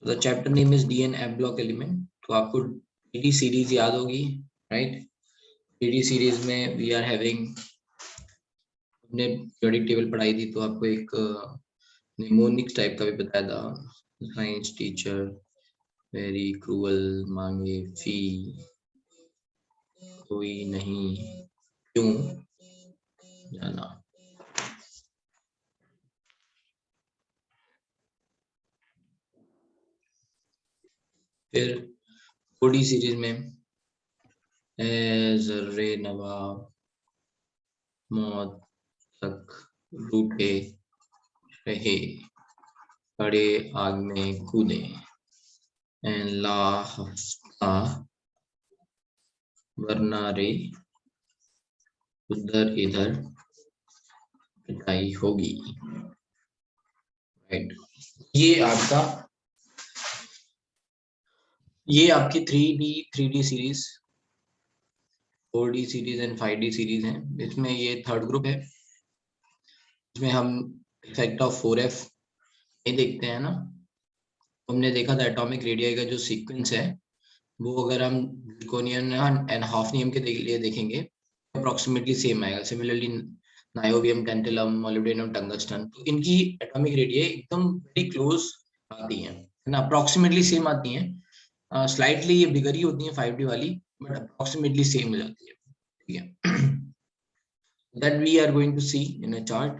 The chapter name is d and f block element. तो आपको d series याद होगी, राइट? डी सीरीज में वी आर हैविंग, हमने पीरियोडिक टेबल पढ़ाई थी तो आपको एक निमोनिक टाइप का भी बताया था। साइंस टीचर वेरी क्रूअल, मांगे फी कोई नहीं क्यों जाना। फिर ओडी सीरीज में जर्रे नवाब, मौत तक रूठे रहे, खड़े आग में कूदे, एंड ला हफ्ता वरना रे उधर इधर पिटाई होगी, राइट? ये आपकी 3D series, 4D series and 5D series है। इसमें ये थर्ड ग्रुप है, इसमें हम इफेक्ट ऑफ 4F नहीं देखते हैं ना। हमने देखा था एटॉमिक रेडियाई का जो सीक्वेंस है वो अगर हम ज़िरकोनियम एंड हाफनियम के लिए देखेंगे अप्रोक्सीमेटली सेम आएगा। Similarly niobium, tantalum, molybdenum, tungsten, तो इनकी एटॉमिक रेडियाई एकदम वेरी क्लोज आती है ना, अप्रोक्सीमेटली सेम आती हैं। स्लाइटली ये बिगर ही होती है 5D वाली, बट अप्रोक्सीमेटली सेम हो जाती है, ठीक है? That we are going to see in a chart.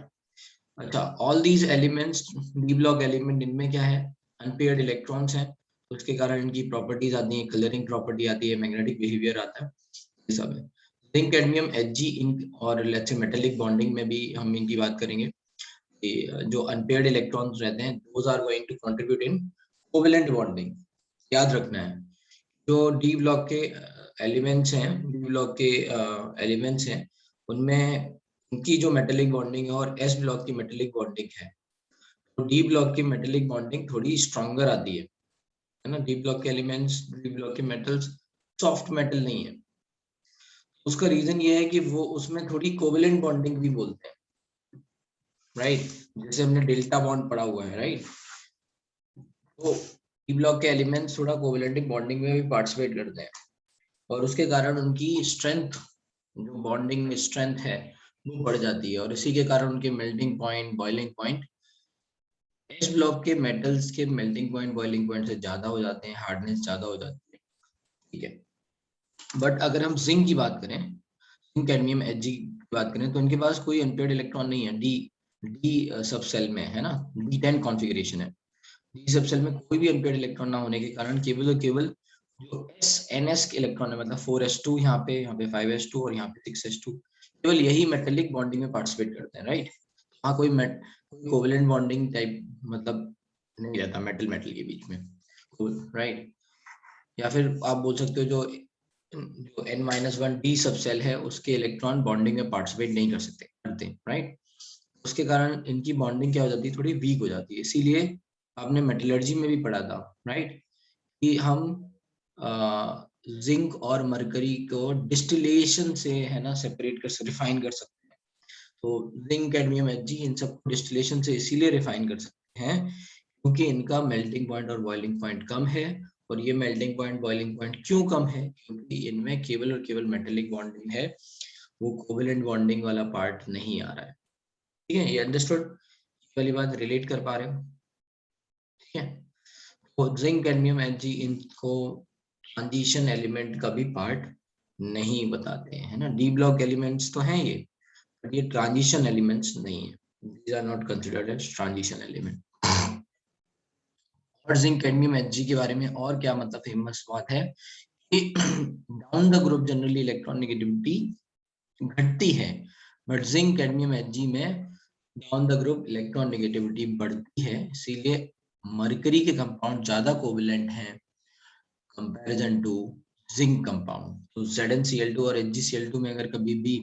अच्छा, all these elements, D block element, इनमें क्या है? अनपेयर्ड इलेक्ट्रॉन्स हैं, उसके कारण इनकी प्रॉपर्टीज आती हैं, कलरिंग प्रॉपर्टी आती है, मैग्नेटिक बिहेवियर आता है, ये सब है। जिंक, कैडमियम, Hg इन और लेट्स से मेटालिक बॉन्डिंग में भी हम इनकी बात करेंगे कि जो अनपेयर्ड इलेक्ट्रॉन्स रहते हैं those are going to contribute in covalent bonding. याद रखना है जो डी ब्लॉक के एलिमेंट्स हैं, डी ब्लॉक के एलिमेंट्स हैं, उनमें उनकी जो मेटालिक बॉन्डिंग है और एस ब्लॉक की मेटालिक बॉन्डिंग है, तो डी ब्लॉक की मेटालिक बॉन्डिंग थोड़ी स्ट्रॉन्गर आती है ना। डी ब्लॉक के एलिमेंट्स, डी ब्लॉक के मेटल्स सॉफ्ट मेटल नहीं है। उसका रीजन ये है कि वो उसमें थोड़ी कोवेलेंट बॉन्डिंग भी बोलते हैं, राइट? जैसे हमने डेल्टा बॉन्ड पढ़ा हुआ है, राइट? तो डी ब्लॉक के एलिमेंट्स थोड़ा कोवेलेंट बॉन्डिंग में भी पार्टिसिपेट करते हैं और उसके कारण उनकी स्ट्रेंथ, जो बॉन्डिंग में स्ट्रेंथ है वो बढ़ जाती है और इसी के कारण उनके melting point, boiling point S block के मेटल्स के मेल्टिंग पॉइंट, बॉइलिंग पॉइंट से ज्यादा हो जाते हैं, हार्डनेस ज्यादा हो जाती है, ठीक है? बट अगर हम जिंक की बात करें, जिंक, कैडमियम, Hg की बात करें, तो इनके पास कोई अनपेयर्ड इलेक्ट्रॉन नहीं है। डी डी सब सेल में है ना, D10 कॉन्फ़िगरेशन है। डी सब सेल में कोई भी अनपेयर्ड इलेक्ट्रॉन ना होने के कारण केवल और केवल जो NS के इलेक्ट्रॉन है, मतलब 4s2 यहाँ पे 5s2 और यहाँ पे 6s2, केवल यही मेटेलिक बॉन्डिंग में पार्टिसिपेट करते हैं, राइट? हाँ, कोई कोवेलेंट बॉन्डिंग टाइप मतलब नहीं रहता मेटल मेटल के बीच में, राइट? या फिर आप बोल सकते हो जो जो N-1 डी सब सेल है उसके इलेक्ट्रॉन बॉन्डिंग में पार्टिसिपेट नहीं कर सकते करते, राइट? उसके कारण इनकी बॉन्डिंग क्या हो जाती है, थोड़ी वीक हो जाती है। इसीलिए आपने मेटलर्जी में भी पढ़ा था, राइट, कि हम जिंक और मरकरी को डिस्टिलेशन से है ना सेपरेट कर, रिफाइन कर सकते हैं। तो जिंक, कैडमियम, Hg इन सब को डिस्टिलेशन से इसीलिए रिफाइन कर सकते हैं क्योंकि इनका मेल्टिंग पॉइंट और बॉइलिंग पॉइंट कम है। और ये मेल्टिंग पॉइंट, बॉइलिंग पॉइंट क्यों कम है? क्योंकि इनमें केवल और केवल मेटेलिक बॉन्डिंग है, वो कोवेलेंट बॉन्डिंग वाला पार्ट नहीं आ रहा है, ठीक है? ये अंडरस्टूड? वाली बात रिलेट कर पा रहे हो, ठीक है? तो जिंक, कैडमियम, Hg इनको ट्रांजिशन एलिमेंट का भी पार्ट नहीं बताते हैं, है ना। डी ब्लॉक एलिमेंट्स तो हैं ये, बट ये ट्रांजिशन एलिमेंट्स नहीं है, these are not considered as transition element. और जिंक, कैडमियम, Hg के बारे में और क्या मतलब फेमस बात है कि down the group generally electron negativity घटती है, बट जिंक, कैडमियम, Hg में down the group electron negativity बढ़ती है। इसीलिए मरकरी के कंपाउंड ज्यादा कोवेलेंट हैं कंपैरिजन टू जिंक कंपाउंड। तो ZnCl2 और HgCl2 में अगर कभी भी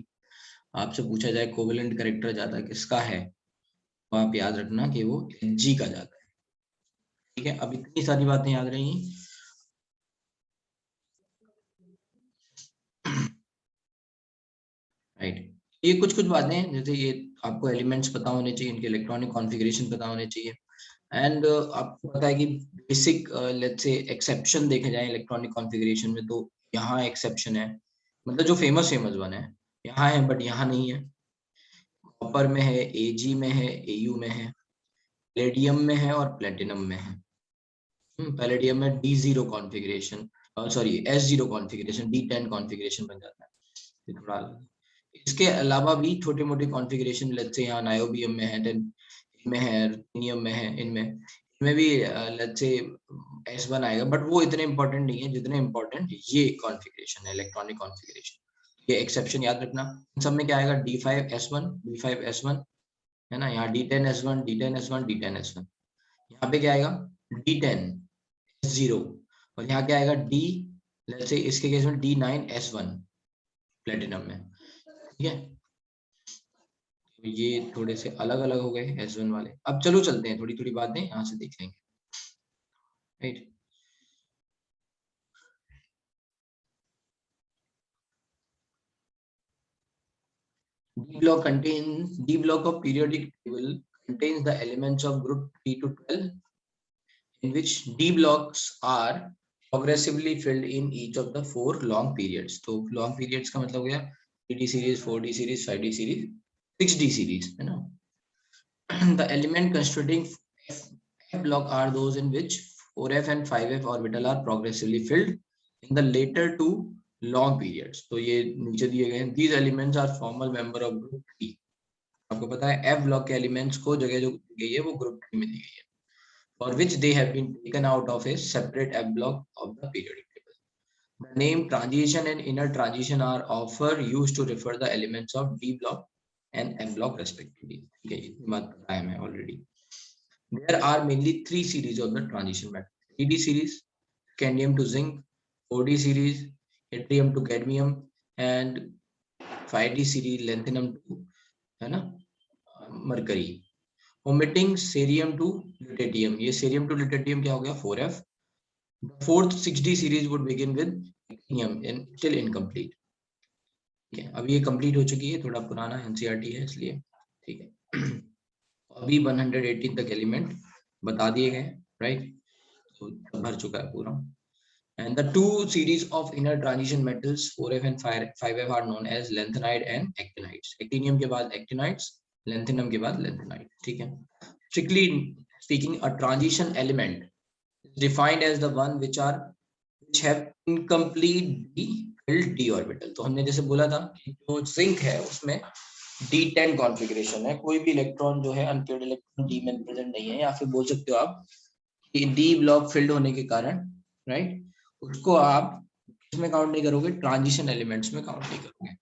आपसे पूछा जाए कोवेलेंट कैरेक्टर ज्यादा किसका है, तो आप याद रखना कि वो Hg का ज्यादा है, ठीक है? अब इतनी सारी बातें याद रही, राइट? ये कुछ कुछ बातें हैं, जैसे ये आपको एलिमेंट्स पता होने चाहिए, इनके इलेक्ट्रॉनिक कॉन्फ़िगरेशन पता होने चाहिए, एंड आपको पता है कि बेसिक लेट्स से एक्सेप्शन देखे जाए इलेक्ट्रॉनिक कॉन्फ़िगरेशन में, तो यहाँ एक्सेप्शन है, मतलब जो फेमस वन है यहाँ है, बट यहाँ नहीं है। कॉपर में है, एजी में है, एयू में है, पैलेडियम में है और प्लेटिनम में है। पैलेडियम में D0 configuration, sorry S0 configuration, D10 configuration बन जाता है, ये थोड़ा अलग है। इसके अलावा भी छोटे मोटे कॉन्फ़िगरेशन लेट्स से यहाँ नायोबियम में है, में है, रुथेनियम में है, इनमें भी लेट्स से S1 आएगा, बट वो इतने इंपॉर्टेंट नहीं है जितने इंपॉर्टेंट ये कॉन्फ़िगरेशन है, इलेक्ट्रॉनिक कॉन्फ़िगरेशन। ये एक्सेप्शन याद रखना। इन सब में क्या आएगा, D5S1 है ना, यहाँ D10S1, D10S1, D10S1। यहाँ पे क्या आएगा, D10S0, और यहाँ क्या आएगा D, लेट्स से इसके केस में D9S1 प्लेटिनम में, ठीक है। ये थोड़े से अलग अलग हो गए S1 वाले। अब चलो चलते हैं, थोड़ी थोड़ी बातें यहाँ से देख लेंगे, right. D block of periodic table contains the elements of group 3 to 12, in which D blocks are progressively filled in each of the 4 long periods. तो long periods का मतलब हो गया 3D series, 4D series, 5D series, 6D series, है ना। The element constituting F block are those in which 4f and 5f orbital are progressively filled in the later two long periods. तो ये नीचे दिए गए हैं, these elements are formal member of group 3. आपको पता है F block के एलिमेंट्स को जगह जो गई है वो ग्रुप 3 में दी गई है, for which they have been taken out of a separate F block of the periodic table. The name transition and inner transition are often used to refer the elements of D block and M block respectively. ठीक है, इतनी बात पता है मैं already. There are mainly 3 series of the transition metal: 3D series, scandium to zinc; 4D series, yttrium to cadmium; and 5D series, lanthanum to, है ना, mercury. Omitting cerium to lutetium. ये cerium to lutetium क्या हो गया, 4f. The fourth 6D series would begin with actinium and still incomplete. ठीक है, अभी ये कंप्लीट हो चुकी है, थोड़ा पुराना NCERT है इसलिए, ठीक है। अभी 118 तक एलिमेंट बता दिए गए, राइट, तो भर चुका है पूरा। And the two series of inner transition metals 4f and 5f are known as lanthanide and actinides. Actinium के बाद actinides, lanthanum के बाद lanthanide, ठीक है। Strictly speaking, a transition element is defined as the one which have incomplete d-filled d orbital. तो हमने जैसे बोला था कि जो जिंक है उसमें D10 कॉन्फ़िगरेशन है, कोई भी इलेक्ट्रॉन जो है अनपेयर्ड इलेक्ट्रॉन D में प्रेजेंट नहीं है, या फिर बोल सकते हो आप कि D ब्लॉक फिल्ड होने के कारण, राइट, उसको आप इसमें काउंट नहीं करोगे, ट्रांजिशन एलिमेंट्स में काउंट नहीं करोगे।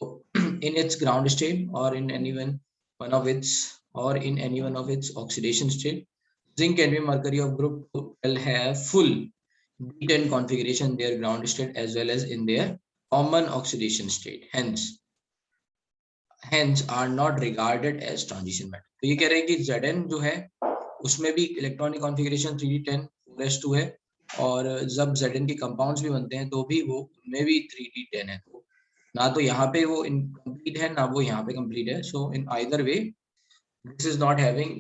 तो in its ground state or in any one of its oxidation state, zinc, cadmium, mercury of group 12 have full D10 configuration in their ground state as well as in their common oxidation state. Hence are not regarded as transition metal. तो ये कह रहे हैं कि Zn जो है उसमें भी इलेक्ट्रॉनिक कॉन्फ़िगरेशन 3d10 4s2 है, और जब Zn के कंपाउंड्स भी बनते हैं तो भी वो उनमें भी 3d10 है, तो ना तो यहाँ पे वो इनकम्प्लीट है ना वो यहाँ पे कंप्लीट है। So in either way this is not having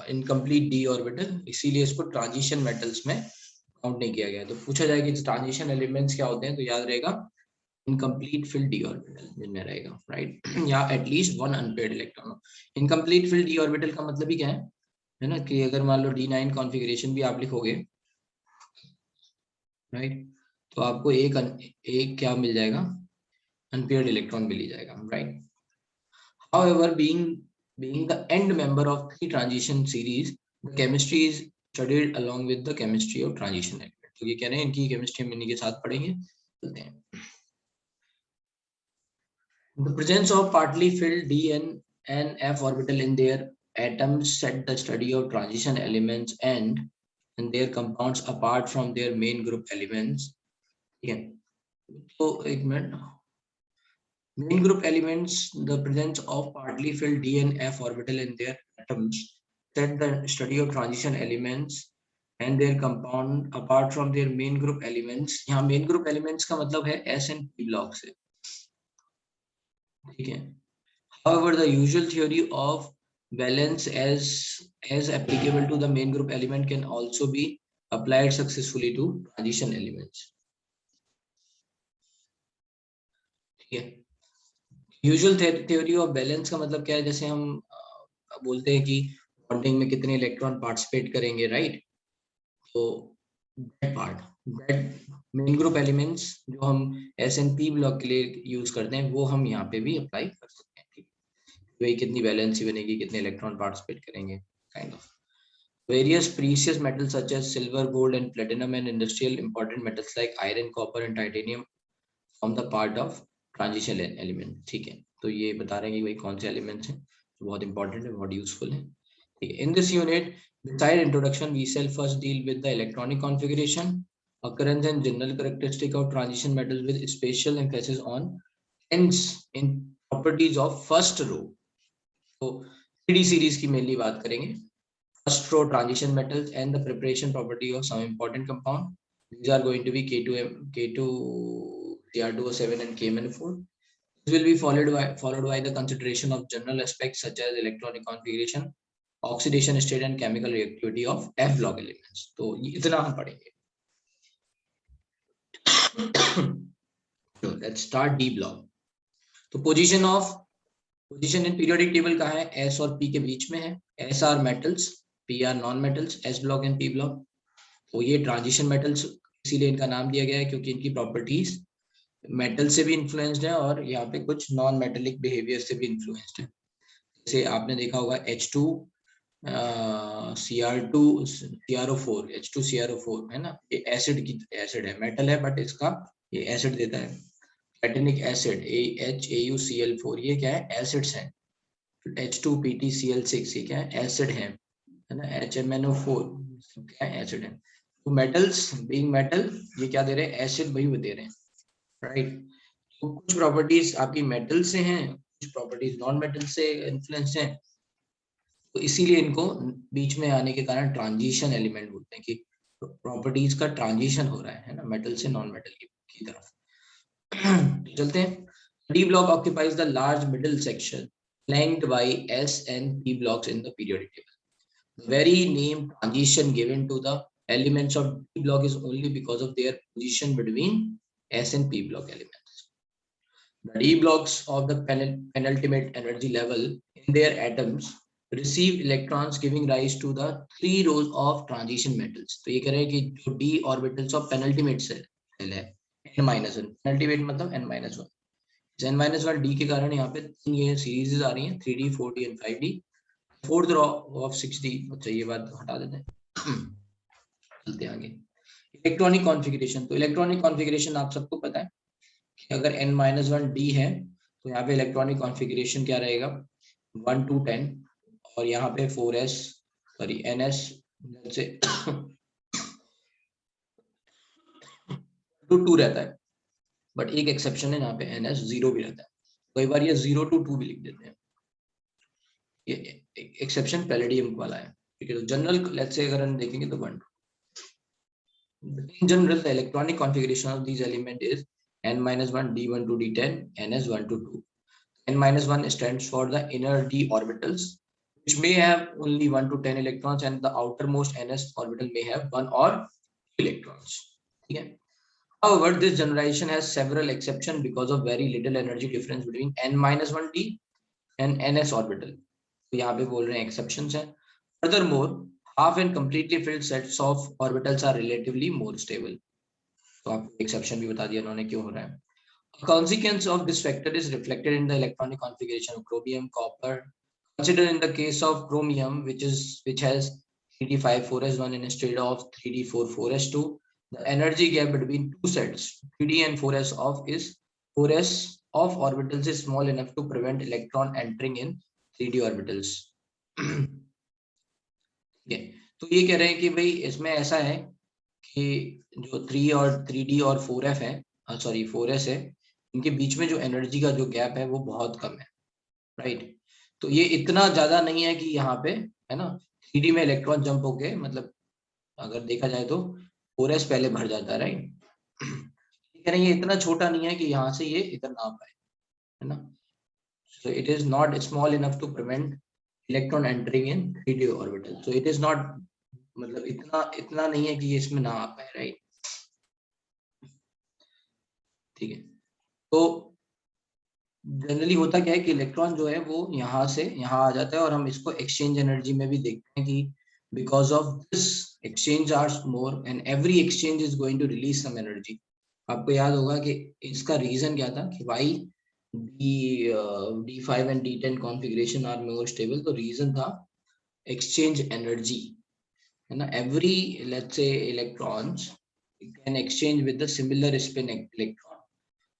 incomplete d orbital, इसीलिए इसको ट्रांजिशन मेटल्स में काउंट नहीं किया गया। तो पूछा जाए कि ट्रांजिशन एलिमेंट्स क्या होते हैं, तो याद रहेगा इनकम्प्लीट फिल्ड d ऑर्बिटल जिनमें रहेगा, राइट, या at least one unpaired electron. Incomplete field d orbital का मतलब ही क्या है ना, कि अगर मान लो D9 कॉन्फ़िगरेशन भी आप लिखोगे, राइट, तो आपको एक क्या मिल जाएगा, अनपेयर्ड इलेक्ट्रॉन मिल जाएगा, right. However, being the end member of 3 transition series, the chemistry is studied along with the chemistry of transition element. तो ये कह रहे हैं इनकी केमिस्ट्री हम इन्हीं के साथ पढ़ेंगे, चलते हैं। The presence of partly filled D and F orbital in their atoms set the study of transition elements and their compounds apart from their main group elements. Yeah. So एक minute, main group elements, the presence of partly filled D and F orbital in their atoms set the study of transition elements and their compound apart from their main group elements. यहाँ main group elements का मतलब है S and P block से, ठीक है। However, the usual theory of valence as applicable to the main group element can also be applied successfully to transition elements. ठीक है. Usual theory of balance का मतलब क्या है, जैसे हम बोलते हैं कि बॉन्डिंग में कितने इलेक्ट्रॉन पार्टिसिपेट करेंगे, राइट. तो that part, that main group elements जो हम एस-एन-पी ब्लॉक के लिए यूज करते हैं वो हम यहाँ पे भी अप्लाई कर सकते हैं. ठीक, वही कितनी वैलेंसी बनेगी, कितने इलेक्ट्रॉन पार्टिसिपेट करेंगे, kind of. Various precious metals such as silver, gold and platinum and industrial important metals like iron, copper and titanium form the part of transition element. ठीक है, तो ये बता रहे हैं कि भाई कौन से एलिमेंट्स हैं जो बहुत इंपॉर्टेंट है, बहुत यूजफुल है. ठीक है. In this unit, beside introduction, we shall first deal with the electronic configuration, occurrence and general characteristic of transition metals with special emphasis on ends in properties of first row. तो 3D series की mainly बात करेंगे. First row transition metals and the preparation property of some important compound. These are going to be K2M, K2, Cr2O7 and KMnO4. This will be followed by the consideration of general aspects such as electronic configuration, oxidation state and chemical reactivity of F block elements. तो इतना हम पढ़ेंगे. So let's start D block. तो position in periodic table कहाँ है, S और P के बीच में है. S are metals, P are non metals, S block and P block. तो ये ट्रांजिशन मेटल्स इसीलिए इनका नाम दिया गया है क्योंकि इनकी प्रॉपर्टीज मेटल से भी इन्फ्लुएंस्ड है और यहाँ पे कुछ नॉन मेटेलिक बिहेवियर से भी इन्फ्लुएंस्ड है. जैसे आपने देखा होगा H2 Cr2 CrO4 H2 CrO4 है ना, ये एसिड है, मेटल है बट इसका ये एसिड देता है. प्लेटिनिक एसिड HAuCl4 ये क्या है, एसिड्स हैं. H2PtCl6 ये क्या है, एसिड है ना. HMnO4 क्या है, एसिड है. तो मेटल्स बीइंग मेटल ये क्या दे रहे हैं, एसिड वही दे रहे हैं, राइट. तो कुछ प्रॉपर्टीज आपकी मेटल से हैं, कुछ प्रॉपर्टीज नॉन मेटल से इन्फ्लुएंस हैं. तो इसीलिए इनको बीच में आने के कारण ट्रांजिशन एलिमेंट बोलते हैं कि प्रॉपर्टीज का ट्रांजिशन हो रहा है ना, मेटल से नॉन मेटल की तरफ. चलते हैं. D block occupies the large middle section flanked by S and P blocks in the periodic table. The very name transition given to the elements of D block is only because of their position between S and P block elements. The D blocks of the penultimate energy level in their atoms receive electrons giving rise to the 3 rows of transition metals. तो ये कह रहे हैं कि जो D orbitals of penultimate cell है n-1, penultimate मतलब n-1. n-1 D के कारण यहाँ पे ये सीरीज आ रही हैं 3D 4D and 5D. Fourth raw of 6D. अच्छा ये बात हटा देते हैं. चलते आगे. Electronic configuration. तो इलेक्ट्रॉनिक कॉन्फ़िगरेशन आप सबको पता है कि अगर n-1 D है तो यहाँ पे इलेक्ट्रॉनिक कॉन्फ़िगरेशन क्या रहेगा, 1 to 10 और यहाँ पे 4s सॉरी ns से 2 रहता है. बट एक एक्सेप्शन है, यहाँ पे ns 0 भी रहता है. कई बार ये 0 to 2 भी लिख देते हैं. ये एक्सेप्शन पैलेडियम वाला है. ठीक है. तो जनरल लेट्स से अगर हम देखेंगे तो 1. In general, the electronic configuration of these elements is n-1 D1 to D10 ns1 to 2. n-1 stands for the inner D orbitals which may have only 1 to 10 electrons and the outermost ns orbital may have 1 or 2 electrons. ठीक है. However, this generalization has several exceptions because of very little energy difference between n-1 D and ns orbital. तो यहाँ पे बोल रहे हैं exceptions हैं. Furthermore, half and completely filled sets of orbitals are relatively more stable. तो आपको exception भी बता दिया उन्होंने क्यों हो रहा है. A consequence of this factor is reflected in the electronic configuration of chromium, copper. Consider in the case of chromium, which has 3d5-4s1 instead of 3d4-4s2. The energy gap between two sets 3d and 4s of orbitals is small enough to prevent electron entering in 3d orbitals. तो ये कह रहे हैं कि भाई इसमें ऐसा है कि जो 3 और 3d और 4f है, सॉरी 4s है, इनके बीच में जो एनर्जी का जो गैप है वो बहुत कम है, राइट. तो ये इतना ज्यादा नहीं है कि यहाँ पे है ना 3d में इलेक्ट्रॉन जंप होके, मतलब अगर देखा जाए तो 4s पहले भर जाता है, राइट. कह रहे हैं ये इतना छोटा नहीं है कि यहाँ से ये इधर ना पाए, है ना. So it is not small enough to prevent electron entering in 3d orbital. So it is not, मतलब इतना नहीं है कि ये इसमें ना आ पाए, राइट. ठीक है. तो जनरली होता क्या है कि इलेक्ट्रॉन जो है वो यहाँ से यहाँ आ जाता है, और हम इसको एक्सचेंज एनर्जी में भी देखते हैं कि because of this exchange are more and every exchange is going to release some energy. आपको याद होगा कि इसका रीजन क्या था कि why D5 and D10 configuration are more stable. तो रीजन था एक्सचेंज एनर्जी, है ना. Every let's say electrons can exchange with the similar spin electron.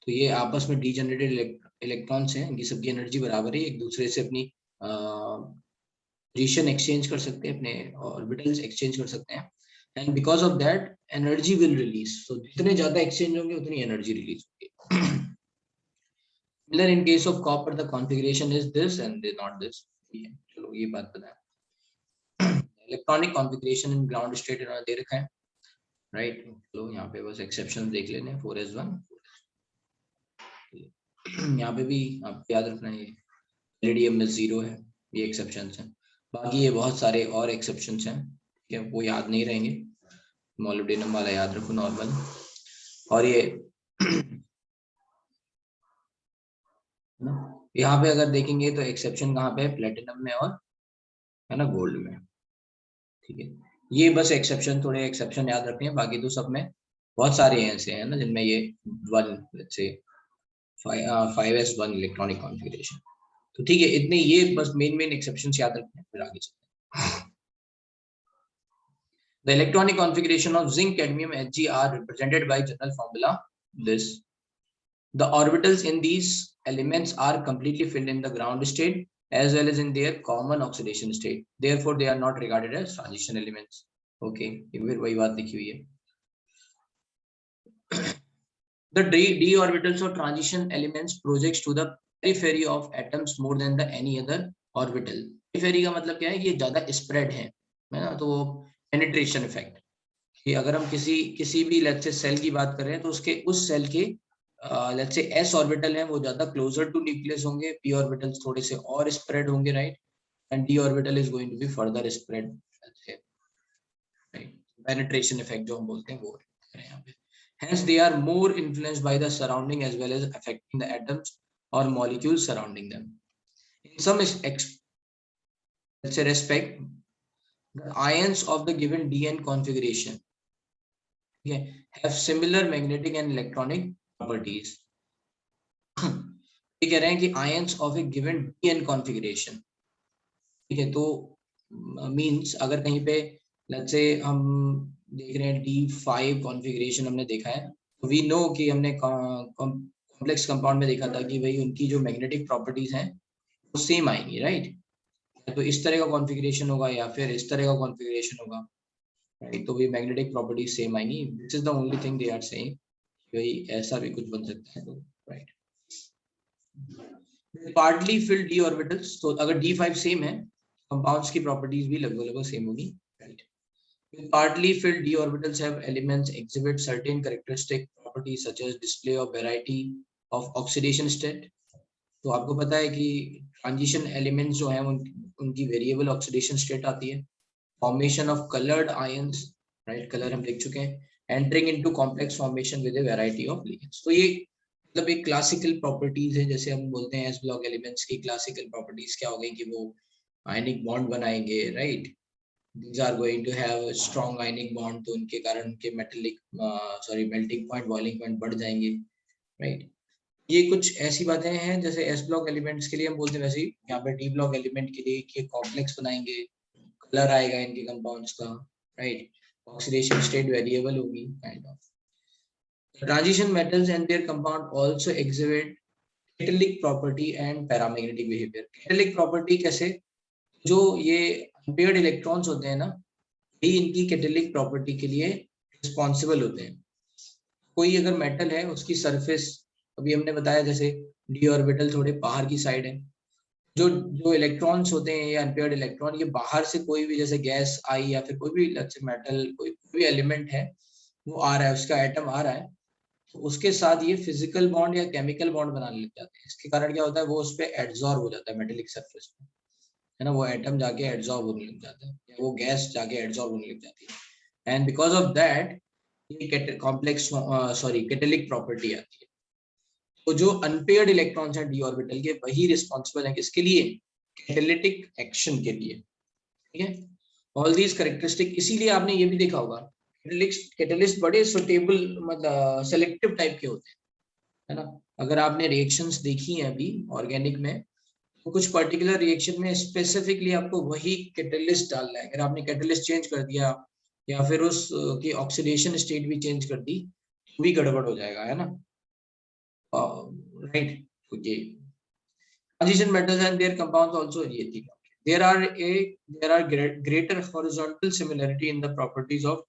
तो ये आपस में डीजनरेटेड इलेक्ट्रॉन्स हैं, इनकी सबकी एनर्जी बराबर है, एक दूसरे से अपनी पोजीशन एक्सचेंज कर सकते हैं, अपने ऑर्बिटल्स एक्सचेंज कर सकते हैं, and because of that energy will release. So जितने ज्यादा एक्सचेंज होंगे उतनी एनर्जी रिलीज होगी. Similar in case of copper, the configuration is this and not this. चलो ये बात पता है. Electronic configuration in ground state इन्होंने दे रखा है, राइट. चलो यहाँ पे बस एक्सेप्शन देख लेने. 4s1 यहाँ पे भी आपको याद रखना है, एलईडीएम में 0 है, ये एक्सेप्शंस हैं. बाकी ये बहुत सारे और एक्सेप्शंस हैं, ठीक है, वो याद नहीं रहेंगे. मोलिब्डेनम वाला याद रखो नॉर्मल. और ये यहाँ पे अगर देखेंगे तो एक्सेप्शन कहाँ पे है, प्लेटिनम में और, है ना, गोल्ड में. ठीक है, ये बस एक्सेप्शन, थोड़े एक्सेप्शन याद रखने हैं, बाकी तो सब में बहुत सारे ऐसे हैं ना जिनमें ये 5s1 इलेक्ट्रॉनिक कॉन्फ़िगरेशन. तो ठीक है, इतने ये बस मेन एक्सेप्शंस याद रखने हैं, फिर आगे चलते हैं. The electronic configuration of zinc, cadmium, Hg are represented by general formula this. The orbitals in these elements are completely filled in the ground state as well as in their common oxidation state. Therefore, they are not regarded as transition elements. Okay, फिर वही बात लिखी हुई है. The d orbitals of transition elements projects to the periphery of atoms more than the any other orbital. Periphery का मतलब क्या है कि ये ज्यादा स्प्रेड है ना. तो वो पेनिट्रेशन इफेक्ट, कि अगर हम किसी भी लेट्स से सेल की बात कर रहे हैं तो उसके उस सेल के लेट्स से s ऑर्बिटल है वो ज्यादा क्लोजर टू न्यूक्लियस होंगे, p ऑर्बिटल्स थोड़े से और स्प्रेड होंगे, right, and d orbital is going to be further spread, right. Penetration effect जो हम बोलते हैं वो है यहाँ पे. Hence, they are more influenced by the surrounding as well as affecting the atoms or molecules surrounding them. In some let's say respect, the ions of the given DN configuration, okay, have similar magnetic and electronic properties. ये कह रहे हैं कि ions of a given DN configuration, ठीक है. तो means अगर कहीं पे लेट्स से हम देख रहे हैं D5 कॉन्फ़िगरेशन हमने देखा है, तो वी नो कि हमने कॉम्प्लेक्स कंपाउंड में देखा था कि भाई उनकी जो मैग्नेटिक प्रॉपर्टीज हैं वो सेम आएंगी, राइट. तो इस तरह का कॉन्फ़िगरेशन होगा या फिर इस तरह का कॉन्फ़िगरेशन होगा, राइट. तो भी मैग्नेटिक प्रॉपर्टीज सेम आएंगी. This is the only thing they are saying, भाई ऐसा भी कुछ बन सकता है, तो right. Partly filled d orbitals, तो अगर D5 सेम है, कंपाउंड्स की प्रॉपर्टीज भी लगभग सेम होगी, right. Partly filled d orbitals have elements exhibit certain characteristic properties such as display of variety of oxidation state. तो आपको पता है कि ट्रांजिशन एलिमेंट्स जो हैं उनकी वेरिएबल ऑक्सीडेशन स्टेट आती है. Formation of coloured ions, right, colour हम देख चुके हैं. Entering into complex formation with a variety of ligands. तो ये मतलब एक क्लासिकल प्रॉपर्टीज है, जैसे हम बोलते हैं एस ब्लॉक एलिमेंट्स की क्लासिकल प्रॉपर्टीज क्या हो गई कि वो आयनिक बॉन्ड बनाएंगे, right. These are going to have a strong ionic bond, तो उनके कारण उनके metallic melting point, boiling point बढ़ जाएंगे, राइट. ये कुछ ऐसी बातें हैं जैसे एस ब्लॉक एलिमेंट्स के लिए हम बोलते हैं, वैसे यहाँ पे डी ब्लॉक एलिमेंट के लिए ये कॉम्प्लेक्स बनाएंगे, कलर आएगा इनके कंपाउंड्स का, राइट. ऑक्सीडेशन स्टेट वेरिएबल होगी, kind of. Transition metals and there compound also exhibit catalytic property and paramagnetic behaviour. Catalytic property कैसे, जो ये अनपेयर्ड इलेक्ट्रॉन्स होते हैं ना, ये इनकी कैटालिटिक प्रॉपर्टी के लिए रिस्पॉन्सिबल होते हैं. कोई अगर मेटल है उसकी सरफेस, अभी हमने बताया जैसे डी ऑर्बिटल थोड़े बाहर की साइड है, जो जो इलेक्ट्रॉन्स होते हैं ये अनपेयर्ड इलेक्ट्रॉन, ये बाहर से कोई भी जैसे गैस आई या फिर कोई भी मेटल, कोई भी एलिमेंट है वो आ रहा है, उसका एटम आ रहा है, तो उसके साथ ये फिजिकल बॉन्ड या केमिकल बॉन्ड बनाने लग जाते हैं. इसके कारण क्या होता है, वो उस पर एड्सॉर्ब हो जाता है मेटेलिक सरफेस पे. है ना, वो एटम जाके एड्सॉर्ब होने लग जाता है, या वो गैस जाके एड्सॉर्ब होने लग जाती है, एंड बिकॉज ऑफ दैट ये कॉम्प्लेक्स कैटेलिक प्रॉपर्टी आती है। तो जो अनपेयर्ड इलेक्ट्रॉन्स हैं डी ऑर्बिटल के, वही रिस्पॉन्सिबल है किसके लिए, कैटेलिटिक एक्शन के लिए, ठीक है। ऑल दीज कैरेक्टरिस्टिक, इसीलिए आपने ये भी देखा होगा कैटेलिस्ट बड़े सुटेबल, मतलब सेलेक्टिव टाइप के होते हैं, है ना। अगर आपने रिएक्शंस देखी हैं अभी ऑर्गेनिक में, तो कुछ पर्टिकुलर रिएक्शन में स्पेसिफिकली आपको वही कैटेलिस्ट डालना है। अगर आपने कैटेलिस्ट चेंज कर दिया या फिर उस की ऑक्सीडेशन स्टेट भी चेंज कर दी, तो भी गड़बड़ हो जाएगा, है ना, राइट। तो ये transition metals and their compounds also ये थी। There are greater horizontal similarity in the properties of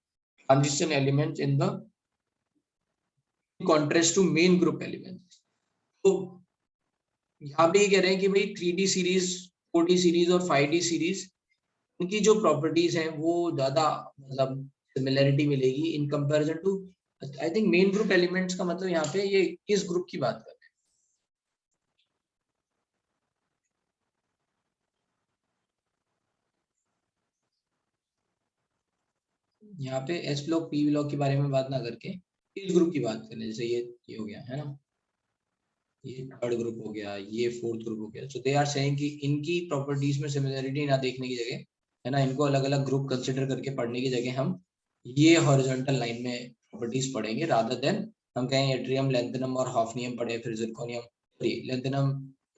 transition elements in the contrast to main group elements। तो यहाँ पे ये कह रहे हैं कि भाई 3D सीरीज, 4D सीरीज और 5D सीरीज, उनकी जो प्रॉपर्टीज हैं वो ज्यादा मतलब सिमिलरिटी मिलेगी in comparison to, I think main group elements का मतलब यहाँ पे ये किस ग्रुप की बात कर रहे हैं। यहाँ पे एस ब्लॉक पी ब्लॉक के बारे में बात ना करके इस ग्रुप की बात करें, जैसे ये हो गया, है ना, ये थर्ड ग्रुप हो गया, ये फोर्थ ग्रुप हो गया। सो दे आर सेइंग कि इनकी प्रॉपर्टीज में सिमिलरिटी ना देखने की जगह, है ना, इनको अलग अलग ग्रुप कंसिडर करके पढ़ने की जगह हम ये हॉरिजॉन्टल लाइन में प्रॉपर्टीज पढ़ेंगे, रादर देन हम कहें एट्रियम लैंथेनम और हाफनियम पढ़े, फिर zirconium lanthanum,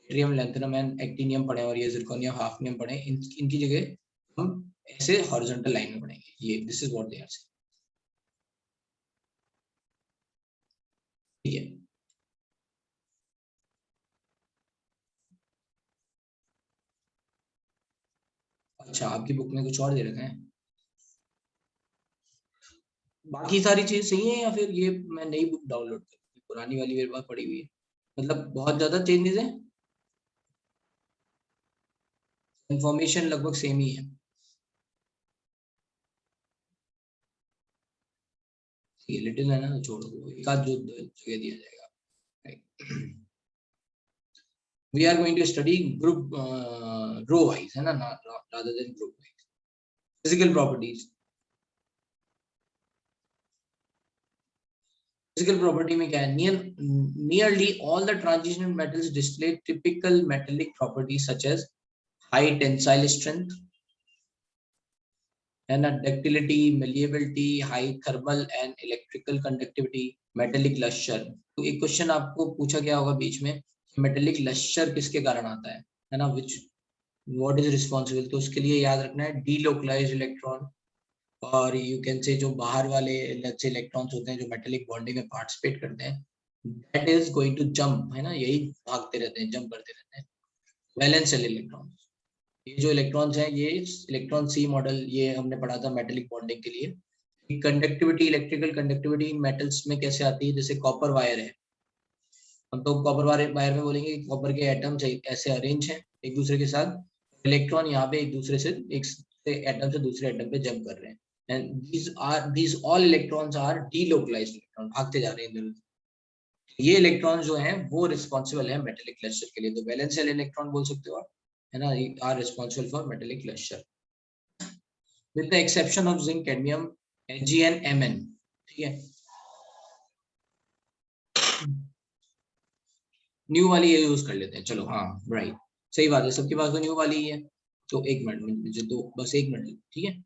atrium lanthanum and actinium पढ़े, और ये जिरकोनियम हाफनियम पढ़े। इनकी जगह हम ऐसे हॉरिजॉन्टल लाइन में पढ़ेंगे। ये this is what they are saying, ठीक है। अच्छा, आपकी बुक में कुछ और दे रखा है, बाकी सारी चीज सही है, या फिर ये मैं नई बुक डाउनलोड कर, पुरानी वाली मेरे पास पड़ी हुई है, मतलब बहुत ज्यादा चेंजेस है, इंफॉर्मेशन लगभग सेम ही है। ये लिटिल है ना, तो छोड़ दो, एक आध जो जगह दिया जाएगा। We are going to study group row wise, है ना, rather than group wise. Physical properties, physical property में क्या है, nearly all the transition metals display typical metallic properties such as high tensile strength, है ना, ductility, malleability, high thermal and electrical conductivity, metallic lustre. तो एक question आपको पूछा गया होगा बीच में, मेटेलिक लश्चर किसके कारण आता है ना, विच व्हाट इज रिस्पॉन्सिबल, तो उसके लिए याद रखना है डीलोकलाइज्ड इलेक्ट्रॉन, और यू कैन से जो बाहर वाले लेट्स से इलेक्ट्रॉन्स होते हैं जो मेटेलिक बॉन्डिंग में पार्टिसिपेट करते हैं, that is going to jump, है ना, यही भागते रहते हैं, जंप करते रहते हैं, वैलेंस शेल इलेक्ट्रॉन। ये जो इलेक्ट्रॉन्स हैं, ये इलेक्ट्रॉन सी मॉडल, ये हमने पढ़ा था मेटेलिक बॉन्डिंग के लिए। कंडक्टिविटी, इलेक्ट्रिकल कंडक्टिविटी इन मेटल्स में कैसे आती है, जैसे कॉपर वायर है, हम तो कॉपर वायर में बोलेंगे कि कॉपर के एटम्स ऐसे अरेंज हैं एक दूसरे के साथ, इलेक्ट्रॉन यहाँ पे एक दूसरे से, एक से एटम से दूसरे एटम पे जंप कर रहे हैं, and these all electrons are delocalized electron, भागते जा रहे हैं इधर उधर। ये इलेक्ट्रॉन जो हैं वो रिस्पॉन्सिबल है मेटेलिक क्लस्टर के लिए, तो वैलेंस शेल इलेक्ट्रॉन बोल सकते हो आप, है ना, are responsible for metallic cluster with the exception of zinc, cadmium, Ag and Mn, ठीक है। न्यू वाली ये यूज कर लेते हैं, चलो, हाँ, राइट, सही बात है, सबके पास तो न्यू वाली ही है। तो एक मिनट मुझे दो, बस एक मिनट, ठीक है।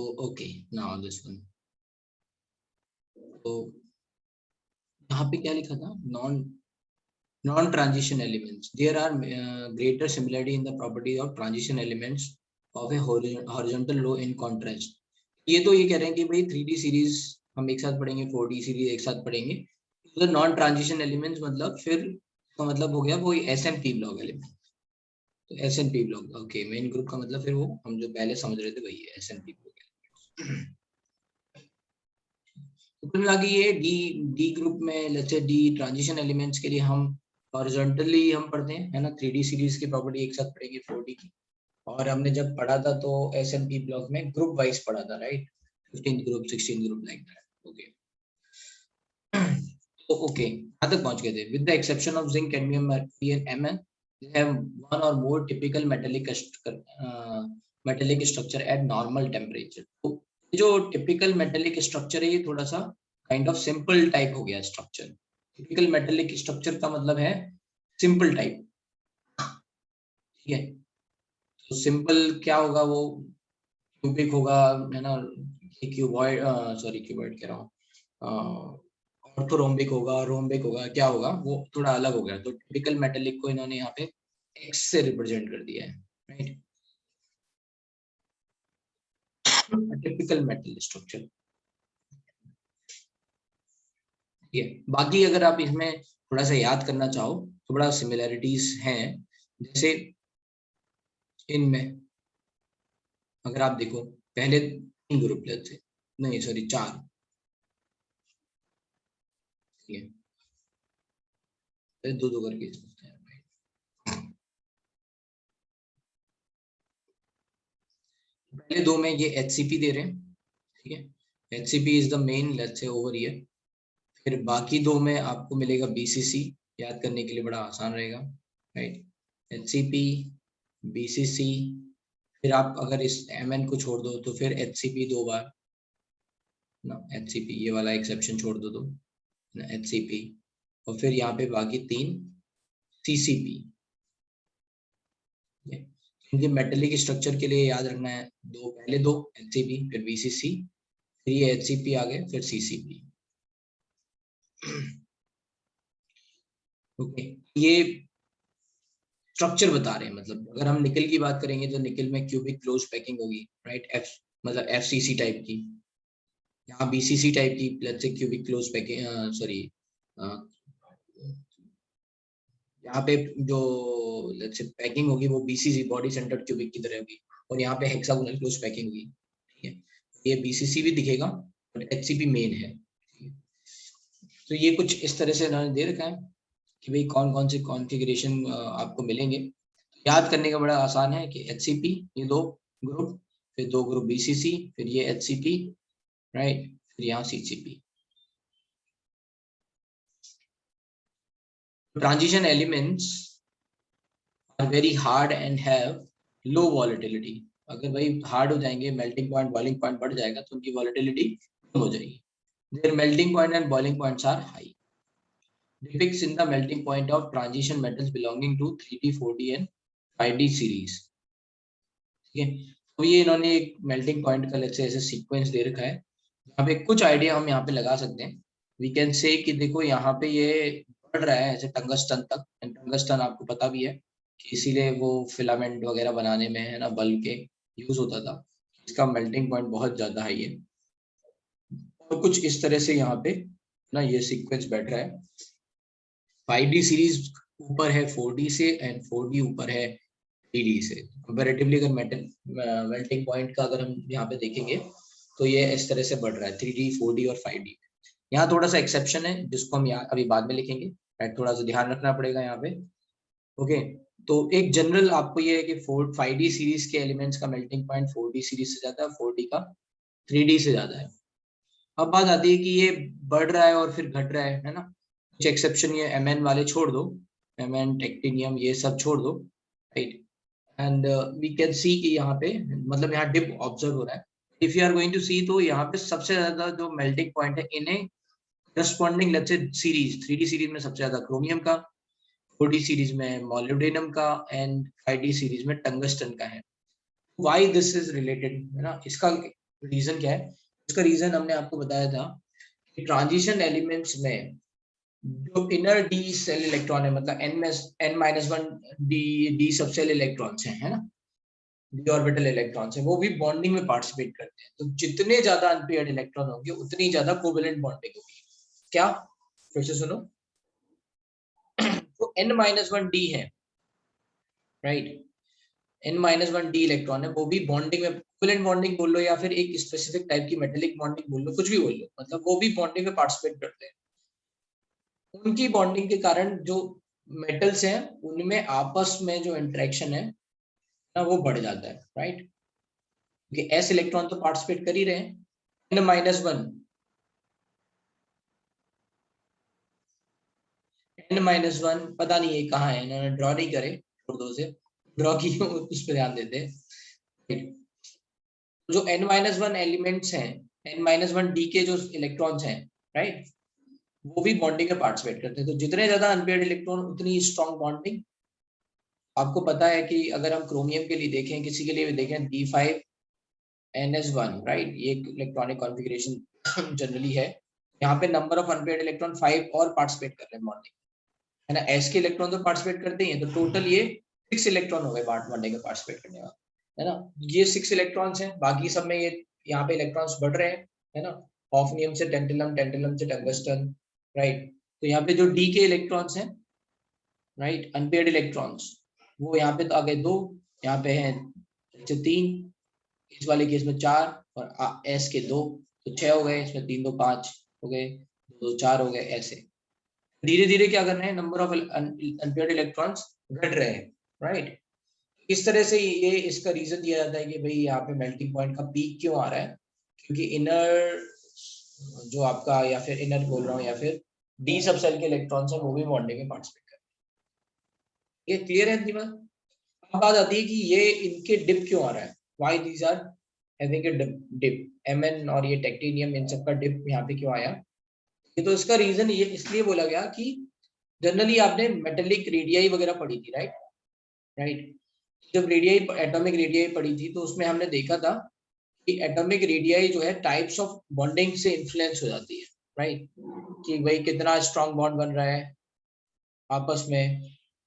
तो ओके, नाउ दिस वन। तो यहाँ पे क्या लिखा था, non-transition elements. There are greater similarity in the property of transition elements of a horizontal law in contrast. ये तो ये कह रहे हैं कि भाई 3D सीरीज हम एक साथ पढ़ेंगे, 4D सीरीज एक साथ पढ़ेंगे। तो नॉन ट्रांजिशन एलिमेंट्स मतलब फिर का मतलब हो गया कोई SNP ब्लॉक एलिमेंट। तो SNP block, okay, main group का मतलब फिर वो हम जो पहले समझ रहे थे वही है SNP ब्लॉक। तो कुल मिला के ये डी ग्रुप में, let's say D transition elements के लिए हम हॉरिजॉन्टली हम पढ़ते हैं, है ना। 3D सीरीज की प्रॉपर्टी एक साथ पढ़ेंगे 4D की। और हमने जब पढ़ा था तो SNP ब्लॉक में ग्रुप वाइज पढ़ा था, right, 15 group, 16 group, like that. Okay, तो ओके यहाँ तक पहुंच गए थे। With the exception of zinc, cadmium, mercury and Mn, they have one or more typical metallic structure at normal temperature. तो जो टिपिकल मेटेलिक स्ट्रक्चर है ये थोड़ा सा काइंड ऑफ सिंपल टाइप हो गया स्ट्रक्चर। टिपिकल मेटेलिक स्ट्रक्चर का मतलब है सिंपल टाइप, ठीक है। तो सिंपल क्या होगा, वो क्यूबिक होगा, है ना, क्यूबॉइड, सॉरी क्यूबॉइड कह रहा हूँ, ऑर्थोरोम्बिक होगा, रोम्बिक होगा, क्या होगा, वो थोड़ा अलग हो गया। तो टिपिकल मेटेलिक को इन्होंने यहाँ पे एक्स से रिप्रेजेंट कर दिया है, राइट, टिपिकल मेटल स्ट्रक्चर। ये बाकी अगर आप इसमें थोड़ा सा याद करना चाहो तो बड़ा सिमिलैरिटीज हैं। जैसे इनमें अगर आप देखो, पहले 3 ग्रुप लेते, नहीं सॉरी 4, ठीक है, 2-2 करके समझते हैं। पहले 2 में ये HCP दे रहे हैं, ठीक है, HCP is the main, let's say over here. फिर बाकी 2 में आपको मिलेगा BCC, याद करने के लिए बड़ा आसान रहेगा, राइट, HCP, BCC। फिर आप अगर इस Mn को छोड़ दो तो फिर HCP 2 बार ना, HCP ये वाला एक्सेप्शन छोड़ दो तो ना, HCP, और फिर यहाँ पे बाकी 3 CCP। इनके मेटेलिक स्ट्रक्चर के लिए याद रखना है, पहले 2 HCP, फिर BCC, फिर ये HCP आ गए, फिर CCP। ओके, ये स्ट्रक्चर बता रहे हैं। मतलब अगर हम निकल की बात करेंगे तो निकल में क्यूबिक क्लोज पैकिंग होगी, राइट, मतलब FCC टाइप की, यहाँ BCC टाइप की, let's say cubic close packing, sorry यहाँ पे जो लेट्स से पैकिंग होगी वो BCC, बॉडी सेंटर्ड क्यूबिक की तरह होगी, और यहाँ पे हेक्सागोनल क्लोज पैकिंग होगी, ठीक है। ये BCC भी दिखेगा और HCP मेन है। तो ये कुछ इस तरह से इन्होंने दे रखा है कि भाई कौन कौन से कॉन्फ़िगरेशन आपको मिलेंगे। याद करने का बड़ा आसान है कि HCP ये 2 ग्रुप, फिर 2 ग्रुप BCC, फिर ये HCP, राइट, फिर यहाँ CCP। Transition elements are very hard and have low volatility. अगर भाई हार्ड हो जाएंगे, मेल्टिंग पॉइंट, बॉइलिंग पॉइंट बढ़ जाएगा तो उनकी वॉलेटिलिटी कम हो जाएगी। Their melting point and boiling points are high. Depicts in the melting point of transition metals belonging to 3D, 4D and 5D series. ठीक है, तो ये इन्होंने एक मेल्टिंग पॉइंट का लेट्स से ऐसे सीक्वेंस दे रखा है। यहाँ पे कुछ आइडिया हम यहाँ पे लगा सकते हैं। वी कैन से कि देखो यहाँ पे ये बढ़ रहा है ऐसे टंगस्टन तक, टंगस्टन आपको पता भी है कि इसीलिए वो फिलामेंट वगैरह बनाने में, है ना, बल्ब के यूज होता था। इसका मेल्टिंग पॉइंट बहुत ज्यादा हाई है, और कुछ इस तरह से यहाँ पे ना ये सीक्वेंस बैठ रहा है। 5D सीरीज ऊपर है 4D से, एंड 4D ऊपर है 3D से। कंपैरेटिवली अगर मेल्टिंग पॉइंट का अगर हम यहाँ पे देखेंगे तो ये इस तरह से बढ़ रहा है 3D, 4D और 5D। यहाँ थोड़ा सा एक्सेप्शन है जिसको हम यहाँ अभी बाद में लिखेंगे, राइट, थोड़ा सा ध्यान रखना पड़ेगा यहाँ पे। ओके, तो एक जनरल आपको ये है कि 5D सीरीज के एलिमेंट्स का मेल्टिंग पॉइंट 4D सीरीज से ज्यादा है, 4D का 3D से ज्यादा है। अब बात आती है कि ये बढ़ रहा है और फिर घट रहा है ना। कुछ एक्सेप्शन ये Mn वाले छोड़ दो, Mn, टेक्टिनियम, ये सब छोड़ दो, right, and we can see कि यहाँ पे मतलब यहाँ डिप ऑब्जर्व हो रहा है। If you are going to see तो यहाँ पे सबसे ज्यादा जो मेल्टिंग पॉइंट है इन्हें corresponding let's say series, 3D series में सबसे ज्यादा क्रोमियम का, 4D सीरीज में मोलिब्डेनम का, एंड 5D सीरीज में टंगस्टन का है। व्हाई दिस इज रिलेटेड, है ना, इसका रीजन क्या है? इसका रीजन हमने आपको बताया था कि ट्रांजिशन एलिमेंट्स में जो इनर डी सेल इलेक्ट्रॉन है, मतलब n-1 डी सबसेल इलेक्ट्रॉन्स हैं, है ना, डी ऑर्बिटल इलेक्ट्रॉन्स हैं, वो भी बॉन्डिंग में पार्टिसिपेट करते हैं। तो जितने ज्यादा अनपेयर्ड इलेक्ट्रॉन होंगे उतनी ज्यादा कोवेलेंट बॉन्डिंग होगी। क्या? फिर से सुनो। तो n-1 डी है, राइट, n-1 डी इलेक्ट्रॉन है, वो भी बॉन्डिंग में, कोवेलेंट बॉन्डिंग बोल लो या फिर एक स्पेसिफिक टाइप की मेटेलिक बॉन्डिंग बोल लो, कुछ भी बोल लो, मतलब वो भी बॉन्डिंग में पार्टिसिपेट करते हैं। उनकी बॉन्डिंग के कारण जो मेटल्स हैं उनमें आपस में जो इंटरेक्शन है ना वो बढ़ जाता है, राइट, क्योंकि एस इलेक्ट्रॉन तो पार्टिसिपेट कर ही रहे हैं। n-1 n-1 पता नहीं ये कहाँ है, इन्होंने ड्रॉ नहीं करे, दो से ड्रॉ की उस पर ध्यान देते हैं। जो n-1 एलिमेंट्स हैं, n-1 डी के जो इलेक्ट्रॉन्स हैं, राइट, वो भी बॉन्डिंग में पार्टिसिपेट करते हैं। तो जितने ज्यादा अनपेयर्ड इलेक्ट्रॉन उतनी स्ट्रॉन्ग बॉन्डिंग। आपको पता है कि अगर हम क्रोमियम के लिए देखें, किसी के लिए भी देखें, D5NS1, राइट, ये इलेक्ट्रॉनिक कॉन्फ़िगरेशन जनरली है। यहाँ पे नंबर ऑफ अनपेयर्ड इलेक्ट्रॉन 5 और पार्टिसिपेट कर रहे हैं बॉन्डिंग, है ना। एस के इलेक्ट्रॉन तो पार्टिसिपेट करते ही हैं, तो टोटल ये 6 इलेक्ट्रॉन हो गए बॉन्डिंग में पार्टिसिपेट करने वाले, है ना। ये 6 इलेक्ट्रॉन्स हैं, बाकी सब में ये यहाँ पे इलेक्ट्रॉन्स बढ़ रहे हैं, है ना, ऑफनियम से टेंटलम, टेंटलम से टंगस्टन, राइट। तो यहाँ पे जो डी के इलेक्ट्रॉन्स हैं, राइट, अनपेयर्ड इलेक्ट्रॉन्स, वो यहाँ पे तो आ गए 2, यहाँ पे हैं 3, इस वाले केस में 4 और एस के 2, तो 6 हो गए, इसमें 3 2 5 हो गए, 2 4 हो गए। ऐसे धीरे धीरे क्या कर रहे हैं, नंबर ऑफ अनपेयर्ड इलेक्ट्रॉन्स घट रहे हैं, राइट। इस तरह से ये इसका रीजन दिया जाता है कि भाई यहाँ पे मेल्टिंग पॉइंट का पीक क्यों आ रहा है, क्योंकि इनर जो आपका, या फिर इनर बोल रहा हूँ, या फिर डी सब सेल के इलेक्ट्रॉन्स है वो भी बॉन्डिंग में पार्टिसिपेट कर रहे हैं। ये क्लियर है दिमाग? अब बात आती है कि ये इनके डिप क्यों आ रहा है, why these are having a dip, Mn और ये टेक्टिनियम, इन सब का डिप यहाँ पे क्यों आया। ये तो इसका रीजन ये इसलिए बोला गया कि जनरली आपने मेटेलिक रेडियाई वगैरह पढ़ी थी, राइट, राइट। जब रेडियाई, एटॉमिक रेडियाई पढ़ी थी, तो उसमें हमने देखा था कि एटॉमिक रेडियाई जो है टाइप्स ऑफ बॉन्डिंग से इन्फ्लुएंस हो जाती है, राइट, कि भाई कितना स्ट्रॉन्ग बॉन्ड बन रहा है आपस में,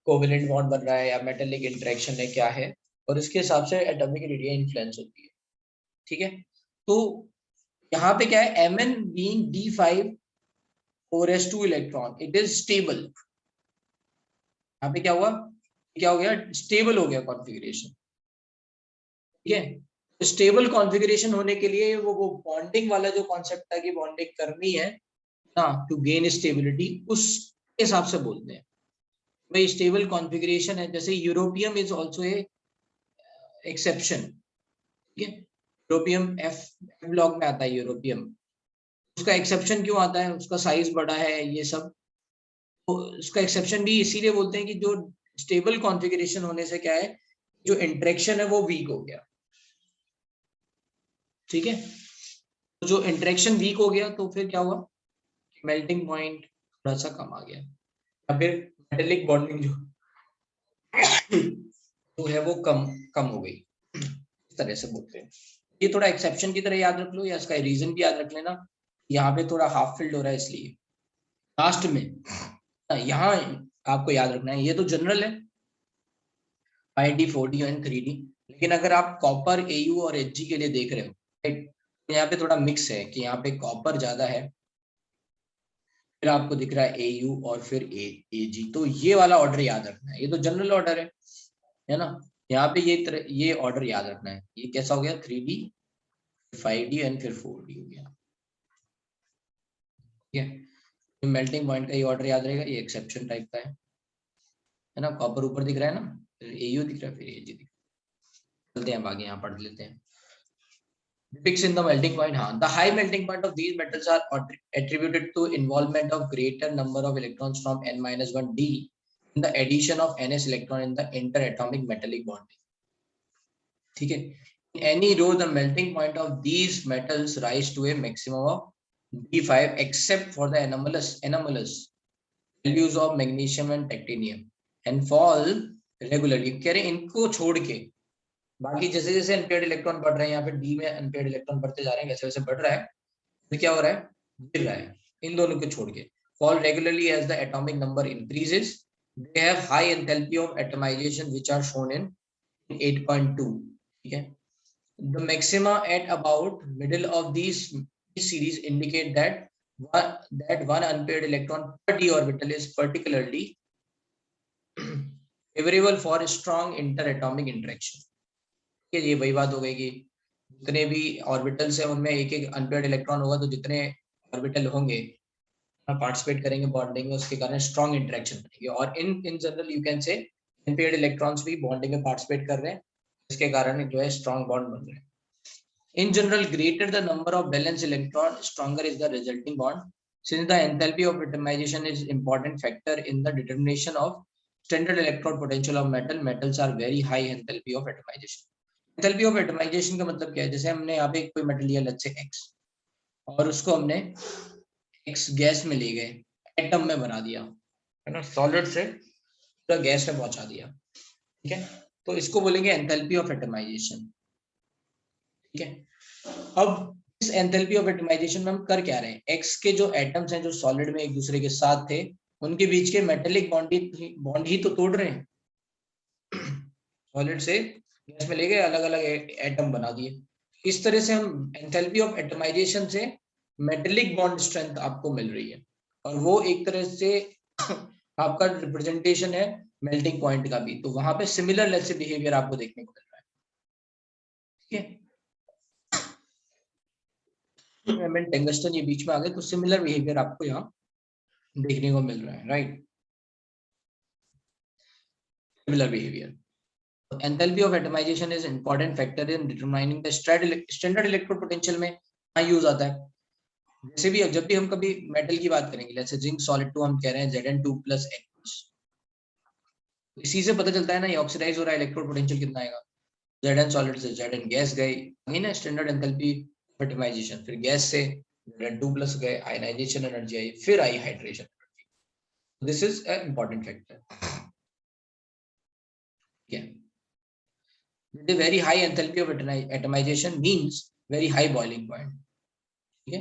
कोवेलेंट बॉन्ड बन रहा है या मेटेलिक इंटरेक्शन है क्या है, और इसके हिसाब से एटॉमिक रेडियाई इन्फ्लुएंस होती है, ठीक है। तो यहाँ पे क्या है, Mn being D5 4s2 electron, it is stable. यहाँ पे क्या हुआ, क्या हो गया, स्टेबल हो गया कॉन्फ़िगरेशन, ठीक है। स्टेबल कॉन्फ़िगरेशन होने के लिए वो बॉन्डिंग वाला जो कॉन्सेप्ट था कि बॉन्डिंग करनी है ना टू गेन स्टेबिलिटी, उस हिसाब से बोलते हैं भाई स्टेबल कॉन्फ़िगरेशन है। जैसे europium is also a exception, ठीक है, यूरोपियम एफ ब्लॉक में आता है यूरोपियम, उसका एक्सेप्शन क्यों आता है, उसका साइज बड़ा है, ये सब, तो उसका एक्सेप्शन भी इसीलिए बोलते हैं कि जो स्टेबल कॉन्फ़िगरेशन होने से क्या है, जो इंटरेक्शन है वो वीक हो गया, ठीक है। तो जो इंटरेक्शन वीक हो गया तो फिर क्या हुआ, मेल्टिंग पॉइंट थोड़ा सा कम आ गया, या फिर मेटेलिक बॉन्डिंग जो है वो कम कम हो गई, इस तरह से बोलते हैं। ये थोड़ा एक्सेप्शन की तरह याद रख लो, या इसका रीजन भी याद रख लेना, यहाँ पे थोड़ा हाफ फिल्ड हो रहा है इसलिए लास्ट में, यहाँ आपको याद रखना है। ये तो जनरल है 5D 4D एंड 3D, लेकिन अगर आप कॉपर, AU और Hg के लिए देख रहे हो, राइट, यहाँ पे थोड़ा मिक्स है कि यहाँ पे कॉपर ज्यादा है, फिर आपको दिख रहा है AU और फिर Ag, तो ये वाला ऑर्डर याद रखना है, ये तो जनरल ऑर्डर है ना। यहाँ पे ये ऑर्डर याद रखना है। ये कैसा हो गया, 3D 5D एंड फिर 4D हो गया, ठीक है। मेल्टिंग पॉइंट का ये ऑर्डर याद रहेगा, ये एक्सेप्शन टाइप का है ना। कॉपर ऊपर दिख रहा है ना, फिर AU दिख रहा है, फिर Ag दिख रहा है। चलते हैं आगे, यहाँ पढ़ लेते हैं। Depicts in the melting point, हाँ, the high melting point of these metals are attributed to involvement of greater number of electrons from n-1 d in the addition of ns electron in the interatomic metallic bonding, ठीक है। In any row the melting point of these metals rise to a maximum of d5 except for the anomalous values of magnesium and titanium and fall regularly। कह रहे इनको छोड़ के बाकी जैसे जैसे अनपेयर्ड इलेक्ट्रॉन बढ़ रहे हैं, यहाँ पे डी में अनपेयर्ड इलेक्ट्रॉन बढ़ते जा रहे हैं, वैसे वैसे बढ़ रहा है, तो क्या हो रहा है, गिर रहा है इन दोनों को छोड़ के। fall regularly as the atomic number increases. They have high enthalpy of atomization which are shown in 8.2. ठीक है, the maxima at about middle of these series indicate that one unpaired electron per d orbital is particularly favorable for strong interatomic interaction. ये वही बात हो गई कि जितने भी ऑर्बिटल्स है उनमें एक एक अनपेयर्ड इलेक्ट्रॉन होगा, तो जितने ऑर्बिटल होंगे पार्टिसिपेट करेंगे बॉन्डिंग में, उसके कारण स्ट्रॉन्ग इंटरेक्शन बनेगी। और इन जनरल यू कैन से अनपेयर्ड इलेक्ट्रॉन्स भी बॉन्डिंग में पार्टिसिपेट कर रहे हैं, इसके कारण जो है स्ट्रॉन्ग बॉन्ड बन रहे हैं। In general, greater the number of valence electron, stronger is the resulting bond. Since the enthalpy of atomization is important factor in the determination of standard electrode potential of metal, metals are very high enthalpy of atomization. Enthalpy of atomization का मतलब क्या है, जैसे हमने यहाँ पे कोई metal लिया लेट्स से X, और उसको हमने X गैस में ले गए, एटम में बना दिया, है ना, सॉलिड से पूरा गैस में पहुंचा दिया, ठीक है, तो इसको बोलेंगे एंथैल्पी ऑफ एटमाइजेशन। ठीक है, अब इस एंथैल्पी ऑफ एटमाइजेशन में हम कर क्या रहे हैं, एक्स के जो एटम्स हैं जो सॉलिड में एक दूसरे के साथ थे, उनके बीच के मेटेलिक बॉन्ड ही तो तोड़ रहे हैं। सॉलिड से गैस में ले गए, अलग अलग एटम बना दिए। इस तरह से हम एंथैल्पी ऑफ एटमाइजेशन से मेटेलिक बॉन्ड स्ट्रेंथ आपको मिल रही है, और वो एक तरह से आपका रिप्रेजेंटेशन है मेल्टिंग पॉइंट का भी, तो वहां पे सिमिलर लेस बिहेवियर आपको देखने को मिल रहा है। ठीक है, टंगस्टन ये बीच में आ गए, तो सिमिलर बिहेवियर आपको यहाँ देखने को मिल रहा है, right, similar behaviour. Enthalpy of atomization is important factor in determining the standard electrode potential में यूज आता है। जैसे भी जब भी हम कभी मेटल की बात करेंगे, जैसे जिंक सॉलिड 2 हम कह रहे हैं Zn2 + N, इसी से पता चलता है ना ये ऑक्सीडाइज हो रहा है, इलेक्ट्रोड पोटेंशियल कितना आएगा, Zn सॉलिड से Zn गैस गई ना, स्टैंडर्ड एंथैल्पी एटमाइजेशन, फिर गैस से Zn2+ गए, आयनाइजेशन एनर्जी आई, फिर आई hydration energy, this is a important factor. The very high enthalpy of atomization means very high boiling point। ठीक है,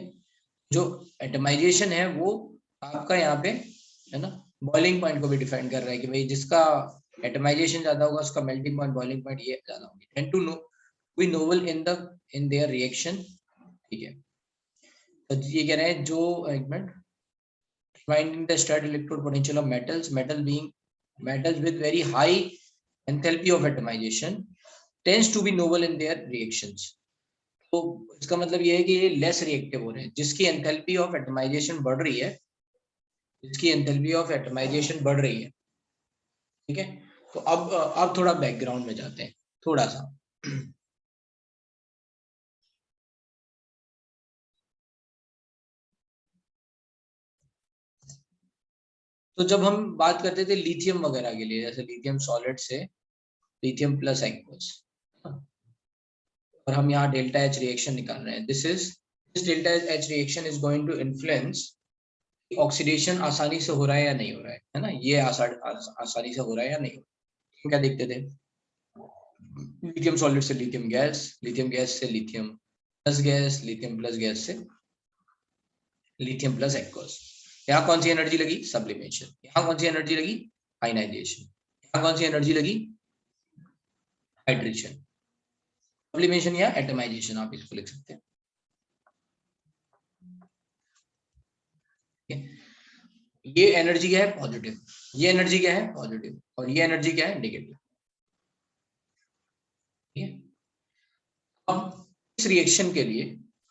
जो एटमाइजेशन है वो आपका यहाँ पे है ना बॉइलिंग पॉइंट को भी डिफाइन कर रहा है कि भाई जिसका एटमाइजेशन ज्यादा होगा उसका मेल्टिंग पॉइंट बॉइलिंग पॉइंट ये ज्यादा होगी, tend to be noble in their reaction. ठीक है, तो ये कह रहे हैं जो एक minute, finding the standard electrode potential of metals with very high enthalpy of atomization tends to be noble in their reactions। तो इसका मतलब ये है कि ये लेस रिएक्टिव हो रहे हैं, जिसकी एंथैल्पी ऑफ एटमाइजेशन बढ़ रही है, जिसकी एंथैल्पी ऑफ एटमाइजेशन बढ़ रही है। ठीक है, तो अब थोड़ा बैकग्राउंड में जाते हैं थोड़ा सा। तो जब हम बात करते थे लिथियम वगैरह के लिए, जैसे लिथियम सॉलिड से लिथियम प्लस एक्वस, और हम यहाँ डेल्टा एच रिएक्शन निकाल रहे हैं, this delta H reaction is going to influence oxidation आसानी से हो रहा है या नहीं हो रहा है ना, ये आसानी से हो रहा है या नहीं हो रहा है। क्या देखते थे, लिथियम सॉलिड से लिथियम गैस से lithium plus gas, lithium plus gas से लिथियम प्लस एक्वस। यहाँ कौन सी एनर्जी लगी, सब्लिमेशन। यहाँ कौन सी एनर्जी लगी, आयनाइजेशन। यहाँ कौन सी एनर्जी लगी, हाइड्रेशन। सब्लिमेशन या एटमाइजेशन आप इसको लिख सकते हैं। ये एनर्जी क्या है, पॉजिटिव, ये एनर्जी क्या है, पॉजिटिव, और ये एनर्जी क्या है, नेगेटिव। अब इस रिएक्शन के लिए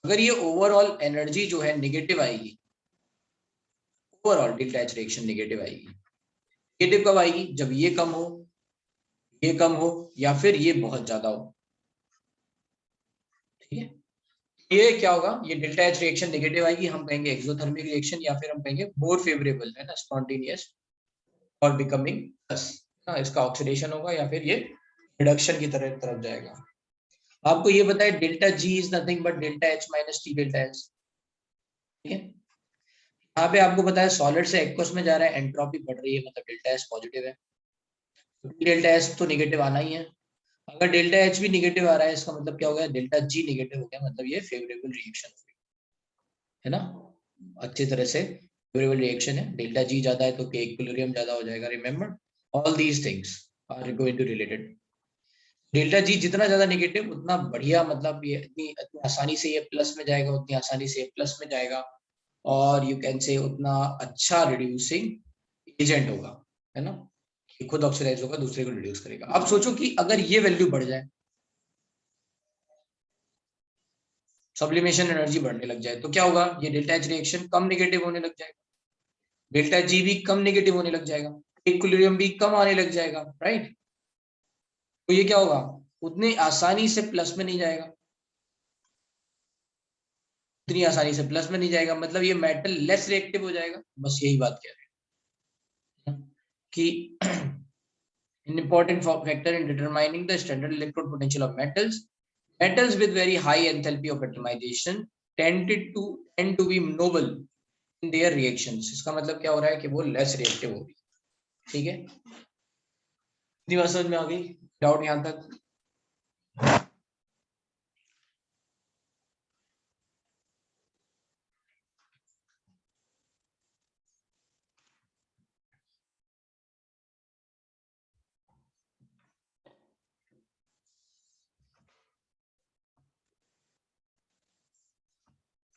अगर ये ओवरऑल एनर्जी जो है नेगेटिव आएगी, overall delta H reaction negative आएगी। नेगेटिव कब आएगी, जब ये कम हो, ये कम हो, या फिर ये बहुत ज्यादा हो। ठीक है, ये क्या होगा, ये डेल्टा एच रिएक्शन नेगेटिव आएगी, हम कहेंगे एक्सोथर्मिक रिएक्शन, या फिर हम कहेंगे मोर फेवरेबल, है ना, स्पॉन्टेनियस और बिकमिंग प्लस, इसका ऑक्सीडेशन होगा या फिर ये रिडक्शन की तरफ जाएगा। आपको ये बताए delta G is nothing but delta H minus T delta H. ठीक है, यहाँ पे आपको बताया सॉलिड से एक्वस में जा रहा है, एंट्रोपी बढ़ रही है, मतलब डेल्टा एच पॉजिटिव है, डेल्टा एच तो नेगेटिव आना ही है। अगर डेल्टा एच भी निगेटिव आ रहा है इसका मतलब क्या हो गया, डेल्टा जी निगेटिव हो गया, मतलब ये फेवरेबल रिएक्शन है ना, अच्छी तरह से फेवरेबल रिएक्शन है। डेल्टा जी ज्यादा है तो के इक्विलिब्रियम ज्यादा हो जाएगा। Remember all these things are going to related. Delta G जितना ज्यादा निगेटिव उतना बढ़िया, मतलब ये इतनी आसानी से ये प्लस में जाएगा, उतनी आसानी से ये प्लस में जाएगा, और यू कैन से उतना अच्छा रिड्यूसिंग एजेंट होगा, है ना, कि खुद ऑक्सीडाइज होगा दूसरे को रिड्यूस करेगा। अब सोचो कि अगर ये वैल्यू बढ़ जाए, सब्लिमेशन एनर्जी बढ़ने लग जाए, तो क्या होगा, ये डेल्टा एच रिएक्शन कम नेगेटिव होने लग जाएगा, डेल्टा जी भी कम नेगेटिव होने लग जाएगा, इक्विलिब्रियम भी कम आने लग जाएगा, राइट। तो ये क्या होगा, उतनी आसानी से प्लस में नहीं जाएगा, उतनी आसानी से प्लस में नहीं जाएगा, मतलब ये मेटल लेस रिएक्टिव हो जाएगा। बस यही बात कह रहे हैं कि an important factor in determining the standard electrode potential of metals, metals with very high enthalpy of atomization tend to be noble in their reactions। इसका मतलब क्या हो रहा है कि वो लेस रिएक्टिव होगी, ठीक है। इतनी बात समझ में आ गई, डाउट यहां तक?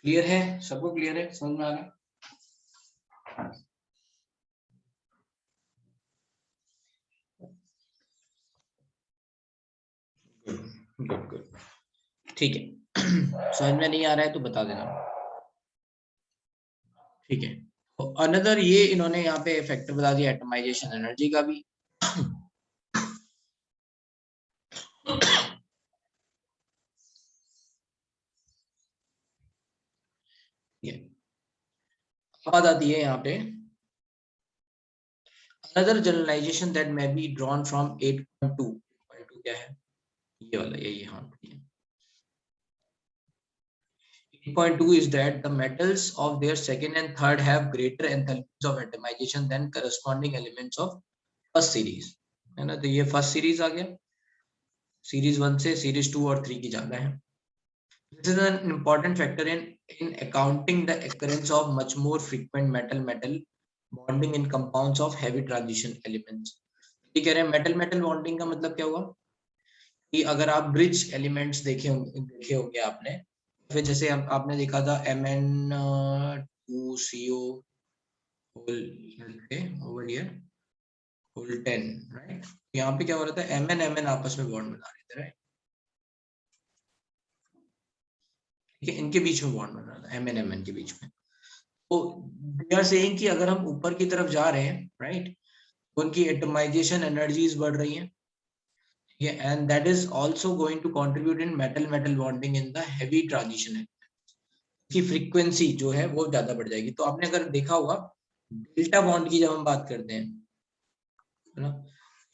क्लियर है, सबको क्लियर है, समझ में आ गया? गुड गुड, ठीक है। समझ में नहीं आ रहा है तो बता देना, ठीक है। तो अनदर ये इन्होंने यहाँ पे फैक्टर बता दिया एटमाइजेशन एनर्जी का भी। बात आती है यहाँ पे another generalization that may be drawn from 8.2 क्या है, ये वाला, ये हाँ, 8.2 is that the metals of their second and third have greater enthalpies of atomization than corresponding elements of first series, है ना। तो ये फर्स्ट सीरीज आ गया, सीरीज 1 से सीरीज 2 और 3 की ज्यादा है। This is an important factor in accounting the occurrence of much more frequent metal-metal bonding in compounds of heavy transition elements। ये कह रहे हैं मेटल मेटल बॉन्डिंग का मतलब क्या हुआ कि अगर आप ब्रिज एलिमेंट्स देखे होंगे आपने, फिर जैसे आपने देखा था Mn2CO over here whole 10, right. यहाँ पे क्या हो रहा था, Mn आपस में बॉन्ड बना रहे थे, राइट, ठीक है, इनके बीच में बॉन्ड बन रहा था Mn के बीच में। तो दे आर सेइंग कि अगर हम ऊपर की तरफ जा रहे हैं, राइट, तो उनकी एटमाइजेशन एनर्जीज बढ़ रही हैं, ठीक है, and that is also going to contribute in metal metal bonding in the heavy transition. की फ्रीक्वेंसी जो है वो ज्यादा बढ़ जाएगी। तो आपने अगर देखा होगा डेल्टा बॉन्ड की जब हम बात करते हैं, है ना,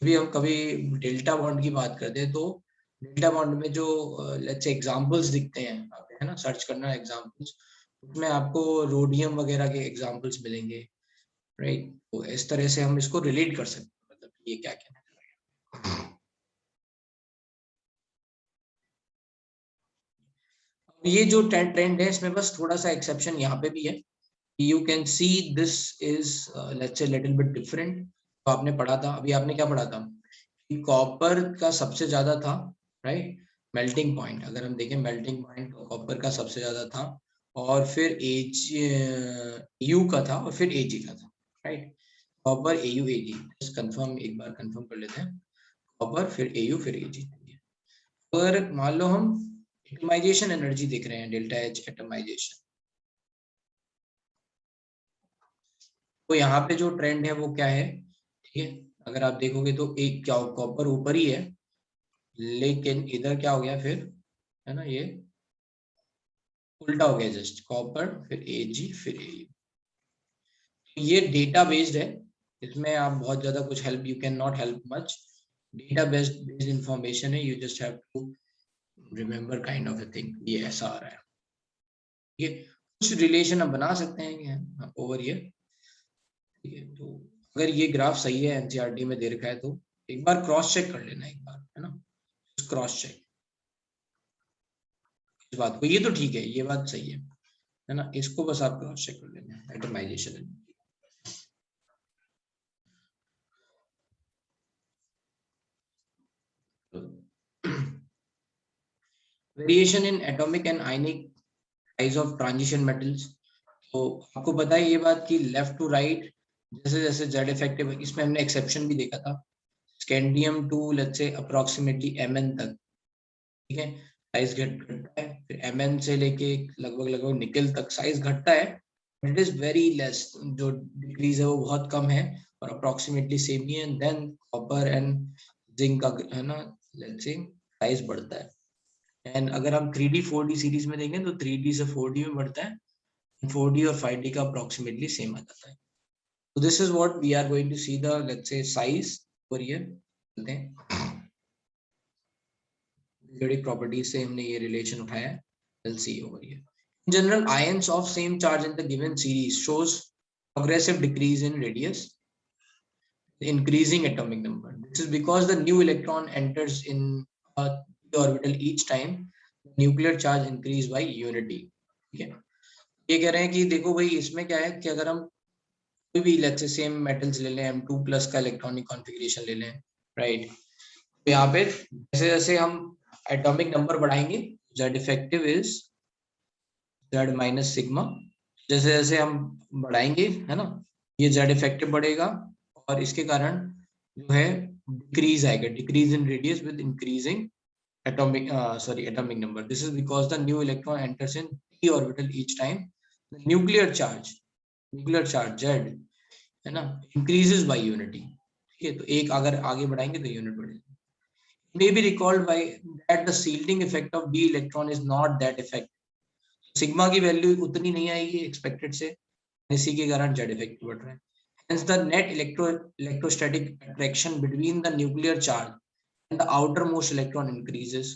भी हम कभी डेल्टा बॉन्ड की बात करते हैं तो डेल्टा बॉन्ड में जो लेट्स से एग्जांपल्स दिखते हैं, है ना, सर्च करना एग्जांपल्स, उसमें आपको रोडियम वगैरह के एग्जांपल्स मिलेंगे, राइट। तो इस तरह से हम इसको रिलेट कर सकते हैं, मतलब ये क्या कहना है। ये जो ट्रेंड है इसमें बस थोड़ा सा एक्सेप्शन यहाँ पे भी है, you can see this is let's say little bit different। तो आपने पढ़ा था, अभी आपने क्या पढ़ा था कि कॉपर का सबसे ज्यादा था, राइट, मेल्टिंग पॉइंट। अगर हम देखें मेल्टिंग पॉइंट तो कॉपर का सबसे ज्यादा था, और फिर एच यू का था, और फिर एजी का था, राइट। कॉपर एयू एजी, जस्ट कंफर्म, एक बार कंफर्म कर लेते हैं, कॉपर फिर एयू फिर एजी। अगर मान लो हम एटमाइजेशन एनर्जी देख रहे हैं, डेल्टा एच एटमाइजेशन, तो यहाँ पे जो ट्रेंड है वो क्या है, ठीक है, अगर आप देखोगे तो एक क्या कॉपर ऊपर ही है, लेकिन इधर क्या हो गया फिर, है ना, ये उल्टा हो गया, जस्ट कॉपर फिर एजी फिर ए। ये डेटा बेस्ड है, इसमें आप बहुत ज्यादा कुछ help, you can not help much, data based information है, you just have to remember kind of a thing, ये ऐसा आ रहा है। ये कुछ रिलेशन हम बना सकते हैं ओवर ये, ठीक है। तो अगर ये ग्राफ सही है एनसीईआरटी में दे रखा है तो एक बार क्रॉस चेक कर लेना एक बार, है ना, क्रॉस चेक इस बात को, ये तो ठीक है, ये बात सही है ना, इसको बस आप क्रॉस चेक कर लेना atomization. Variation in atomic and ionic size of transition metals. तो आपको पता है ये बात कि लेफ्ट टू राइट जैसे जैसे जेड इफेक्टिव, इसमें हमने एक्सेप्शन भी देखा था, scandium to let's say approximately Mn तक, ठीक है, साइज घटता है, फिर Mn से लेके लगभग लगभग निकल तक साइज घटता है, इट इज वेरी लेस, जो डिक्रीज है वो बहुत कम है और अप्रोक्सीमेटली सेम ही है। देन कॉपर एंड जिंक का है ना लेट्स से साइज बढ़ता है। एंड अगर हम 3D 4D सीरीज में देखें तो 3D से 4D में बढ़ता है, 4D और 5D का अप्रोक्सीमेटली सेम आ जाता है। So this is what we are going to see the let's say size over here. Periodic properties से हमने ये relation उठाया है, we'll see over here. In general, ions of same charge in the given series shows progressive decrease in radius, increasing atomic number. This is because the new electron enters in a orbital each time the nuclear charge increase by unity. ठीक है, ये कह रहे हैं कि देखो भाई इसमें क्या है कि अगर हम कोई भी लेट्स से सेम मेटल्स ले लें, M2+ का इलेक्ट्रॉनिक कॉन्फ़िगरेशन ले लें, राइट, तो यहाँ पे जैसे जैसे हम एटॉमिक नंबर बढ़ाएंगे, Z effective is Z minus sigma, जैसे जैसे हम बढ़ाएंगे है ना, ये Z इफेक्टिव बढ़ेगा और इसके कारण जो है डिक्रीज आएगा, decrease in radius with increasing atomic atomic number. This is because the new electron enters in p orbital each time the nuclear charge Z है ना increases by unity. ठीक है, तो एक अगर आगे बढ़ाएंगे तो यूनिट बढ़ेगा. May be recalled by that the shielding effect of d electron is not that effect. Sigma की वैल्यू उतनी नहीं आएगी एक्सपेक्टेड से, इसी के कारण जेड इफेक्ट बढ़ रहा है. Hence the net electrostatic attraction between the nuclear charge and the outermost electron increases.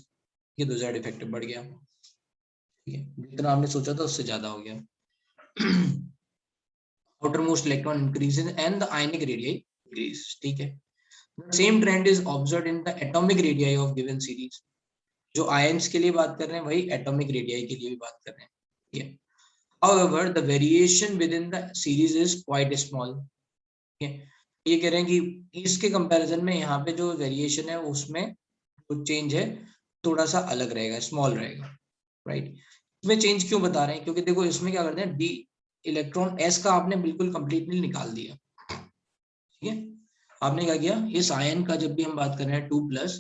ये तो जेड इफेक्टिव बढ़ गया, ठीक है, जितना आपने सोचा था उससे ज्यादा हो गया. outermost electron increases and the ionic radii increase. ठीक है, the same trend is observed in the atomic radii of given series. जो ions के लिए बात कर रहे हैं वही atomic radii के लिए भी बात कर रहे हैं, ठीक है. However, the variation within the series is quite small. ठीक है, ये कह रहे हैं कि इसके कंपैरिजन में यहाँ पे जो वेरिएशन है उसमें जो चेंज है थोड़ा सा अलग रहेगा, स्मॉल रहेगा, राइट. इसमें चेंज क्यों बता रहे हैं, क्योंकि देखो इसमें क्या करते हैं, डी इलेक्ट्रॉन एस का आपने बिल्कुल कंप्लीटली निकाल दिया, ठीक है. आपने क्या किया, इस आयन का जब भी हम बात कर रहे हैं 2+,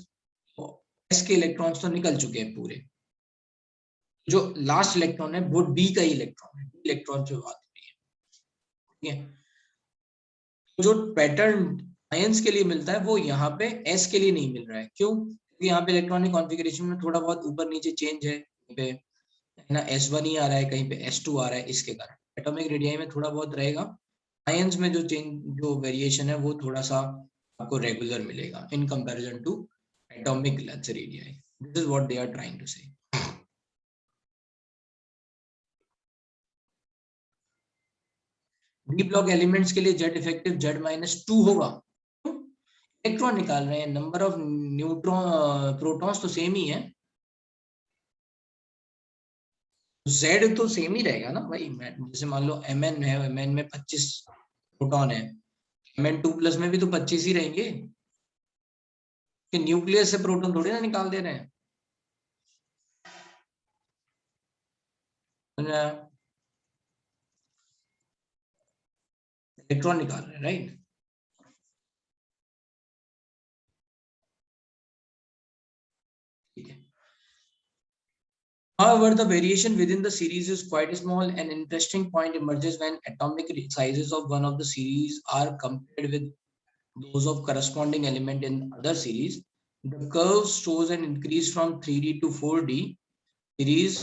तो एस के इलेक्ट्रॉन्स तो निकल चुके हैं पूरे, जो लास्ट इलेक्ट्रॉन है वो डी का ही इलेक्ट्रॉन है, इलेक्ट्रॉन से बात हो रही है, ठीक है. जो पैटर्न आयंस के लिए मिलता है वो यहाँ पे एस के लिए नहीं मिल रहा है. क्यों, क्योंकि यहाँ पे इलेक्ट्रॉनिक कॉन्फ़िगरेशन में थोड़ा बहुत ऊपर नीचे चेंज है, पे ना S1 ही आ रहा है, कहीं पे S2 आ रहा है, इसके कारण एटॉमिक रेडियाई में थोड़ा बहुत रहेगा. आयंस में जो चेंज जो वेरिएशन है वो थोड़ा सा आपको रेगुलर मिलेगा in comparison to atomic radii. This is what they are trying to say. D block elements के लिए जेड इफेक्टिव Z-2 होगा. इलेक्ट्रॉन निकाल रहे हैं, नंबर ऑफ न्यूट्रॉन प्रोटॉन्स तो सेम ही है, Z तो सेम ही रहेगा ना भाई. जैसे मान लो Mn है, Mn में 25 प्रोटॉन है, Mn2+ में भी तो 25 ही रहेंगे, कि न्यूक्लियस से प्रोटॉन थोड़ी ना निकाल दे रहे हैं. इलेक्ट्रॉन निकाल रहे हैं, राइट. ठीक है. However, the variation within the series is quite small. An interesting point emerges when atomic sizes of one of the series are compared with those of corresponding element in other series. The curve shows an increase from 3D to 4D series,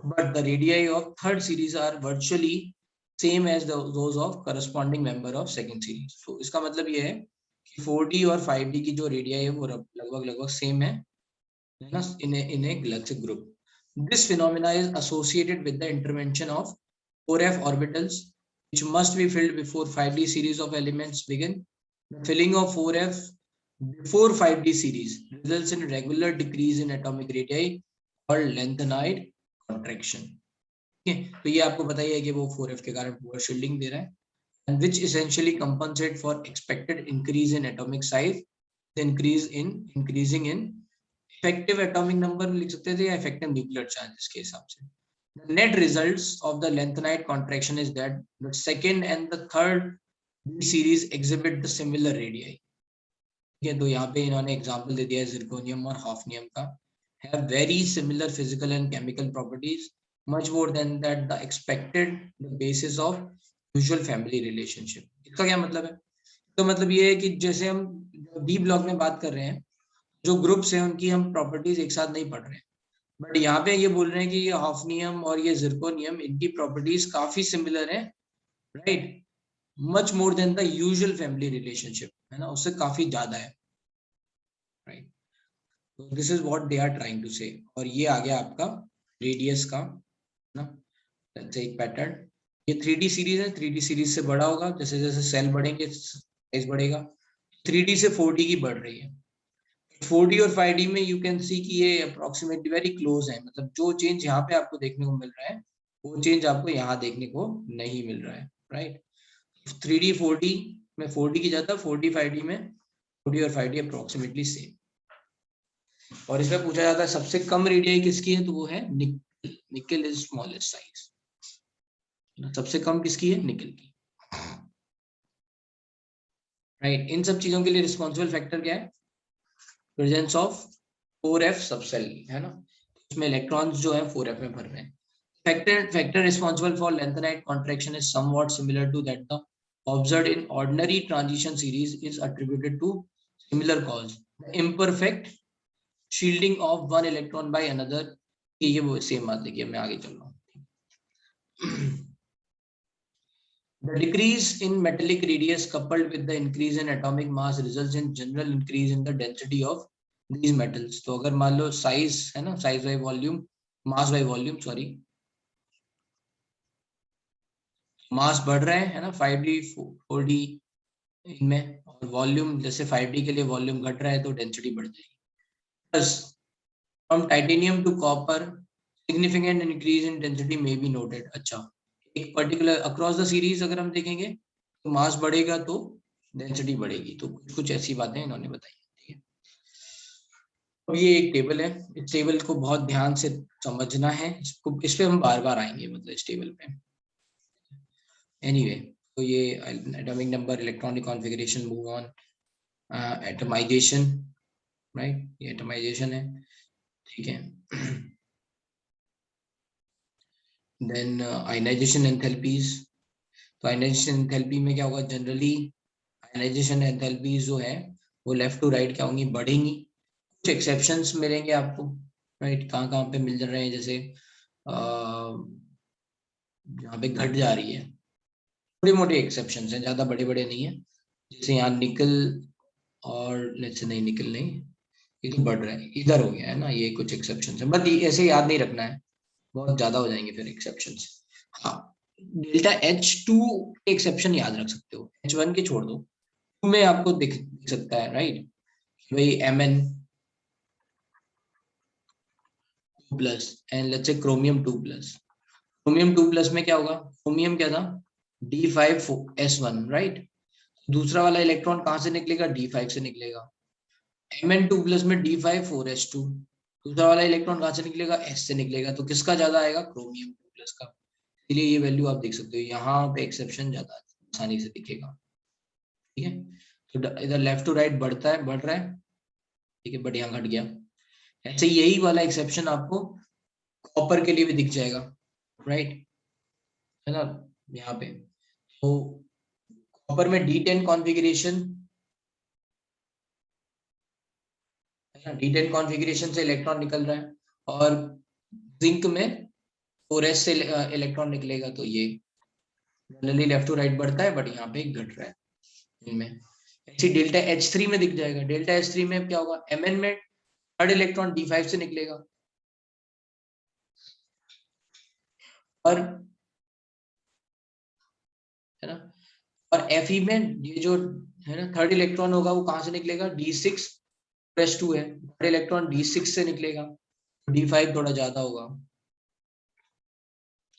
but the radii of third series are virtually same as those of corresponding member of second series. So इसका मतलब ये है कि 4D और 5D की जो radii है वो लगभग सेम है ना, in a galactic group. This phenomena is associated with the intervention of 4f orbitals, which must be filled before 5D series of elements begin. The filling of 4f before 5d series results in regular decrease in atomic radii और lengthened contraction. ठीक है, तो ये आपको पता ही है कि वो 4f के कारण पूरा शील्डिंग दे रहा है, and which essentially compensate for expected increase in atomic size, increasing in effective atomic number लिख सकते थे या effective nuclear charge के हिसाब से. The net results of the lengthened contraction is that the second and the third series exhibit the similar radii. ठीक है, तो यहाँ पे इन्होंने एग्जांपल दे दिया है जिरकोनियम और हाफनियम का. Have very similar physical and chemical properties, much more than that the expected the basis of usual family relationship. इसका क्या मतलब है? तो मतलब ये है कि जैसे हम बी ब्लॉक में बात कर रहे हैं, जो ग्रुप्स हैं उनकी हम प्रॉपर्टीज एक साथ नहीं पढ़ रहे हैं, बट यहाँ पे ये बोल रहे हैं कि ये हाफनियम और ये जिरकोनियम इनकी प्रॉपर्टीज काफी सिमिलर है, right, much more than the usual family relationship, है ना, उससे काफी ज्यादा है, राइट. तो this is what they are trying to say. और ये आ गया आपका रेडियस का ना, एक पैटर्न. ये 3D सीरीज है, 3D सीरीज से बड़ा होगा, जैसे जैसे सेल बढ़ेंगे साइज बढ़ेगा. 3D से 4D की बढ़ रही है. 4D और 5D में यू कैन सी कि ये अप्रोक्सीमेटली वेरी क्लोज है, मतलब जो चेंज यहाँ पे आपको देखने को मिल रहा है वो चेंज आपको यहाँ देखने को नहीं मिल रहा है, राइट. 3D 4D में 4D की ज्यादा, 4D 5D में 4D और 5D अप्रोक्सीमेटली सेम. और इसमें पूछा जाता है सबसे कम रेडियस किसकी है, तो वो है निकल. निकल इज स्मॉलेस्ट साइज. सबसे कम किसकी है, निकल की, राइट. इन सब चीजों के लिए रिस्पॉन्सिबल फैक्टर क्या है, प्रेजेंस ऑफ 4f सबसेल, है ना, उसमें इलेक्ट्रॉन्स जो है 4f में भर रहे हैं. Factor responsible for lengthened contraction is somewhat similar to that the observed in ordinary transition series is attributed to similar cause, the imperfect shielding of one electron by another. ये वो same बात देखिए, मैं आगे चल रहा हूँ. The decrease in metallic radius coupled with the increase in atomic mass results in general increase in the density of these metals. तो अगर मान लो साइज है ना, size by volume, mass by volume, sorry, mass बढ़ रहे हैं, है ना, 5D 4D इनमें, और वॉल्यूम जैसे 5D के लिए वॉल्यूम घट रहा है तो डेंसिटी बढ़ जाएगी. Plus from titanium to copper significant increase in density में बी नोटेड. अच्छा, एक पर्टिकुलर अक्रॉस द सीरीज अगर हम देखेंगे तो मास बढ़ेगा तो डेंसिटी बढ़ेगी. तो कुछ कुछ ऐसी बातें इन्होंने बताई. ठीक है, अब ये एक टेबल है, इस टेबल को बहुत ध्यान से समझना है, इसको इस पे हम बार बार आएंगे, मतलब इस टेबल पे. एनीवे, तो ये atomic number, electronic configuration, move on, atomization, right, ये एटमाइजेशन है. ठीक है. Then ionization enthalpies. तो आयनाइजेशन एंथैल्पी में क्या होगा, जनरली आयनाइजेशन एंथैल्पीज जो है वो लेफ्ट टू राइट क्या होंगी, बढ़ेंगी. कुछ एक्सेप्शंस मिलेंगे आपको, राइट, कहाँ कहाँ पे मिल रहे हैं, जैसे यहाँ पे घट जा रही है, छोटे मोटे एक्सेप्शंस हैं, ज्यादा बड़े बड़े नहीं है. जैसे यहाँ निकल और लेट्स से नहीं, निकल नहीं, ये तो बढ़ रहा है, इधर हो गया है ना, ये कुछ एक्सेप्शंस है, बट ऐसे याद नहीं रखना है, बहुत ज्यादा हो जाएंगे फिर एक्सेप्शंस. हाँ, डेल्टा H2 के एक्सेप्शन याद रख सकते हो, H1 के छोड़ दो, 2 में आपको दिख सकता है, राइट, भाई Mn plus and let's say chromium 2 plus. Chromium 2 plus में क्या होगा, क्रोमियम क्या था, D5S1, राइट. दूसरा वाला इलेक्ट्रॉन कहां से निकलेगा, D5 से निकलेगा. Mn2 प्लस में D5 4s2, दूसरा वाला इलेक्ट्रॉन कहां से निकलेगा, S से निकलेगा. तो किसका ज्यादा आएगा, क्रोमियम 2 प्लस का. इसलिए ये वैल्यू आप देख सकते हो, यहाँ पे एक्सेप्शन ज्यादा आसानी से दिखेगा. ठीक है, तो इधर लेफ्ट टू राइट बढ़ता है, बढ़ रहा है, ठीक है, बट यहाँ घट गया. ऐसे यही वाला एक्सेप्शन आपको कॉपर के लिए भी दिख जाएगा, राइट, है ना, यहाँ पे. तो कॉपर में D10 कॉन्फ़िगरेशन, D10 कॉन्फ़िगरेशन से इलेक्ट्रॉन निकल रहा है, और जिंक में 4s से इलेक्ट्रॉन निकलेगा. तो ये जनरली लेफ्ट टू राइट बढ़ता है, बट यहाँ पे घट रहा है इनमें. ऐसे डेल्टा H3 में दिख जाएगा. डेल्टा H3 में क्या होगा, Mn में थर्ड इलेक्ट्रॉन D5 से निकलेगा, और है ना, और Fe में ये जो है ना। थर्ड इलेक्ट्रॉन होगा वो कहाँ से निकलेगा, D6+2 है, थर्ड इलेक्ट्रॉन D6 से निकलेगा, D5 थोड़ा ज्यादा होगा,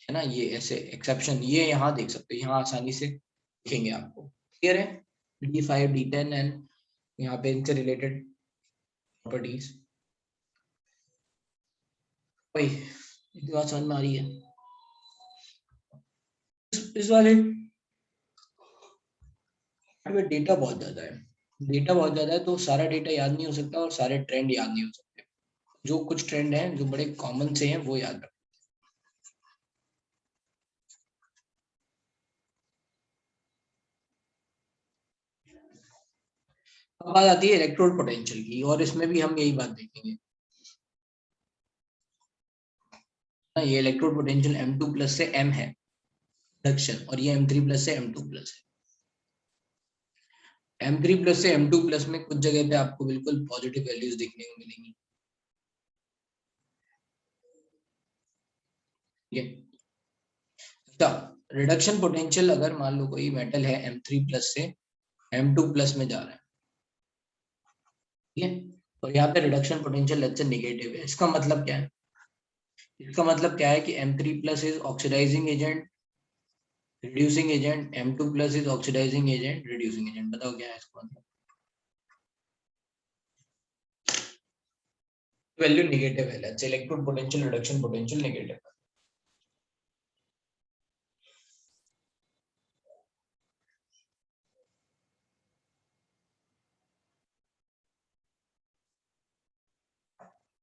है ना। ये ऐसे एक्सेप्शन ये यहाँ देख सकते हो, यहाँ आसानी से दिखेंगे आपको, क्लियर है। D5 D10 एंड यहाँ पे इनसे रिलेटेड प्रॉपर्टीज। वही इतनी बात समझ में आ रही है। इस वाले में डेटा बहुत ज्यादा है, डेटा बहुत ज्यादा है, तो सारा डेटा याद नहीं हो सकता और सारे ट्रेंड याद नहीं हो सकते। जो कुछ ट्रेंड हैं जो बड़े कॉमन से हैं वो याद रखो। अब बात आती है इलेक्ट्रोड पोटेंशियल की, और इसमें भी हम यही बात देखेंगे। ये इलेक्ट्रोड पोटेंशियल M2+ से M है रिडक्शन, और ये M3+ से M2+ है। M3+ से M2+ में कुछ जगह पे आपको बिल्कुल पॉजिटिव वैल्यूज देखने को मिलेंगी, ठीक है। अच्छा, रिडक्शन पोटेंशियल अगर मान लो कोई मेटल है M3+ से M2+ में जा रहा है, ठीक है, और यहाँ पे reduction potential let's say negative है, इसका मतलब क्या है, इसका मतलब क्या है कि M3+ is oxidizing agent reducing agent, M2+ is oxidizing agent reducing agent. बताओ क्या है इसका मतलब। वैल्यू नेगेटिव है, let's say electrode potential reduction potential negative है।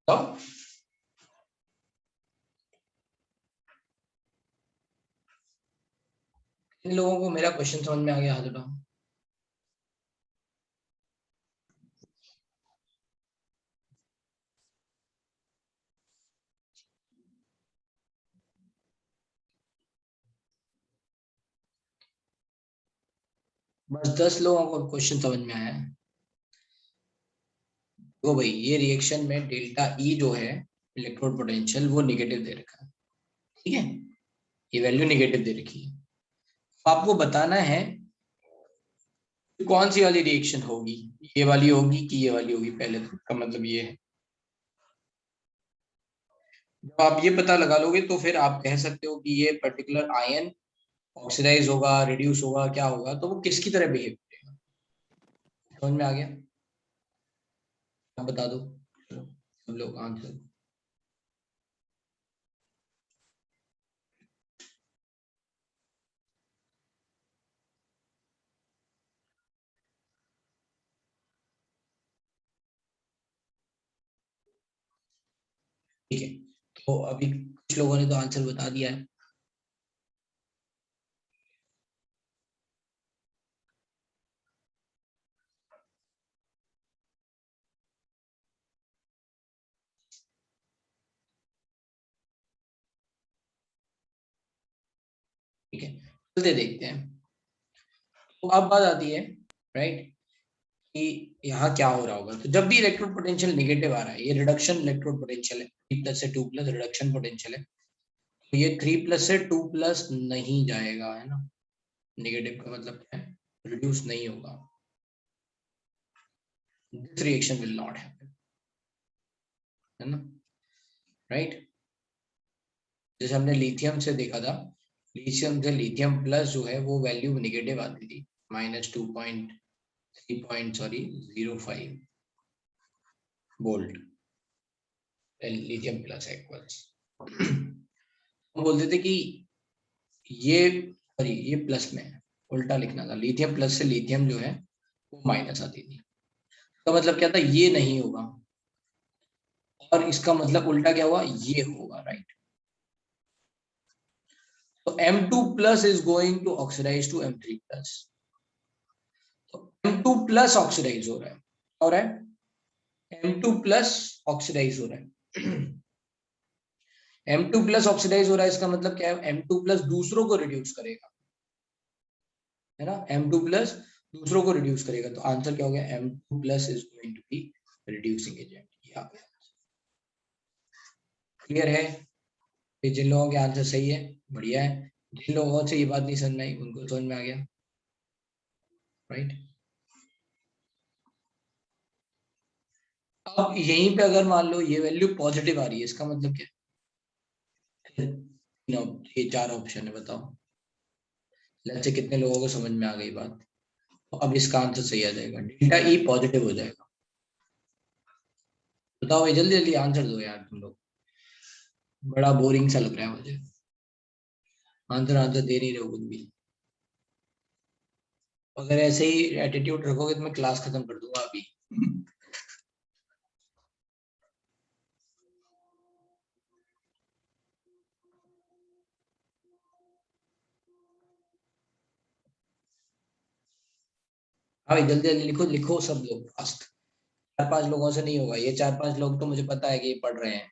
तो इन लोगों को मेरा क्वेश्चन समझ में आ गया, हाथ उठाओ। बस 10 लोगों को क्वेश्चन समझ में आया है। तो भाई ये रिएक्शन में डेल्टा ई जो है इलेक्ट्रोड पोटेंशियल वो निगेटिव दे रखा है, ठीक है, ये वैल्यू निगेटिव दे रखी है। तो आपको बताना है कि कौन सी वाली रिएक्शन होगी, ये वाली होगी कि ये वाली होगी, पहले तो इसका मतलब ये है। जब आप ये पता लगा लोगे तो फिर आप कह सकते हो कि ये पर्टिकुलर आयन ऑक्सीडाइज होगा, रिड्यूस होगा, क्या होगा, तो वो किसकी तरह बिहेव करेगा। समझ में आ गया, आप बता दो सब लोग आंसर। ठीक है, तो अभी कुछ लोगों ने तो आंसर बता दिया है। ठीक है, चलते देखते हैं। तो अब बात आती है, राइट, कि यहाँ क्या हो रहा होगा। तो जब भी इलेक्ट्रोड पोटेंशियल नेगेटिव आ रहा है, ये रिडक्शन इलेक्ट्रोड पोटेंशियल है, 3+ से 2+ रिडक्शन पोटेंशियल है, तो ये 3+ से 2+ नहीं जाएगा, है ना। नेगेटिव का मतलब क्या है, रिड्यूस नहीं होगा, this reaction will not happen, है ना, राइट। जैसे हमने लिथियम से देखा था, लिथियम से लिथियम प्लस जो है वो वैल्यू नेगेटिव आती थी, -2.3 वोल्ट, लिथियम प्लस इक्वल्स हम बोलते थे कि ये, सॉरी ये प्लस में है, उल्टा लिखना था, लिथियम प्लस से लिथियम जो है वो माइनस आती थी। तो मतलब क्या था, ये नहीं होगा, और इसका मतलब उल्टा क्या हुआ, ये होगा, राइट। तो M2+ is going to oxidize to M3+, तो M2+ ऑक्सीडाइज हो रहा है, हो रहा है M2+ ऑक्सीडाइज हो रहा है M2+ ऑक्सीडाइज हो रहा है, इसका मतलब क्या है, M2+ दूसरों को रिड्यूस करेगा, है ना, M2+ दूसरों को रिड्यूस करेगा, तो आंसर क्या हो गया, M2+ is going to be reducing agent. Clear है, ये जिन लोगों के आंसर सही है बढ़िया है, जिन लोगों से ये बात नहीं समझ में आई उनको समझ में आ गया, राइट। अब यहीं पे अगर मान लो ये वैल्यू पॉजिटिव आ रही है, इसका मतलब क्या है? ये 4 ऑप्शन है, बताओ। लेट्स से कितने लोगों को समझ में आ गई बात? तो अब इसका आंसर सही आ जाएगा, डेल्टा ई पॉजिटिव हो जाएगा। बताओ भाई, जल्दी जल्दी आंसर दो यार तुम लोग, बड़ा बोरिंग सा लग रहा है मुझे। आंसर आंसर दे नहीं रहे हो कुछ भी। अगर ऐसे ही एटीट्यूड रखोगे तो मैं क्लास खत्म कर दूंगा अभी। हाँ भाई, जल्दी जल्दी लिखो लिखो सब लोग फास्ट। 4-5 लोगों से नहीं होगा ये, 4-5 लोग तो मुझे पता है कि ये पढ़ रहे हैं,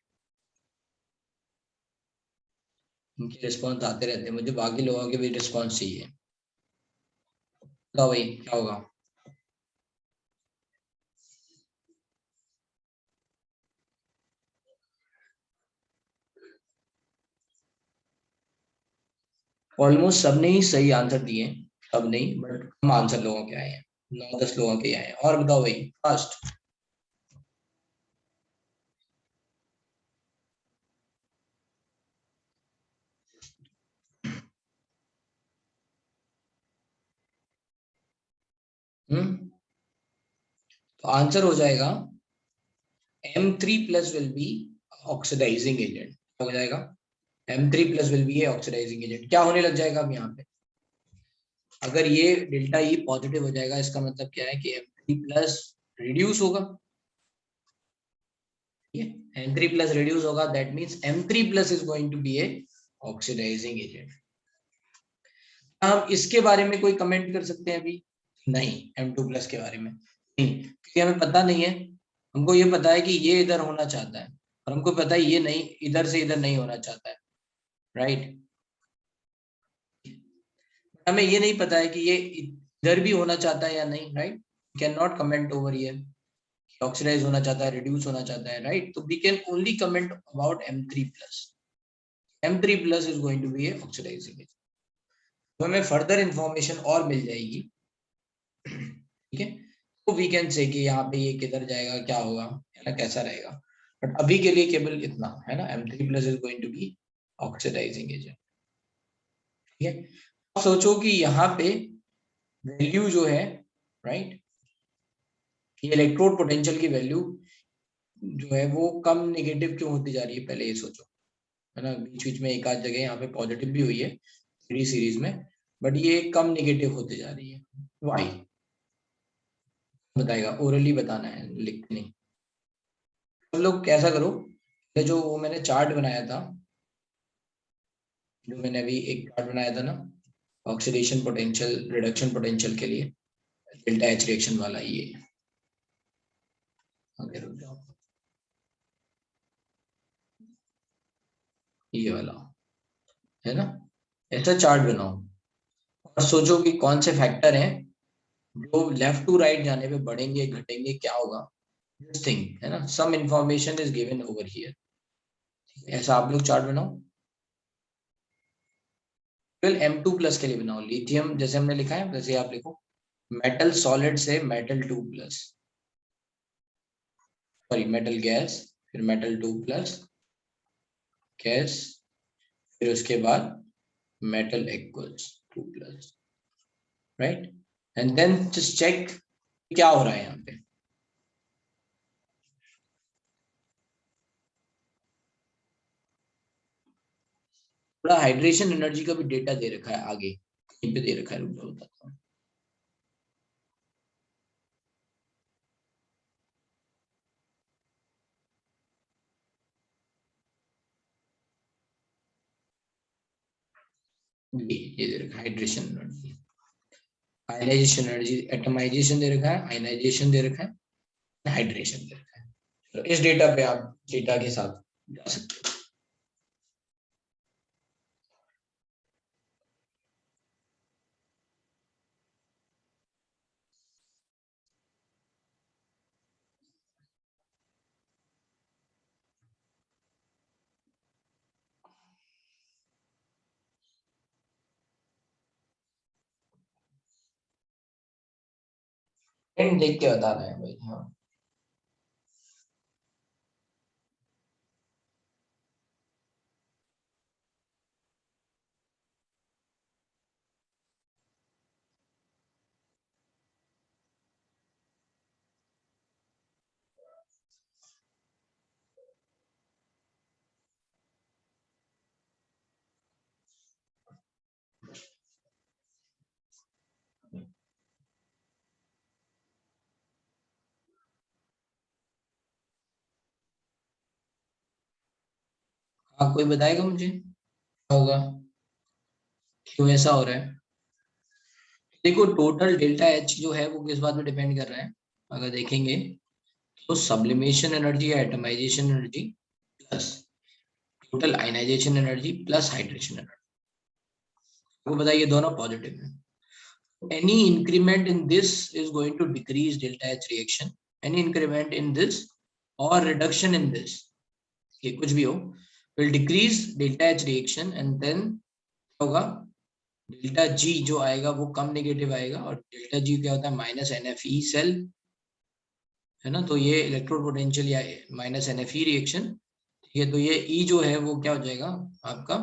उनके रिस्पॉन्स आते रहते हैं, मुझे बाकी लोगों के भी रिस्पॉन्स चाहिए। बताओ भाई क्या होगा? ऑलमोस्ट सबने ही सही आंसर दिए, सब नहीं बट कम आंसर लोगों के आए हैं, 9-10 लोगों के आए हैं। और बताओ भाई फास्ट। तो आंसर हो जाएगा M3+ will be oxidizing agent. हो जाएगा M3+ will be oxidizing agent. क्या होने लग जाएगा अब यहाँ पे? अगर ये डेल्टा ई पॉजिटिव हो जाएगा, इसका मतलब क्या है कि M3+ रिड्यूस होगा। M3+ रिड्यूस होगा, that means M3+ is going to be a oxidizing agent. हम इसके बारे में कोई कमेंट कर सकते हैं अभी? नहीं, M2+ के बारे में नहीं, क्योंकि हमें पता नहीं है। हमको ये पता है कि ये इधर होना चाहता है, और हमको पता है ये नहीं, इधर से इधर नहीं होना चाहता है, राइट। हमें ये नहीं पता है कि ये इधर भी होना चाहता है या नहीं, right. Can not comment over here oxidize होना चाहता है, रिड्यूस होना चाहता है, राइट। तो we can only comment about M3+। M3+ is going to be a oxidizing agent. तो हमें फर्दर इंफॉर्मेशन और मिल जाएगी, ठीक है। तो वी कैन से कि यहाँ पे ये किधर जाएगा, क्या होगा, है ना, कैसा रहेगा। बट अभी के लिए केवल इतना है ना, M3+ is going to be oxidizing agent, ठीक है। अब सोचो कि यहाँ पे वैल्यू जो है, राइट, ये इलेक्ट्रोड पोटेंशियल की वैल्यू जो है वो कम नेगेटिव क्यों होती जा रही है, पहले ये सोचो, है ना। बीच बीच में एक आध जगह यहाँ पे पॉजिटिव भी हुई है 3D सीरीज में, बट ये कम नेगेटिव होते जा रही है, वाई? बताएगा, ओरली बताना है, लिख नहीं। हम लोग कैसा करो, ये जो वो मैंने चार्ट बनाया था, जो मैंने अभी एक चार्ट बनाया था ना, ऑक्सीडेशन पोटेंशियल रिडक्शन पोटेंशियल के लिए, डेल्टा एच रिएक्शन वाला, ये आगे रुक जाओ, ये वाला, है ना। ऐसा चार्ट बनाओ और सोचो कि कौन से फैक्टर हैं जो लेफ्ट टू राइट जाने पे बढ़ेंगे घटेंगे, क्या होगा, दिस थिंग, है ना। Some information is given over here. ऐसा आप लोग चार्ट बनाओ, फिर M2+ के लिए बनाओ। लिथियम जैसे हमने लिखा है वैसे आप लिखो, मेटल सॉलिड से मेटल 2+, सॉरी मेटल गैस, फिर मेटल 2+, गैस, फिर उसके बाद metal equals 2+, right. And then just check क्या हो रहा है यहाँ पे। थोड़ा हाइड्रेशन एनर्जी का भी डेटा दे रखा है आगे, कहीं पे दे रखा है, रुक जाओ बताता हूँ। ये दे रखा है hydration energy, ionization energy, atomization दे रखा है, आयनाइजेशन दे रखा है, हाइड्रेशन दे रखा है। तो इस डेटा पे आप डेटा के साथ जा सकते हो। देख के बता रहे हैं भाई, हाँ। हाँ, कोई बताएगा मुझे क्या होगा, क्यों ऐसा हो रहा है? देखो टोटल डेल्टा एच जो है वो किस बात पे डिपेंड कर रहा है, अगर देखेंगे तो सब्लिमेशन एनर्जी या atomization energy plus total ionization energy plus hydration energy, आपको बताइए दोनों पॉजिटिव है। Any increment in this is going to decrease delta H reaction. Any increment in this or reduction in this, ये कुछ भी हो, will decrease delta H reaction and then क्या होगा, डेल्टा G जो आएगा वो कम नेगेटिव आएगा, और डेल्टा G क्या होता है, माइनस NFE सेल है ना, तो ये इलेक्ट्रोड पोटेंशियल या माइनस NFE रिएक्शन, ठीक है, तो ये E जो है वो क्या हो जाएगा आपका,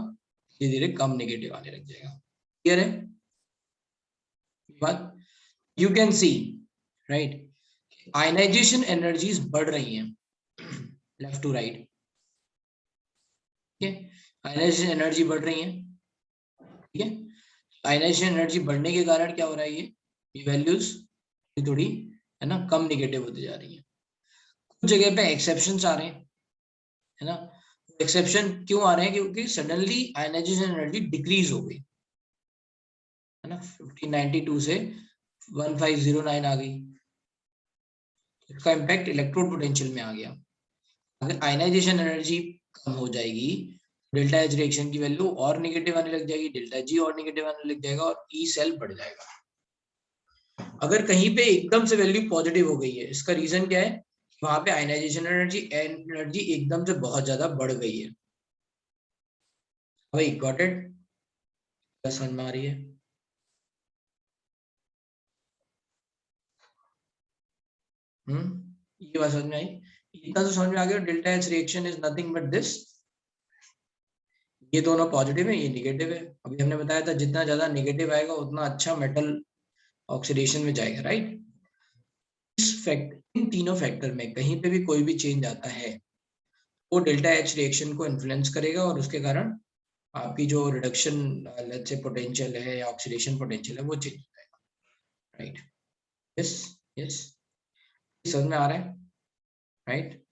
धीरे धीरे कम नेगेटिव आने लग जाएगा। क्लियर है बात? You can see right, ionization energies बढ़ रही हैं लेफ्ट टू राइट, ठीक है, आयनाइजेशन एनर्जी बढ़ रही है, ठीक है, आयनाइजेशन एनर्जी बढ़ने के कारण क्या हो रहा है, ये वैल्यूज थोड़ी है ना कम नेगेटिव होती जा रही है। कुछ जगह पे एक्सेप्शंस आ रहे हैं, है ना, एक्सेप्शन क्यों आ रहे हैं, क्योंकि सडनली आयनाइजेशन एनर्जी डिक्रीज हो गई, है ना, 1592 से 1509 आ गई, इसका इम्पैक्ट इलेक्ट्रोड पोटेंशियल में आ गया। अगर आयनाइजेशन एनर्जी कम हो जाएगी, डेल्टा एच रिएक्शन की वैल्यू और नेगेटिव आने लग जाएगी, डेल्टा जी और नेगेटिव आने लग जाएगा, और ई सेल बढ़ जाएगा। अगर कहीं पे एकदम से वैल्यू पॉजिटिव हो गई है, इसका रीजन क्या है, वहां पे आयनाइजेशन एनर्जी एकदम से बहुत ज्यादा बढ़ गई है। भाई गॉट इट, समझ में आ रही है? ये बात समझ में आई? इतना तो समझ में आ गया, delta H reaction is nothing but this, ये दोनों पॉजिटिव है, ये नेगेटिव है। अभी हमने बताया था जितना ज्यादा नेगेटिव आएगा उतना अच्छा मेटल ऑक्सीडेशन में जाएगा, राइट। इन तीनों फैक्टर में कहीं पे भी कोई भी चेंज आता है वो डेल्टा एच रिएक्शन को इन्फ्लुएंस करेगा, और उसके कारण आपकी जो रिडक्शन लेट्स से पोटेंशियल है या ऑक्सीडेशन पोटेंशियल है वो चेंज हो जाएगा, राइट। यस, यस, समझ में आ रहा है, राइट।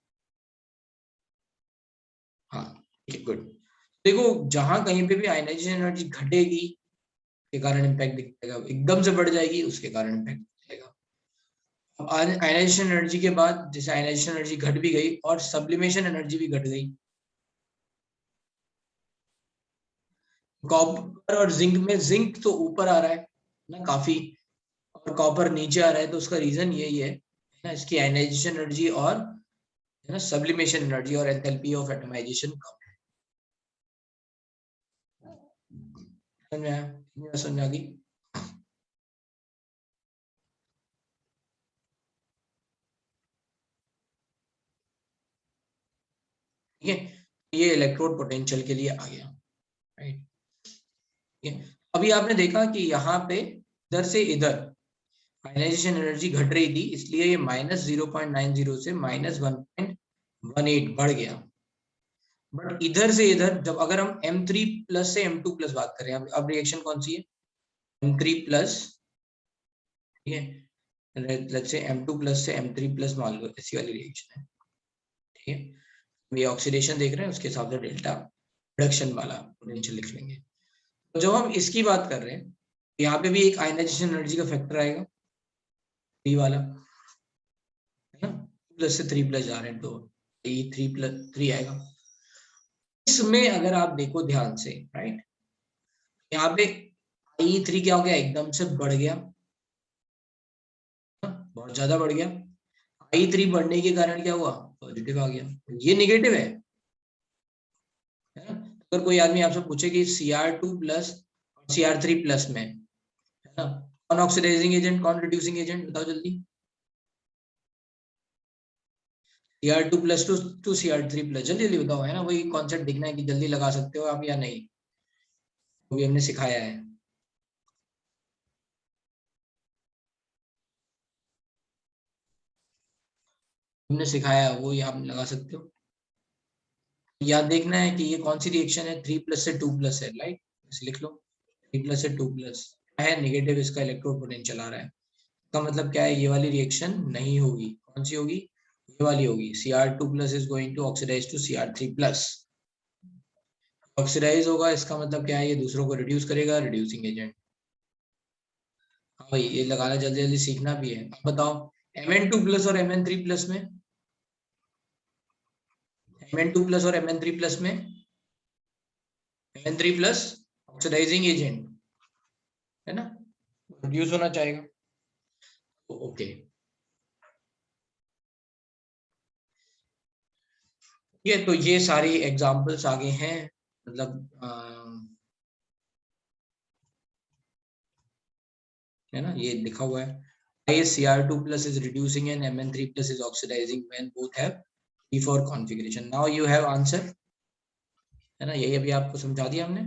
हाँ, ठीक, गुड। देखो जहां कहीं पे भी आयनाइजेशन एनर्जी घटेगी के कारण इम्पैक्ट दिखेगा, एकदम से बढ़ जाएगी उसके कारण इम्पैक्ट दिखेगा। आयनाइजेशन एनर्जी के बाद जैसे आयनाइजेशन एनर्जी घट भी गई और सब्लिमेशन एनर्जी भी घट गई, कॉपर और जिंक में जिंक तो ऊपर आ रहा है ना काफी, और कॉपर नीचे आ रहा है, तो उसका रीजन यही है ना, इसकी आयनाइजेशन एनर्जी और है ना सब्लिमेशन एनर्जी और एंथैल्पी ऑफ एटमाइजेशन कम है। समझ में आया? समझ आ गई? ठीक है, ये इलेक्ट्रोड पोटेंशियल के लिए आ गया, राइट। ठीक है, अभी आपने देखा कि यहाँ पे इधर से इधर आयनाइजेशन एनर्जी घट रही थी, इसलिए ये -0.90 से -1.18 बढ़ गया। बट इधर से इधर जब अगर हम M3 प्लस से M2 प्लस बात करें, अब रिएक्शन कौन सी है, M3 प्लस, ठीक है, लेट्स से M2 प्लस से M3 प्लस मान लो, ऐसी वाली रिएक्शन है, ठीक है। ये ऑक्सीडेशन देख रहे हैं, उसके हिसाब से डेल्टा रिडक्शन वाला पोटेंशियल लिख लेंगे। तो जब हम इसकी बात कर रहे हैं, यहाँ पे भी एक आयनाइजेशन एनर्जी का फैक्टर आएगा, 3 वाला, है ना, प्लस से 3 प्लस जा रहे हैं तो 3 आएगा। इसमें अगर आप देखो ध्यान से, राइट, यहाँ पे I3 क्या हो गया, एकदम से बढ़ गया, बहुत ज्यादा बढ़ गया। I3 बढ़ने के कारण क्या हुआ, पॉजिटिव आ गया, ये नेगेटिव है ना। अगर कोई आदमी आपसे पूछे कि Cr2 प्लस और Cr3 प्लस में, है ना, कौन ऑक्सीडाइजिंग एजेंट कौन रिड्यूसिंग एजेंट, बताओ जल्दी। Cr2 plus two Cr3 plus, जल्दी जल्दी बताओ, है ना, वही कॉन्सेप्ट दिखना है कि जल्दी लगा सकते हो आप या नहीं, वो भी हमने सिखाया है। हमने सिखाया है, वो आप लगा सकते हो। याद देखना है कि ये कौन सी रिएक्शन है, 3 प्लस से 2 प्लस है, राइट, इसे लिख लो, 3 प्लस से 2 प्लस है, नेगेटिव इसका इलेक्ट्रोड पोटेंशियल आ रहा है, इसका मतलब क्या है, ये वाली रिएक्शन नहीं होगी, कौन सी होगी, ये वाली होगी, Cr2 plus is going to oxidize to Cr3 plus, oxidize होगा इसका मतलब क्या है, ये दूसरों को रिड्यूस करेगा, रिड्यूसिंग एजेंट। हाँ भाई ये लगाना जल्दी जल्दी सीखना भी है। अब बताओ Mn2+ और Mn3+ में, Mn2+ और Mn3+ में, Mn3+ ऑक्सीडाइजिंग एजेंट है ना, रिड्यूस होना चाहेगा। ओके ये तो ये सारी एग्जांपल्स आगे हैं, मतलब है ना, ये लिखा हुआ है Cr2+ is reducing and Mn3+ is oxidizing when both have P4 configuration. Now you have answer, है ना, यही अभी आपको समझा दिया हमने।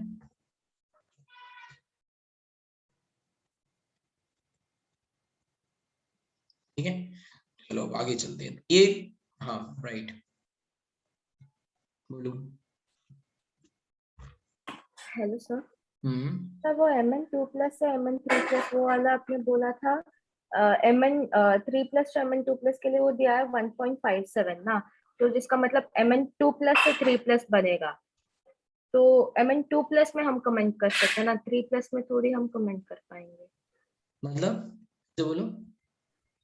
ठीक है चलो अब आगे चलते हैं। ये हाँ राइट बोलो। Hello sir. सर वो Mn2+ से Mn3+ वो वाला आपने बोला था, Mn3+ से Mn2+ के लिए वो दिया है 1.57 ना, तो जिसका मतलब Mn2+ से 3+ बनेगा, तो Mn2+ में हम कमेंट कर सकते हैं ना, 3+ में थोड़ी हम कमेंट कर पाएंगे। मतलब तो बोलो।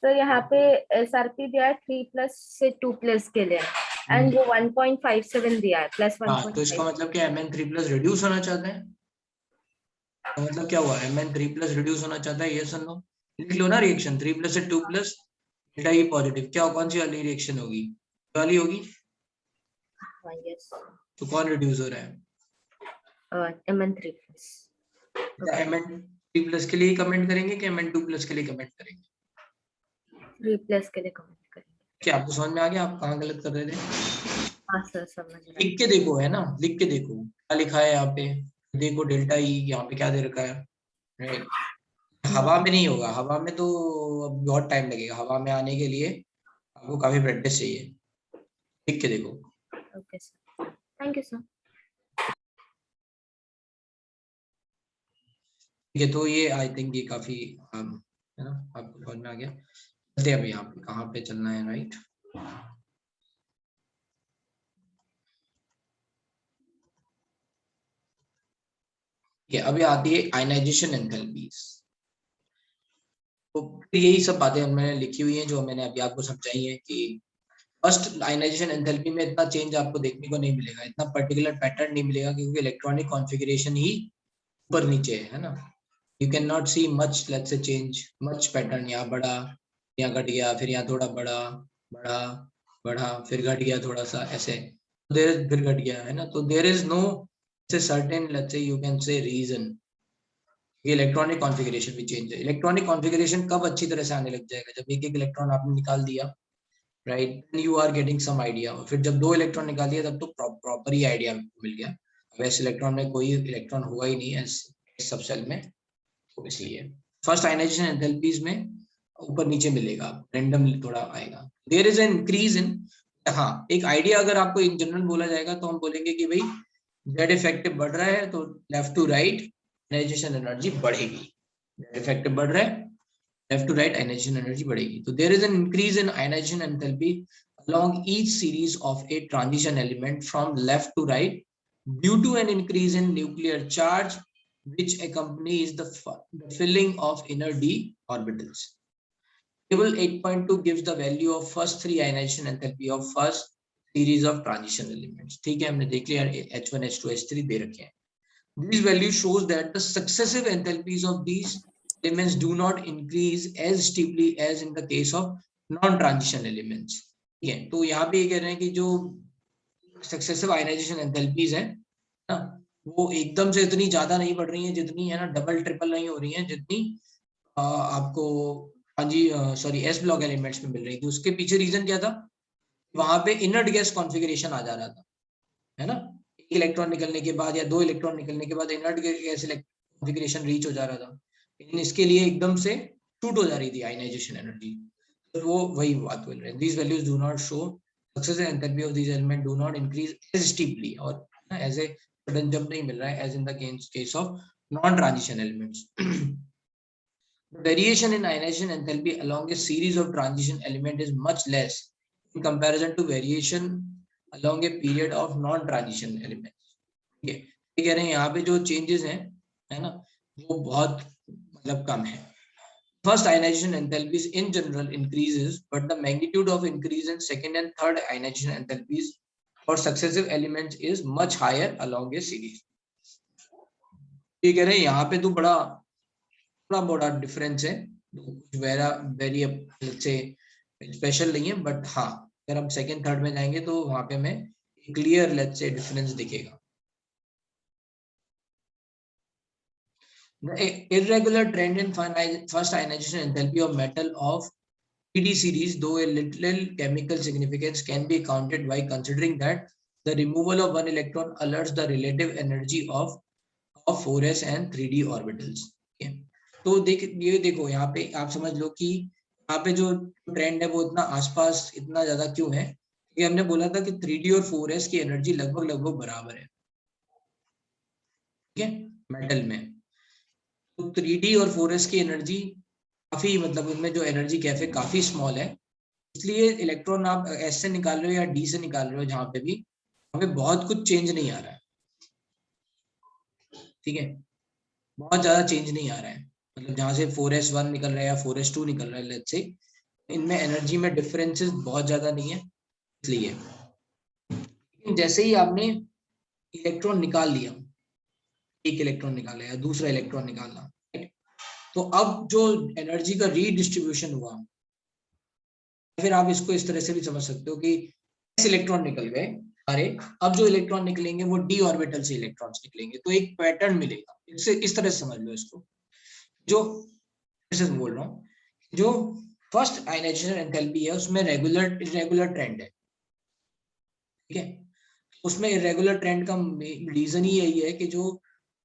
तो यहाँ पे SRP दिया है 3+ से 2+ के लिए एंड वो 1.57 दिया है प्लस 1.5। हाँ तो इसका मतलब क्या Mn3+ रिड्यूस होना चाहता है, तो मतलब क्या हुआ Mn3+ रिड्यूस होना चाहता है, ये सुन लो लिख लो ना रिएक्शन 3+ से 2+ डेल्टा ई पॉजिटिव, क्या कौन सी वाली रिएक्शन होगी, वाली होगी। यस तो कौन रिड्यूस हो रहा है, Mn3+। Mn3+ के लिए कमेंट करेंगे कि Mn2+ के लिए कमेंट करेंगे, 3+ के लिए कमेंट करेंगे। क्या आपको समझ में आ गया आप कहाँ गलत कर रहे थे। हाँ सर समझ रहा लिख के देखो है ना, लिख के देखो क्या लिखा है यहाँ पे, देखो डेल्टा ई यहाँ पे क्या दे रखा है, राइट। हवा में नहीं होगा, हवा में तो अब बहुत टाइम लगेगा, हवा में आने के लिए आपको काफी प्रैक्टिस चाहिए, लिख के देखो। Okay sir, thank you sir. ठीक है तो ये आई थिंक ये काफी है ना, आपको समझ में आ गया। चलते अभी यहाँ पे कहाँ पे चलना है, राइट। ये अभी आती है आयनाइजेशन एंथैल्पीज, तो यही सब बातें मैंने लिखी हुई हैं जो मैंने अभी आपको समझाई है कि फर्स्ट आयनाइजेशन एंथैल्पी में इतना चेंज आपको देखने को नहीं मिलेगा, इतना पर्टिकुलर पैटर्न नहीं मिलेगा क्योंकि इलेक्ट्रॉनिक कॉन्फ़िगरेशन ही ऊपर नीचे है ना। You can not see much let's say change, much pattern, यहाँ बढ़ा, यहाँ घट गया, फिर यहाँ थोड़ा बढ़ा, बढ़ा, बढ़ा, फिर घट गया थोड़ा सा ऐसे, फिर घट गया है ना। तो there is no certain let's say you can say reason, ये इलेक्ट्रॉनिक कॉन्फ़िगरेशन भी चेंज है। इलेक्ट्रॉनिक कॉन्फ़िगरेशन कब अच्छी तरह से आने लग जाएगा, जब एक एक इलेक्ट्रॉन आपने निकाल दिया, right, you are getting some idea. फिर जब 2 इलेक्ट्रॉन निकाल दिया तब तो प्रॉपर ही आइडिया मिल गया। वैसे इलेक्ट्रॉन में कोई इलेक्ट्रॉन हुआ ही नहीं है सब सेल में, तो इसलिए फर्स्ट आयनाइजेशन एंथैल्पीज में ऊपर नीचे मिलेगा, रैंडम थोड़ा आएगा। There is an increase in, हाँ एक आइडिया अगर आपको इन जनरल बोला जाएगा तो हम बोलेंगे कि भाई जेड इफेक्टिव बढ़ रहा है तो left to right ionization energy बढ़ेगी, जेड इफेक्टिव बढ़ रहा है left to right ionization energy बढ़ेगी। तो there is an increase in ionization enthalpy along each series of a transition element from left to right due to an increase in nuclear charge which accompanies the filling of inner d orbitals. Table 8.2 gives the value of first 3 ionization enthalpy of first series of transition elements। ठीक है हमने देख लिया H1 H2 H3 दे रखे हैं। These values shows that the successive enthalpies of these elements do not increase as steeply as in the case of non-transition elements। ठीक है तो यहाँ पे ये कह रहे हैं कि जो सक्सेसिव आयनाइजेशन एंथैल्पीज है ना, वो एकदम से इतनी ज्यादा नहीं बढ़ रही हैं जितनी है ना, डबल ट्रिपल नहीं हो रही हैं जितनी आपको सॉरी एस ब्लॉक एलिमेंट्स में मिल रही थी। उसके पीछे रीजन क्या था, वहां पे इनर्ट गैस कॉन्फ़िगरेशन आ जा रहा था, है ना, एक इलेक्ट्रॉन निकलने के बाद या 2 इलेक्ट्रॉन निकलने के बाद इनर्ट गैस कॉन्फ़िगरेशन रीच हो जा रहा था, लेकिन इसके लिए एकदम से शूट हो जा रही थी आयनाइजेशन एनर्जी, तो वो वही बात बोल रहे हैं। these values do not show successive enthalpy of these elements do not increase as steeply, और ऐसे सडन जंप नहीं मिल रहा है as in the case of non transition elements। The variation in ionization enthalpy along a series of transition element is much less in comparison to variation along a period of non transition elements। ठीक है, ये कह रहे हैं यहाँ पे जो changes हैं, है ना, वो बहुत मतलब कम है. First ionization enthalpies in general increases, but the magnitude of increase in second and third ionization enthalpies for successive elements is much higher along a series. ये कह रहे हैं यहाँ पे तो बड़ा डिफरेंस है, वेरी लेट्स से स्पेशल नहीं है, बट हाँ अगर हम सेकंड थर्ड में जाएंगे तो वहां पे हमें क्लियर लेट्स से डिफरेंस दिखेगा. The irregular trend in first ionization enthalpy of metal of 3D series, though a little chemical significance, can be accounted by considering that the removal of one electron alerts the relative energy of 4s and 3D orbitals. Okay. तो ये देखो यहाँ पे आप समझ लो कि यहाँ पे जो ट्रेंड है वो इतना आसपास इतना ज्यादा क्यों है, कि हमने बोला था कि 3D और 4s की एनर्जी लगभग बराबर है. ठीक है, मेटल में तो 3D और 4s की एनर्जी काफी मतलब उनमें जो एनर्जी गैप है काफी स्मॉल है, इसलिए इलेक्ट्रॉन आप एस से निकाल रहे हो या डी से निकाल रहे हो जहां पे भी, वहां पे बहुत कुछ चेंज नहीं आ रहा है. ठीक है, बहुत ज्यादा चेंज नहीं आ रहा है, मतलब जहां से 4s1 निकल रहा है या 4s2 निकल रहा है लेट्स से, इनमें एनर्जी में डिफरेंसेस बहुत ज्यादा नहीं है. इसलिए जैसे ही आपने इलेक्ट्रॉन निकाल लिया, एक इलेक्ट्रॉन निकाला या दूसरा इलेक्ट्रॉन निकाला, तो अब जो एनर्जी का रीडिस्ट्रीब्यूशन हुआ, फिर आप इसको इस तरह से भी समझ सकते हो कि एस इलेक्ट्रॉन निकल गए अरे, अब जो इलेक्ट्रॉन निकलेंगे वो डी ऑर्बिटल से इलेक्ट्रॉन्स निकलेंगे, तो एक पैटर्न मिलेगा. इससे इस तरह से समझ लो इसको, जो बोल रहा हूँ, जो फर्स्ट आयनाइजेशन एंथैल्पी है उसमें इरेगुलर ट्रेंड है. ठीक है, उसमें इरेगुलर ट्रेंड का रीजन ही यही है कि जो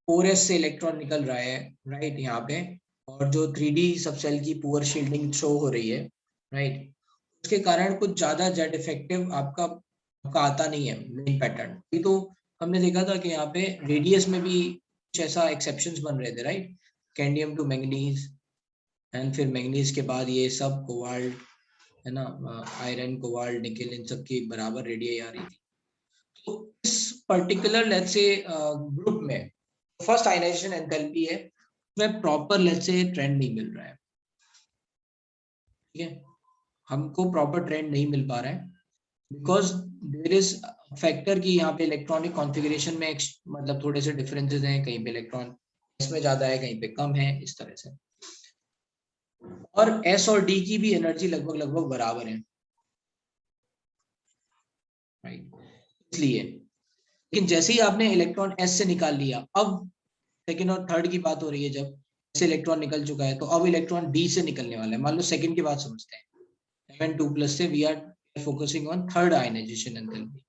4s से इलेक्ट्रॉन निकल रहा है राइट यहाँ पे, और जो 3D सबसेल की पुअर शील्डिंग शो हो रही है राइट, उसके कारण कुछ ज्यादा जेट इफेक्टिव आपका आता नहीं है मेन पैटर्न. ये तो हमने देखा था कि यहाँ पे रेडियस में भी कुछ ऐसा एक्सेप्शंस बन रहे थे राइट, कैंडियम टू मैंगनीज, एंड फिर मैंगनीज के बाद ये सब कोबाल्ट, है ना, आयरन कोबाल्ट निकेल, इन सब की बराबर रेडियस आ रही थी. तो इस पर्टिकुलर लेट्स से ग्रुप में फर्स्ट आयनाइजेशन एंथैल्पी है उसमें प्रॉपर लेट्स से ट्रेंड नहीं मिल रहा है. ठीक है, हमको प्रॉपर ट्रेंड नहीं मिल पा रहा है बिकॉज देयर इज फैक्टर कि यहाँ पे इलेक्ट्रॉनिक कॉन्फ़िगरेशन में मतलब थोड़े से डिफरेंसेस हैं, कहीं पे इलेक्ट्रॉन इसमें ज्यादा है कहीं पे कम है इस तरह से, और एस और डी की भी एनर्जी लगभग बराबर है राइट. इसलिए लेकिन जैसे ही आपने इलेक्ट्रॉन एस से निकाल लिया, अब सेकेंड और थर्ड की बात हो रही है, जब से इलेक्ट्रॉन निकल चुका है तो अब इलेक्ट्रॉन डी से निकलने वाला है. मान लो सेकेंड की बात समझते हैं, Mn2+ से we are focusing on third ionization enthalpy.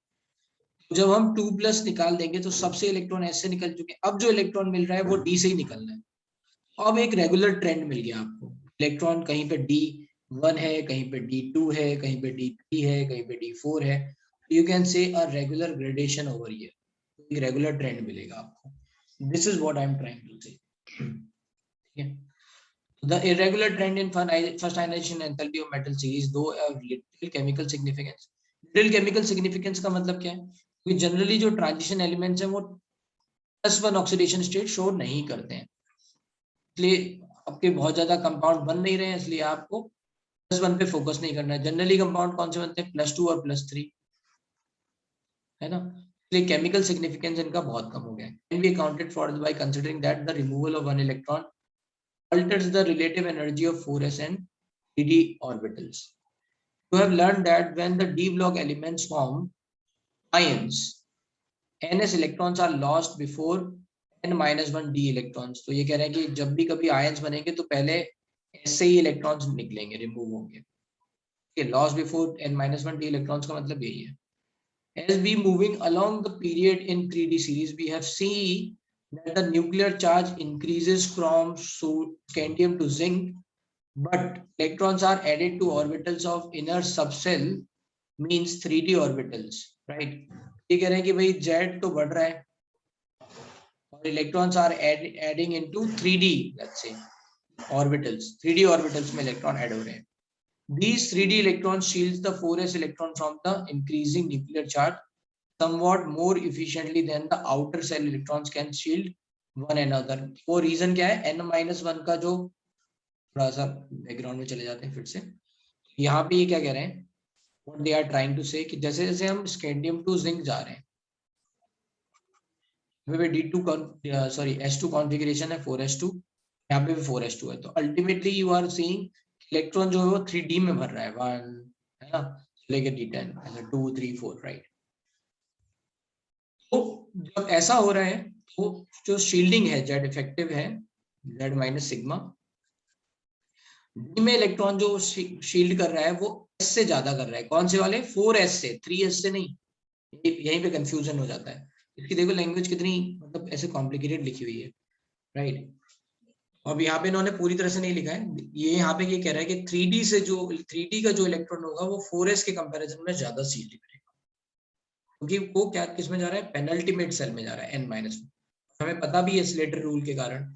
जब हम 2+ निकाल देंगे तो सबसे इलेक्ट्रॉन एस से निकल चुके हैं, अब जो इलेक्ट्रॉन मिल रहा है वो डी से ही निकलना है. अब एक रेगुलर ट्रेंड मिल गया आपको, इलेक्ट्रॉन कहीं पे D1 है, कहीं पे D2 है, कहीं पे D3 है, कहीं पे D4 है. You can say a regular gradation over here, एक रेगुलर ट्रेंड मिलेगा आपको. This is what I am trying to say. ठीक है, the irregular trend in first ionization enthalpy of metal series though a little chemical significance. Little chemical significance का मतलब क्या है, क्योंकि जनरली जो ट्रांजिशन एलिमेंट्स हैं वो +1 ऑक्सीडेशन स्टेट शो नहीं करते हैं, इसलिए आपके बहुत ज्यादा कंपाउंड बन नहीं रहे हैं, इसलिए आपको +1 पे फोकस नहीं करना है. जनरली कंपाउंड कौन से बनते हैं, +2 और +3, है ना, इसलिए केमिकल सिग्निफिकेंस इनका बहुत कम हो गया है. Can be accounted for by considering that the removal of one electron alters the relative energy of 4s and 3D orbitals. You have learned that when the d block elements form ions, ns electrons are lost before n-1 d electrons. तो ये कह रहे हैं कि जब भी कभी ions बनेंगे तो पहले s से ही electrons निकलेंगे, रिमूव होंगे. lost before n-1 d electrons का मतलब यही है. As we moving along the period in 3D series, we have seen that the nuclear charge increases from scandium to zinc, but electrons are added to orbitals of inner subcell, means 3D orbitals, right? ये कह रहे हैं कि भाई Z तो बढ़ रहा है और electrons are adding into 3D, let's say orbitals, 3D orbitals में electron add हो रहे हैं. These 3D electrons shields the 4s electron from the increasing nuclear charge somewhat more efficiently than the outer cell electrons can shield one another. वो reason क्या है, n-1 का जो, थोड़ा सा बैकग्राउंड में चले जाते हैं फिर से, यहाँ पे ये क्या कह रहे हैं, what they are trying to say कि जैसे जैसे हम स्कैंडियम टू जिंक जा रहे हैं, D2 सॉरी S2 कॉन्फ़िगरेशन है 4s2, यहाँ पे भी 4s2 है, तो ultimately you are seeing electron जो है वो 3D में भर रहा है, 1 है ना, लेके D10 ऐसा 2 3 4 राइट। तो जब ऐसा हो रहा है तो जो शील्डिंग है जेड इफेक्टिव है जेड माइनस सिग्मा, डी में इलेक्ट्रॉन जो शील्ड कर रहा है वो एस से ज्यादा कर रहा है, कौन से वाले, 4s से, 3s से नहीं, यहीं पे कंफ्यूजन हो जाता है। इसकी देखो लैंग्वेज कितनी मतलब ऐसे कॉम्प्लिकेटेड लिखी हुई है राइट। अब यहाँ पे इन्होंने पूरी तरह से नहीं लिखा है, ये यहाँ पे ये कह रहा है कि 3D से जो 3D का जो इलेक्ट्रॉन होगा वो 4s के कंपैरिजन में ज्यादा शील्ड करेगा, क्योंकि वो क्या किस में जा रहा है, पेनल्टीमेट सेल में जा रहा है n-1। हमें पता भी है स्लेटर रूल के कारण,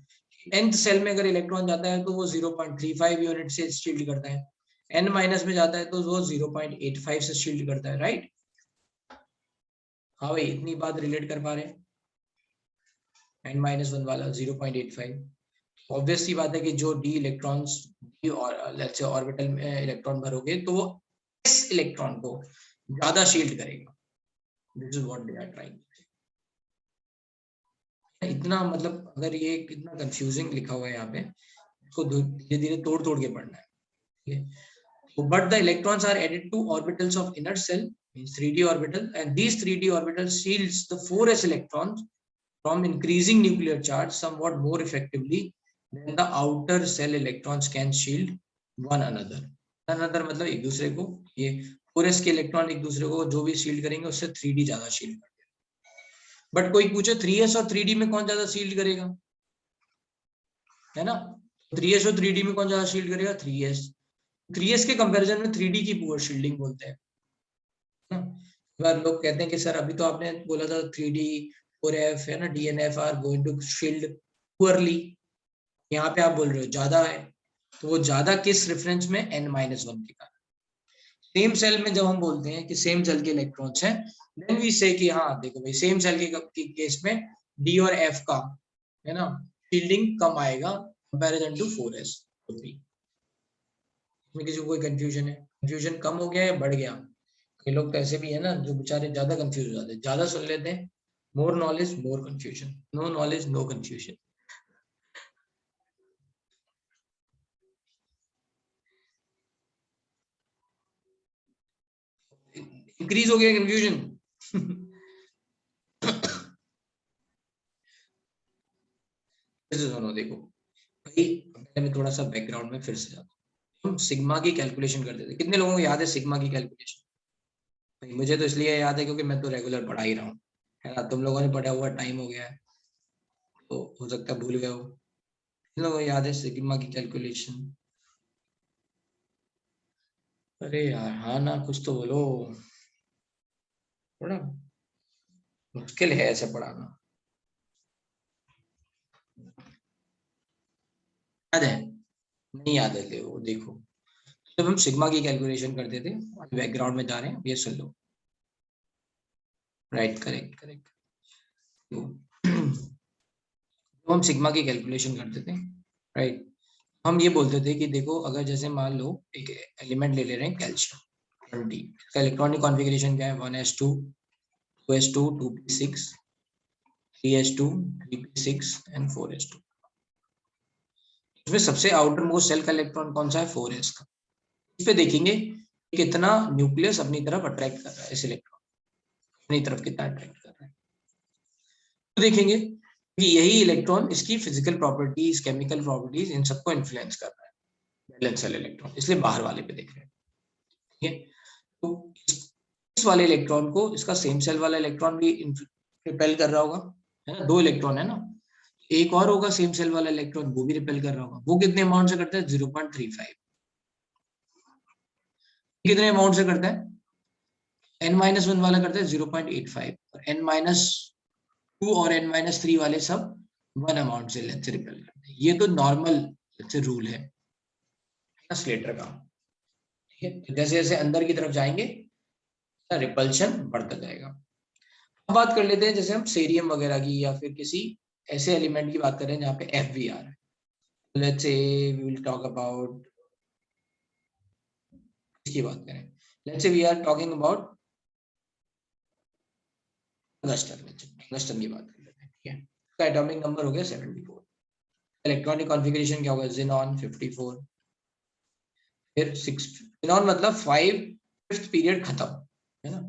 nth सेल में अगर इलेक्ट्रॉन जाता है तो वो 0.35 यूनिट से शील्ड करता है, n माइनस में जाता है तो वो 0.85 से शील्ड करता है राइट। हाँ भाई इतनी बात रिलेट कर पा रहे हैं, n-1 वाला 0.85, ऑब्वियस सी बात है कि जो डी इलेक्ट्रॉन्स और लेट्स से ऑर्बिटल में इलेक्ट्रॉन भरोगे तो वो s इलेक्ट्रॉन को ज्यादा शील्ड करेगा, this is what they are trying. इतना मतलब अगर ये कितना कंफ्यूजिंग लिखा हुआ है यहाँ पे, इसको धीरे धीरे तोड़ तोड़ के पढ़ना है, ठीक है। But the electrons are added to orbitals of inner shell means 3D orbital and these 3D orbital shields the 4s electrons from increasing nuclear charge somewhat more effectively than the outer cell electrons can shield one another. Another मतलब एक दूसरे को, ये 4s के electron एक दूसरे को जो भी शील्ड करेंगे उससे 3D ज्यादा शील्ड करेंगे। बट कोई पूछे 3s और 3D में कौन ज्यादा शील्ड करेगा, है ना, 3s और 3D में कौन ज्यादा शील्ड करेगा, 3s के कंपैरिजन में 3D की पुअर शील्डिंग बोलते हैं ना। बार लोग कहते हैं कि सर अभी तो आपने बोला था 3D 4f है ना, DNF are going to shield poorly, यहाँ पे आप बोल रहे हो ज्यादा है, तो वो ज्यादा किस रेफरेंस में, n-1 के कारण। सेम सेल में जब हम बोलते हैं कि सेम सेल के इलेक्ट्रॉन्स हैं, देन वी से कि हाँ देखो भाई सेम सेल के केस में D और F का है ना शील्डिंग कम आएगा कंपैरिजन टू 4s। इसमें किसी को कोई कंफ्यूजन है, कंफ्यूजन कम हो गया या बढ़ गया? कई लोग तो ऐसे भी है ना जो बेचारे ज्यादा कंफ्यूज हो जाते हैं, ज्यादा सुन लेते हैं, more knowledge more confusion, no knowledge no confusion। Increase हो गया कंफ्यूजन। सुनो देखो भाई, पहले मैं थोड़ा सा बैकग्राउंड में फिर से जाता हूँ। हम सिग्मा की कैलकुलेशन करते थे, कितने लोगों को याद है सिग्मा की कैलकुलेशन? भाई मुझे तो इसलिए याद है क्योंकि मैं तो रेगुलर पढ़ा ही रहा हूँ, है ना, तुम लोगों ने पढ़ा हुआ टाइम हो गया है तो हो सकता है भूल गए हो। किन लोगों को याद है सिग्मा की कैलकुलेशन? अरे यार हाँ ना, कुछ तो बोलो, थोड़ा मुश्किल है ऐसे पढ़ाना, याद है? नहीं याद है, देखो देखो जब हम सिग्मा की कैलकुलेशन करते थे, बैकग्राउंड में जा रहे हैं, ये सुन लो, राइट करेक्ट करेक्ट। तो हम सिग्मा की कैलकुलेशन करते थे राइट, हम ये बोलते थे कि देखो अगर जैसे मान लो एक एलिमेंट ले ले रहे हैं कैल्शियम 20, इसका इलेक्ट्रॉनिक कॉन्फ़िगरेशन क्या है, 1s2 2s2 2p6 3s2 3p6 and 4s2। इसमें सबसे आउटर मोस्ट सेल का इलेक्ट्रॉन कौन सा है, 4s का। इस पे देखेंगे कितना न्यूक्लियस अपनी तरफ अट्रैक्ट कर रहा है, इस इलेक्ट्रॉन अपनी तरफ कितना अट्रैक्ट कर रहा है, तो देखेंगे कि यही इलेक्ट्रॉन इसकी फिजिकल प्रॉपर्टीज केमिकल प्रॉपर्टीज इन सबको इन्फ्लुएंस कर रहा है, वैलेंस सेल इलेक्ट्रॉन, इसलिए बाहर वाले पे देख रहे हैं, ठीक है। तो इस वाले इलेक्ट्रॉन को इसका सेम सेल वाला इलेक्ट्रॉन भी रिपेल कर रहा होगा, है ना, 2 इलेक्ट्रॉन है ना, एक और होगा सेम सेल वाला इलेक्ट्रॉन वो भी रिपेल कर रहा होगा, वो कितने अमाउंट से करता है, 0.35। कितने अमाउंट से करता है, n-1 वाला करता है 0.85, और n-2 और n-3 वाले सब 1 अमाउंट से लेंथ से रिपेल करते हैं। ये तो नॉर्मल रूल है स्लेटर का, ठीक है। तो जैसे जैसे अंदर की तरफ जाएंगे रिपल्शन बढ़ता जाएगा। अब बात कर लेते हैं जैसे हम सेरियम वगैरह की या फिर किसी ऐसे एलिमेंट की बात कर रहे हैं जहाँ पे FVR है। Let's say we will talk about, इसकी बात करें, let's say we are talking about tungsten की बात कर लेते हैं, ठीक है। उसका एटॉमिक नंबर हो गया 74, इलेक्ट्रॉनिक कॉन्फ़िगरेशन क्या होगा, ज़ेनॉन 54, फिर 6, ज़ेनॉन मतलब 5 फिफ्थ पीरियड खत्म, है ना।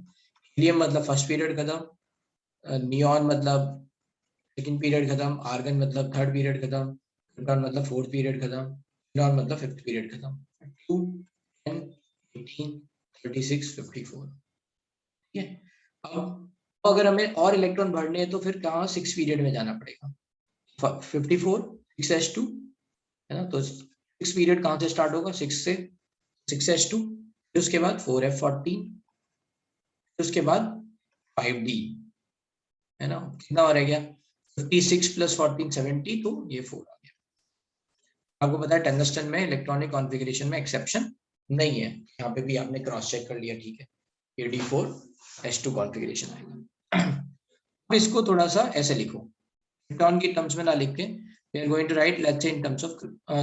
हीलियम मतलब फर्स्ट पीरियड खत्म, नियॉन मतलब सेकंड पीरियड खत्म, आर्गन मतलब थर्ड पीरियड खत्म, क्रिप्टॉन मतलब फोर्थ पीरियड खत्म, ज़ेनॉन मतलब फिफ्थ पीरियड खत्म। 2 10 18 36 54, ठीक है। अब अगर हमें और इलेक्ट्रॉन भरने हैं तो फिर कहाँ 6 पीरियड में जाना पड़ेगा, 54 6s2, है ना। तो 6 पीरियड कहाँ से स्टार्ट होगा, 6 से, 6s2, फिर उसके बाद 4f14, फिर उसके बाद 5d, है ना। कितना और रह गया, 56 + 14 70, तो ये 4 आ गया। आपको पता है टंगस्टन में इलेक्ट्रॉनिक कॉन्फ़िगरेशन में एक्सेप्शन नहीं है, यहाँ पे भी आपने क्रॉस चेक कर लिया, ठीक है। ये D4s2 कॉन्फ़िगरेशन आएगा। अब इसको थोड़ा सा ऐसे लिखो, क्रिप्टॉन की टर्म्स में ना लिख के, we are going to write let's say in terms of,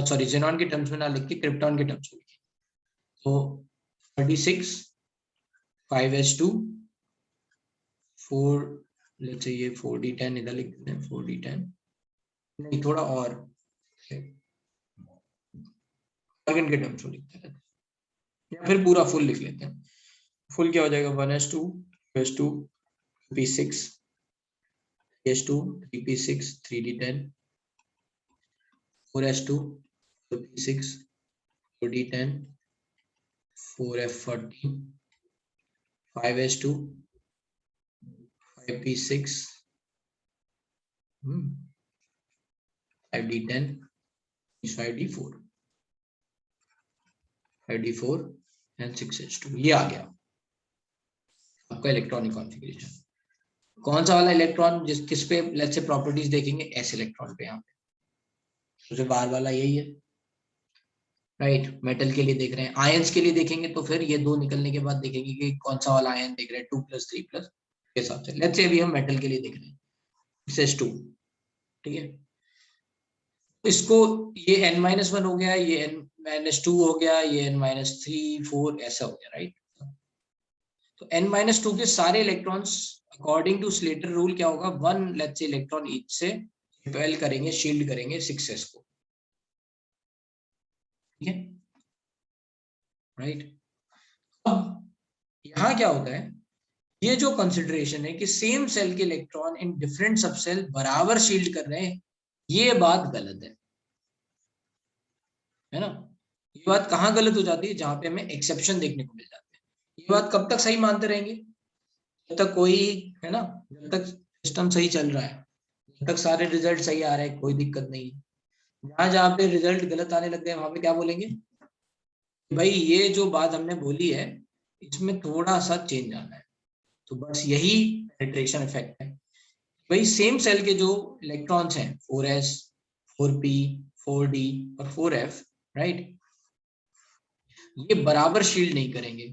sorry xenon के टर्म्स में ना लिख के क्रिप्टॉन के टर्म्स में लिखिए। तो 36 5s2 4, लेट्स से ये 4d10 इधर लिख देते हैं, 4d10 नहीं, थोड़ा और आर्गन के टर्म्स में लिखते हैं, या फिर पूरा फुल लिख लेते हैं। फुल क्या हो जाएगा, 1s2 2s2 p6 s2 3p6 3d10 4s2 4p6 4d10 4f14 5s2 5p6 5d10 5d4 5d4 and 6s2, ये आ गया आपका इलेक्ट्रॉनिक कॉन्फ़िगरेशन। कौन सा वाला इलेक्ट्रॉन जिस किस पे लेट्स से प्रॉपर्टीज देखेंगे, एस इलेक्ट्रॉन पे, यहाँ पे सबसे बाहर वाला यही है, राइट। मेटल के लिए देख रहे हैं, आयंस के लिए देखेंगे तो फिर ये दो निकलने के बाद देखेंगे कि कौन सा वाला आयन देख रहे हैं, 2+3+ के हिसाब से। लेट्स से अभी हम मेटल के लिए देख रहे हैं, 6s2, ठीक है। इसको ये n-1 हो गया, ये n-2 हो गया, ये n-3 4 ऐसा हो गया, राइट। तो n-2 के सारे electrons according to Slater rule क्या होगा, 1 लेट्स से इलेक्ट्रॉन ईच से रिपेल करेंगे, शील्ड करेंगे 6s को, ठीक है, राइट। अब यहाँ क्या होता है, ये जो कंसिडरेशन है कि सेम सेल के इलेक्ट्रॉन इन डिफरेंट सबसेल बराबर शील्ड कर रहे हैं, ये बात गलत है ना। ये बात कहाँ गलत हो जाती है, जहां पे हमें एक्सेप्शन देखने को मिल जाते हैं। ये बात कब तक सही मानते रहेंगे, जब तक कोई, है ना, जब तक सिस्टम सही चल रहा है, जब तक सारे रिजल्ट सही आ रहे हैं, कोई दिक्कत नहीं है। जहां जहां पे रिजल्ट गलत आने लगते हैं, वहां पे क्या बोलेंगे, भाई ये जो बात हमने बोली है इसमें थोड़ा सा चेंज आना है। तो बस यही पेनिट्रेशन इफेक्ट है। भाई सेम सेल के जो इलेक्ट्रॉन्स हैं 4s 4p 4d और 4f, राइट, ये बराबर शील्ड नहीं करेंगे।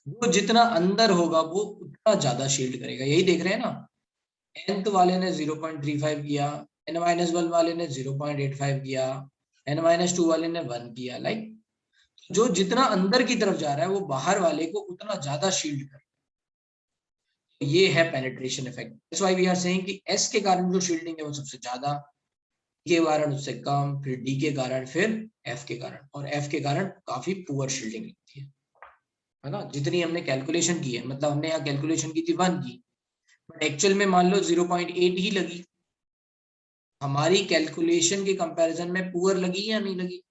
वो जितना अंदर होगा वो उतना ज्यादा शील्ड करेगा, यही देख रहे हैं ना। nth वाले ने 0.35 किया, n-1 वाले ने 0.85 किया, n-2 वाले ने 1 किया, लाइक जो जितना अंदर की तरफ जा रहा है वो बाहर वाले को उतना ज्यादा शील्ड कर, ये है penetration effect. That's why we are saying कि s के कारण जो शील्डिंग है वो सबसे ज्यादा, के कारण उससे कम, फिर d के कारण, फिर f के कारण, और f के कारण काफी पुअर शील्डिंग लगती है ना। जितनी हमने कैलकुलेशन की है, मतलब हमने यहाँ कैलकुलेशन की थी 1 की, बट एक्चुअल में मान लो 0.8 ही लगी, हमारी कैलकुलेशन के कंपैरिजन में पुअर लगी या नहीं लगी।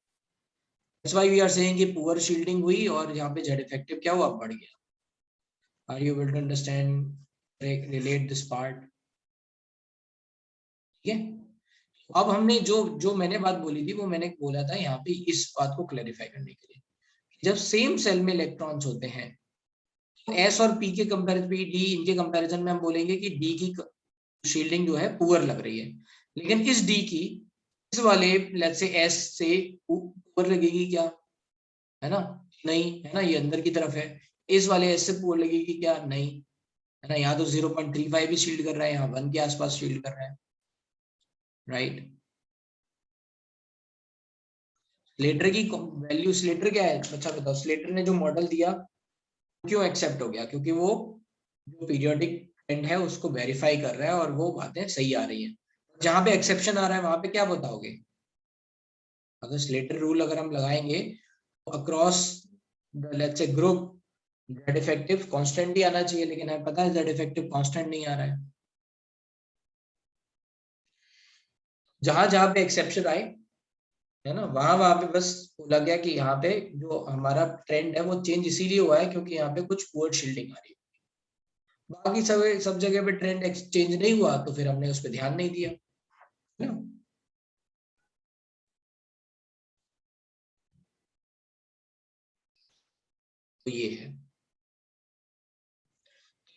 That's why we are saying कि पुअर शील्डिंग हुई और यहाँ पे Z इफेक्टिव क्या हुआ, बढ़ गया। Are you able to understand, relate this part? ठीक है। अब हमने जो जो मैंने बात बोली थी वो मैंने बोला था यहाँ पे इस बात को क्लैरिफाई करने के लिए, जब सेम सेल में इलेक्ट्रॉन्स होते हैं तो S और P के कंपैरिजन, D इनके कंपैरिजन में हम बोलेंगे कि D की शील्डिंग जो है पुअर लग रही है, लेकिन इस D की इस वाले लेट्स से S से पुअर लगेगी क्या, है ना, नहीं, है ना, ये अंदर की तरफ है, इस वाले एस से बोलेगी कि क्या नहीं, है ना, यहाँ तो 0.35 ही शील्ड कर रहा है, यहाँ 1 के आसपास शील्ड कर रहा है, राइट। स्लेटर की वैल्यू, स्लेटर क्या है, अच्छा बताओ, स्लेटर ने जो मॉडल दिया क्यों एक्सेप्ट हो गया? क्योंकि वो जो पीरियोडिक ट्रेंड है उसको वेरीफाई कर रहा है और वो बातें सही आ रही हैं। जहां पे एक्सेप्शन आ रहा है वहां पे क्या बताओगे? अगर स्लेटर रूल अगर हम लगाएंगे तो अक्रॉस द लेट्स से ग्रुप जेड इफेक्टिव कांस्टेंट ही आना चाहिए, लेकिन हमें पता है जेड इफेक्टिव कांस्टेंट नहीं आ रहा है। जहां जहां पे एक्सेप्शन आए, है ना, वहां वहां पे बस बोला गया कि यहाँ पे जो हमारा ट्रेंड है वो चेंज इसीलिए हुआ है क्योंकि यहाँ पे कुछ पुअर शील्डिंग आ रही है। बाकी सब जगह पे ट्रेंड चेंज नहीं हुआ तो फिर हमने उस पर ध्यान नहीं दिया, है ना। तो ये है,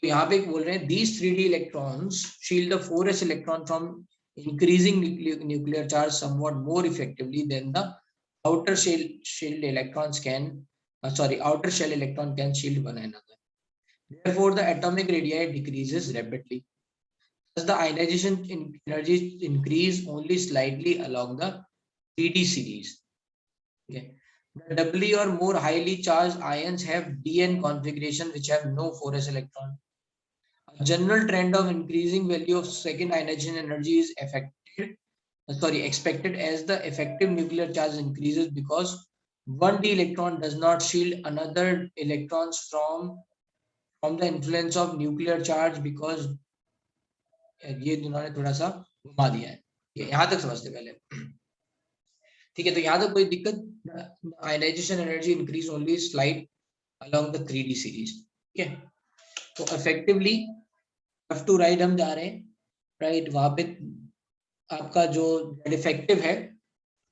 तो यहाँ पे बोल रहे हैं these 3D electrons shield the 4s electron from increasing nuclear charge somewhat more effectively than the outer shell electrons can outer shell electron can shield one another. Therefore, the atomic radii decreases rapidly. Thus, the ionization energy increase only slightly along the 3D series. Okay. The doubly or more highly charged ions have DN configuration which have no 4s electron. A general trend of increasing value of second ionization energy is expected as the effective nuclear charge increases because one d electron does not shield another electrons from the influence of nuclear charge because ये इन्होंने थोड़ा सा घुमा दिया है, यहाँ तक समझते पहले, ठीक है। तो यहाँ तक कोई दिक्कत, ionization energy increase only slide along the 3D series, ठीक है। तो इफेक्टिवली लेफ्ट टू राइट हम जा रहे हैं, राइट, वहां पे आपका जो जेड इफेक्टिव है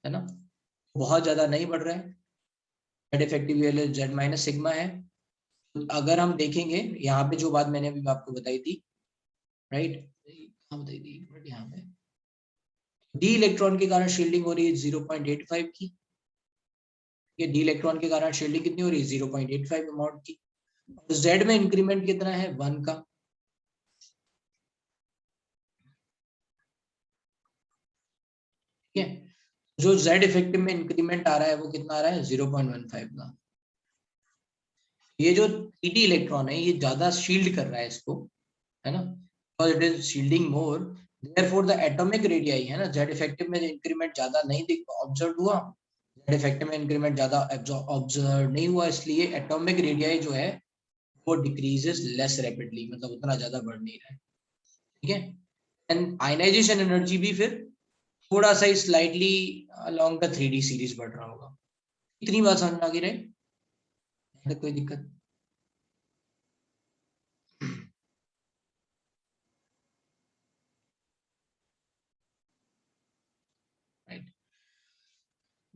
ना, बहुत ज्यादा नहीं बढ़ रहा है, Z effective value Z minus sigma है। तो अगर हम देखेंगे यहाँ पे जो बात मैंने अभी आपको बताई थी, राइट, बताई थी, बट यहाँ पे डी इलेक्ट्रॉन के कारण शील्डिंग हो रही है 0.85 की, ये डी इलेक्ट्रॉन के कारण शील्डिंग कितनी हो रही है 0.85 अमाउंट की, और जेड में इंक्रीमेंट कितना है 1 का, ठीक है। जो जेड इफेक्टिव में इंक्रीमेंट आ रहा है वो कितना आ रहा है 0.15 का। ये जो 3D इलेक्ट्रॉन है ये ज्यादा शील्ड कर रहा है इसको, है ना, because it is shielding more, therefore the atomic radii है ना, जेड इफेक्टिव में इंक्रीमेंट ज्यादा नहीं ऑब्जर्व हुआ, जेड इफेक्टिव में इंक्रीमेंट ज्यादा ऑब्जर्व नहीं हुआ, इसलिए एटॉमिक रेडियाई जो है वो डिक्रीजेस लेस रैपिडली, मतलब उतना ज्यादा बढ़ नहीं रहा है, ठीक है। एंड आयनाइजेशन एनर्जी भी फिर थोड़ा सा slightly along the 3D series बढ़ रहा होगा। इतनी बात समझ में आ गई रहे, कोई दिक्कत? right.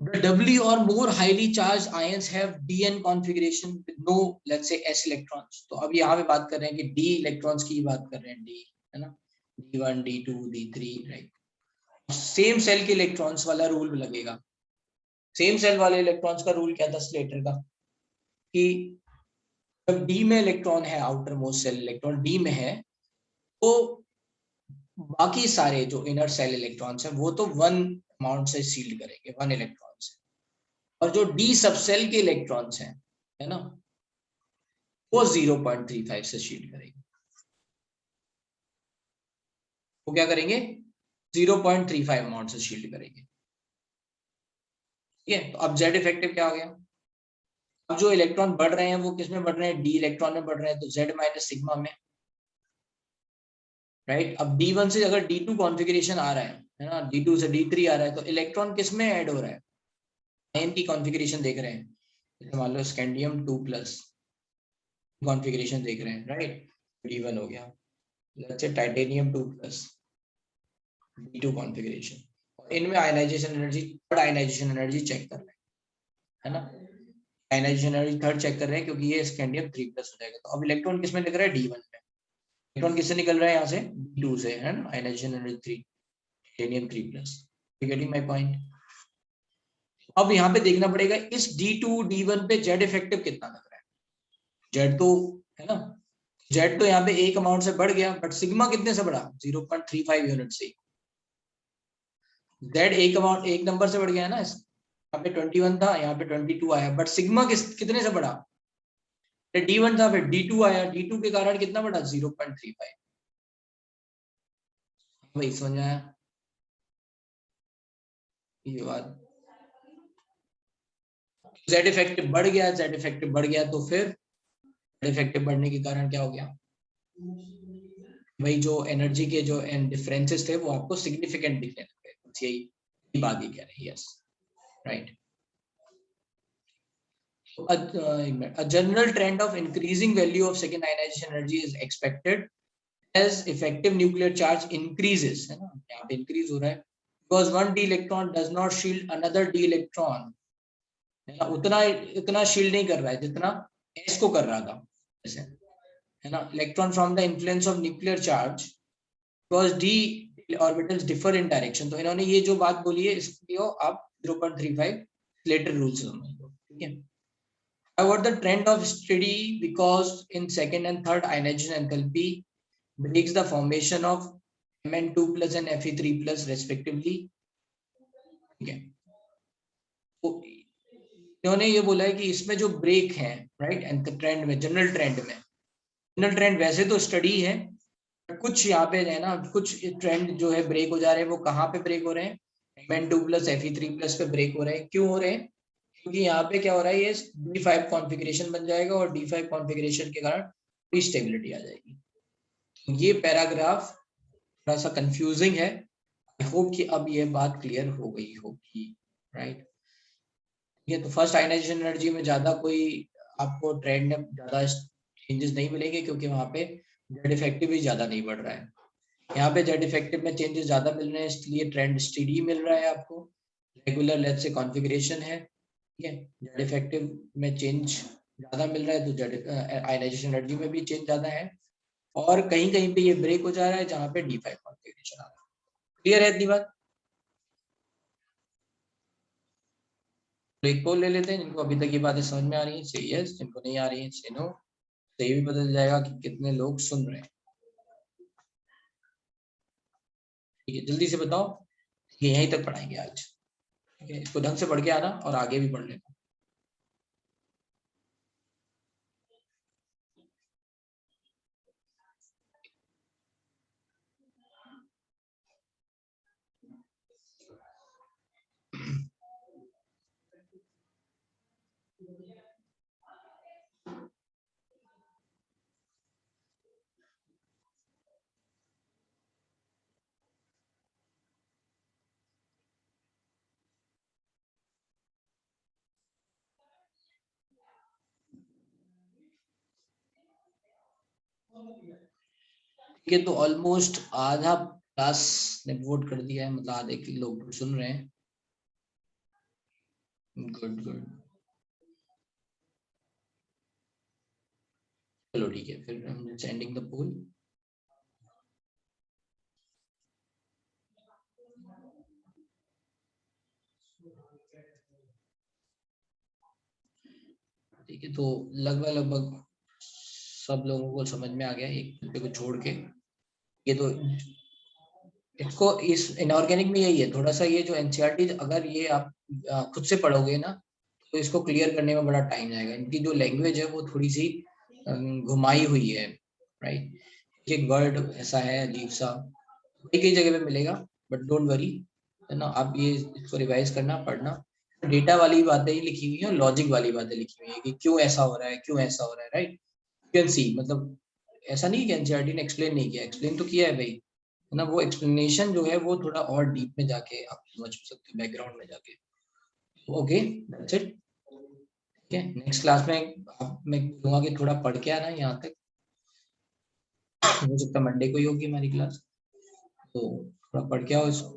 The doubly or more highly charged ions have DN configuration with no, let's say, s electrons. तो अब यहाँ पे बात कर रहे हैं कि d electrons की बात कर रहे हैं, d, है ना, d1 d2 d3, right. Same shell के इलेक्ट्रॉन्स वाला रूल लगेगा। सेम सेल वाले इलेक्ट्रॉन्स का रूल क्या था स्लेटर का, कि जब डी में इलेक्ट्रॉन है, outer most shell electron D में है, तो बाकी सारे जो इनर सेल इलेक्ट्रॉन्स हैं वो तो 1 अमाउंट से शील्ड करेंगे, 1 इलेक्ट्रॉन से, और जो डी सबसेल के इलेक्ट्रॉन्स हैं, है ना, वो 0.35 से शील्ड करेंगे। वो क्या करेंगे 0.35 अमाउंट से शील्ड करेंगे, ठीक है। तो अब जेड इफेक्टिव क्या हो गया, अब जो इलेक्ट्रॉन बढ़ रहे हैं वो किस में बढ़ रहे हैं, डी इलेक्ट्रॉन में बढ़ रहे हैं, तो जेड माइनस सिग्मा में, राइट। अब D1 से अगर D2 कॉन्फ़िगरेशन आ रहा है ना, D2 से D3 आ रहा है, तो इलेक्ट्रॉन किस में ऐड हो रहा है, आयन की कॉन्फ़िगरेशन देख रहे हैं, जैसे मान लो स्कैंडियम 2+ कॉन्फ़िगरेशन देख रहे हैं, राइट, D1 हो गया, let's say titanium 2+ D2 configuration, और इनमें ionization energy, third ionization energy check कर रहे हैं, है ना, आयनाइजेशन एनर्जी थर्ड चेक कर रहे हैं क्योंकि ये स्कैंडियम 3+ हो जाएगा। तो अब इलेक्ट्रॉन किस में दिख रहा है D1 में, इलेक्ट्रॉन किससे निकल रहा है यहाँ से D2 से, है ना, ionization energy 3, titanium 3+, getting my point. अब यहाँ पे देखना पड़ेगा इस D2 D1 पे जेड इफेक्टिव कितना लग रहा है, जेड तो है ना, जेड तो यहाँ पे एक अमाउंट से बढ़ गया, बट सिग्मा कितने से बढ़ा? 0.35 यूनिट से। जेड एक अमाउंट, एक नंबर से बढ़ गया है ना, यहाँ पे 21 था, यहाँ पे 22 आया, बट सिग्मा कितने से बढ़ा? D1 था, फिर D2 आया, D2 के कारण कितना बढ़ा? 0.35। वही समझ आया ये बात। जेड इफेक्टिव बढ़ गया, जेड इफेक्टिव बढ़ गया, तो फिर जेड इफेक्टिव बढ़ने के कारण क्या हो गया? वही जो एनर्जी के जो डिफरेंसेस थे वो आपको सिग्निफिकेंट दिखने लगे। यही बात ही कह रहे हैं। Yes, right. A general trend of increasing value of second ionization energy is expected as effective nuclear charge increases, है ना, यहाँ पे increase हो रहा है, because one d electron does not shield another d electron, है ना, उतना shield नहीं कर रहा है जितना s को कर रहा था, जैसे, है ना, electron from the influence of nuclear charge, because d orbitals differ in direction। तो इन्होंने ये जो बात बोली है इसको आप 0.35 लेटर रूल से समझ लो, ठीक है। However, the trend of steady because in second and third ionization enthalpy breaks the formation of Mn2 plus and Fe3 plus respectively, ठीक है। तो इन्होंने ये बोला है कि इसमें जो ब्रेक है, राइट, एंड ट्रेंड में, जनरल ट्रेंड वैसे तो स्टडी है, कुछ यहाँ पे है ना, कुछ ट्रेंड जो है ब्रेक हो जा रहे हैं। वो कहाँ पे ब्रेक हो रहे हैं? Mn2 प्लस Fe3 प्लस पे ब्रेक हो रहे हैं। क्यों हो रहे हैं? क्योंकि यहाँ पे क्या हो रहा है, ये D5 कॉन्फ़िगरेशन बन जाएगा और D5 कॉन्फ़िगरेशन के कारण स्टेबिलिटी आ जाएगी। तो ये पैराग्राफ थोड़ा सा कंफ्यूजिंग है। आई होप कि अब ये बात क्लियर हो गई होगी, राइट। ये तो फर्स्ट आयनाइजेशन एनर्जी में ज्यादा कोई आपको ट्रेंड में ज्यादा चेंजेस नहीं मिलेंगे, क्योंकि वहां पे जेड इफेक्टिव भी ज्यादा नहीं बढ़ रहा है। यहाँ पे जेड इफेक्टिव में चेंजेस ज्यादा मिल रहे हैं, इसलिए ट्रेंड स्टेडी मिल रहा है आपको। रेगुलर लेट्स से कॉन्फ़िगरेशन है, ठीक है। जेड इफेक्टिव में चेंज ज्यादा मिल रहा है, तो जेड आयनाइजेशन एनर्जी में भी चेंज ज्यादा है। और कहीं कहीं पे ये ब्रेक हो जा रहा है जहाँ पे D5 कॉन्फ़िगरेशन आ रहा है। क्लियर है इतनी बात? ब्रेक पोल ले लेते हैं जिनको अभी तक ये बातें समझ में आ रही है, से यस, जिनको नहीं आ रही है से नो। तो ये भी पता चल जाएगा कि कितने लोग सुन रहे हैं। ठीक है, जल्दी से बताओ। ये यहीं तक पढ़ाएंगे आज, ठीक है। इसको ढंग से पढ़ के आना और आगे भी पढ़ लेना। ठीक है, तो ऑलमोस्ट आधा क्लास ने वोट कर दिया है, मतलब आधे के लोग सुन रहे हैं। गुड गुड, चलो ठीक है, फिर हम सेंडिंग द पोल। ठीक है, तो लगभग सब लोगों को समझ में आ गया, एक दूसरे को छोड़ के। ये तो इसको इस इनऑर्गेनिक में यही है, थोड़ा सा ये जो एनसीईआरटी अगर ये आप खुद से पढ़ोगे ना, तो इसको क्लियर करने में बड़ा टाइम जाएगा। इनकी जो लैंग्वेज है वो थोड़ी सी घुमाई हुई है, राइट। एक वर्ड ऐसा है अजीब सा, कई कई जगह पे मिलेगा, बट डोंट वरी, है ना। आप ये इसको रिवाइज करना, पढ़ना। डेटा वाली बातें ही लिखी हुई है और लॉजिक वाली बातें लिखी हुई है कि क्यों ऐसा हो रहा है, क्यों ऐसा हो रहा है, राइट। यू कैन सी, मतलब ऐसा नहीं कि एनसीईआरटी ने एक्सप्लेन नहीं किया, एक्सप्लेन तो किया है भाई, है ना। वो एक्सप्लेनेशन जो है वो थोड़ा और डीप में जाके आप समझ सकते हो, बैकग्राउंड में जाके। Okay, that's it. ठीक है, नेक्स्ट क्लास में मैं कहूँगा कि थोड़ा पढ़ के आना यहाँ तक। हो सकता है मंडे को ही होगी हमारी क्लास, तो थोड़ा पढ़ के आओ इसको,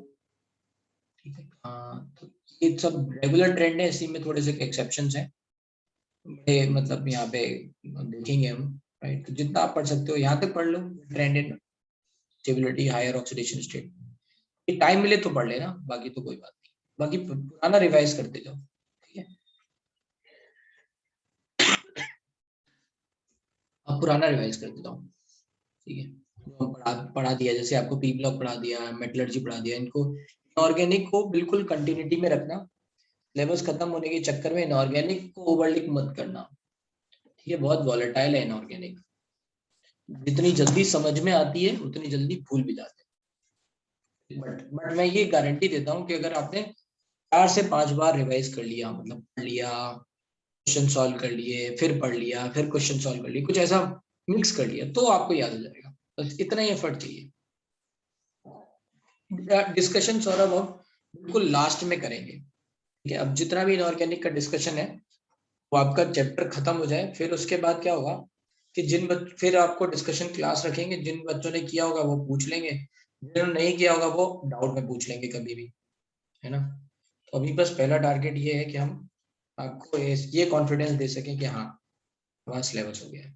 ठीक है। हाँ, तो ये सब रेगुलर ट्रेंड है, इसी में थोड़े से एक्सेप्शंस हैं, बड़े मतलब यहाँ पे देखेंगे हम, राइट। तो जितना आप पढ़ सकते हो यहाँ तक पढ़ लो। Trend in stability, higher oxidation state, ये टाइम मिले तो पढ़ लेना, बाकी तो कोई बात नहीं। बाकी पुराना रिवाइज करते जाओ, ठीक है। पुराना रिवाइज कर देता हूँ, ठीक है। जो पढ़ा दिया, जैसे आपको पी ब्लॉक पढ़ा दिया, मेटलर्जी पढ़ा दिया, इनको इनऑर्गेनिक को बिल्कुल कंटिन्यूटी में रखना। सिलेबस खत्म होने के चक्कर में इनऑर्गेनिक को ओवरलिक मत करना, ठीक है। बहुत वॉलेटाइल है इनऑर्गेनिक, जितनी जल्दी समझ में आती है उतनी जल्दी भूल भी जाते हैं। बट मैं ये गारंटी देता हूँ कि अगर आपने 4 से 5 बार रिवाइज कर लिया, मतलब पढ़ लिया, क्वेश्चन सॉल्व कर लिए, फिर पढ़ लिया, फिर क्वेश्चन सॉल्व कर लिए, कुछ ऐसा मिक्स कर लिया, तो आपको याद हो जाएगा। बस इतना ही एफर्ट चाहिए। डिस्कशन सौरभ हम बिल्कुल लास्ट में करेंगे, ठीक है। अब जितना भी इनऑर्गेनिक का डिस्कशन है वो आपका चैप्टर खत्म हो जाए, फिर उसके बाद क्या होगा कि फिर आपको डिस्कशन क्लास रखेंगे, जिन बच्चों ने किया होगा वो पूछ लेंगे, जिन्होंने नहीं किया होगा वो डाउट में पूछ लेंगे कभी भी, है ना। तो अभी बस पहला टारगेट ये है कि हम आपको ये कॉन्फिडेंस दे सकें कि हाँ हमारा सिलेबस हो गया है।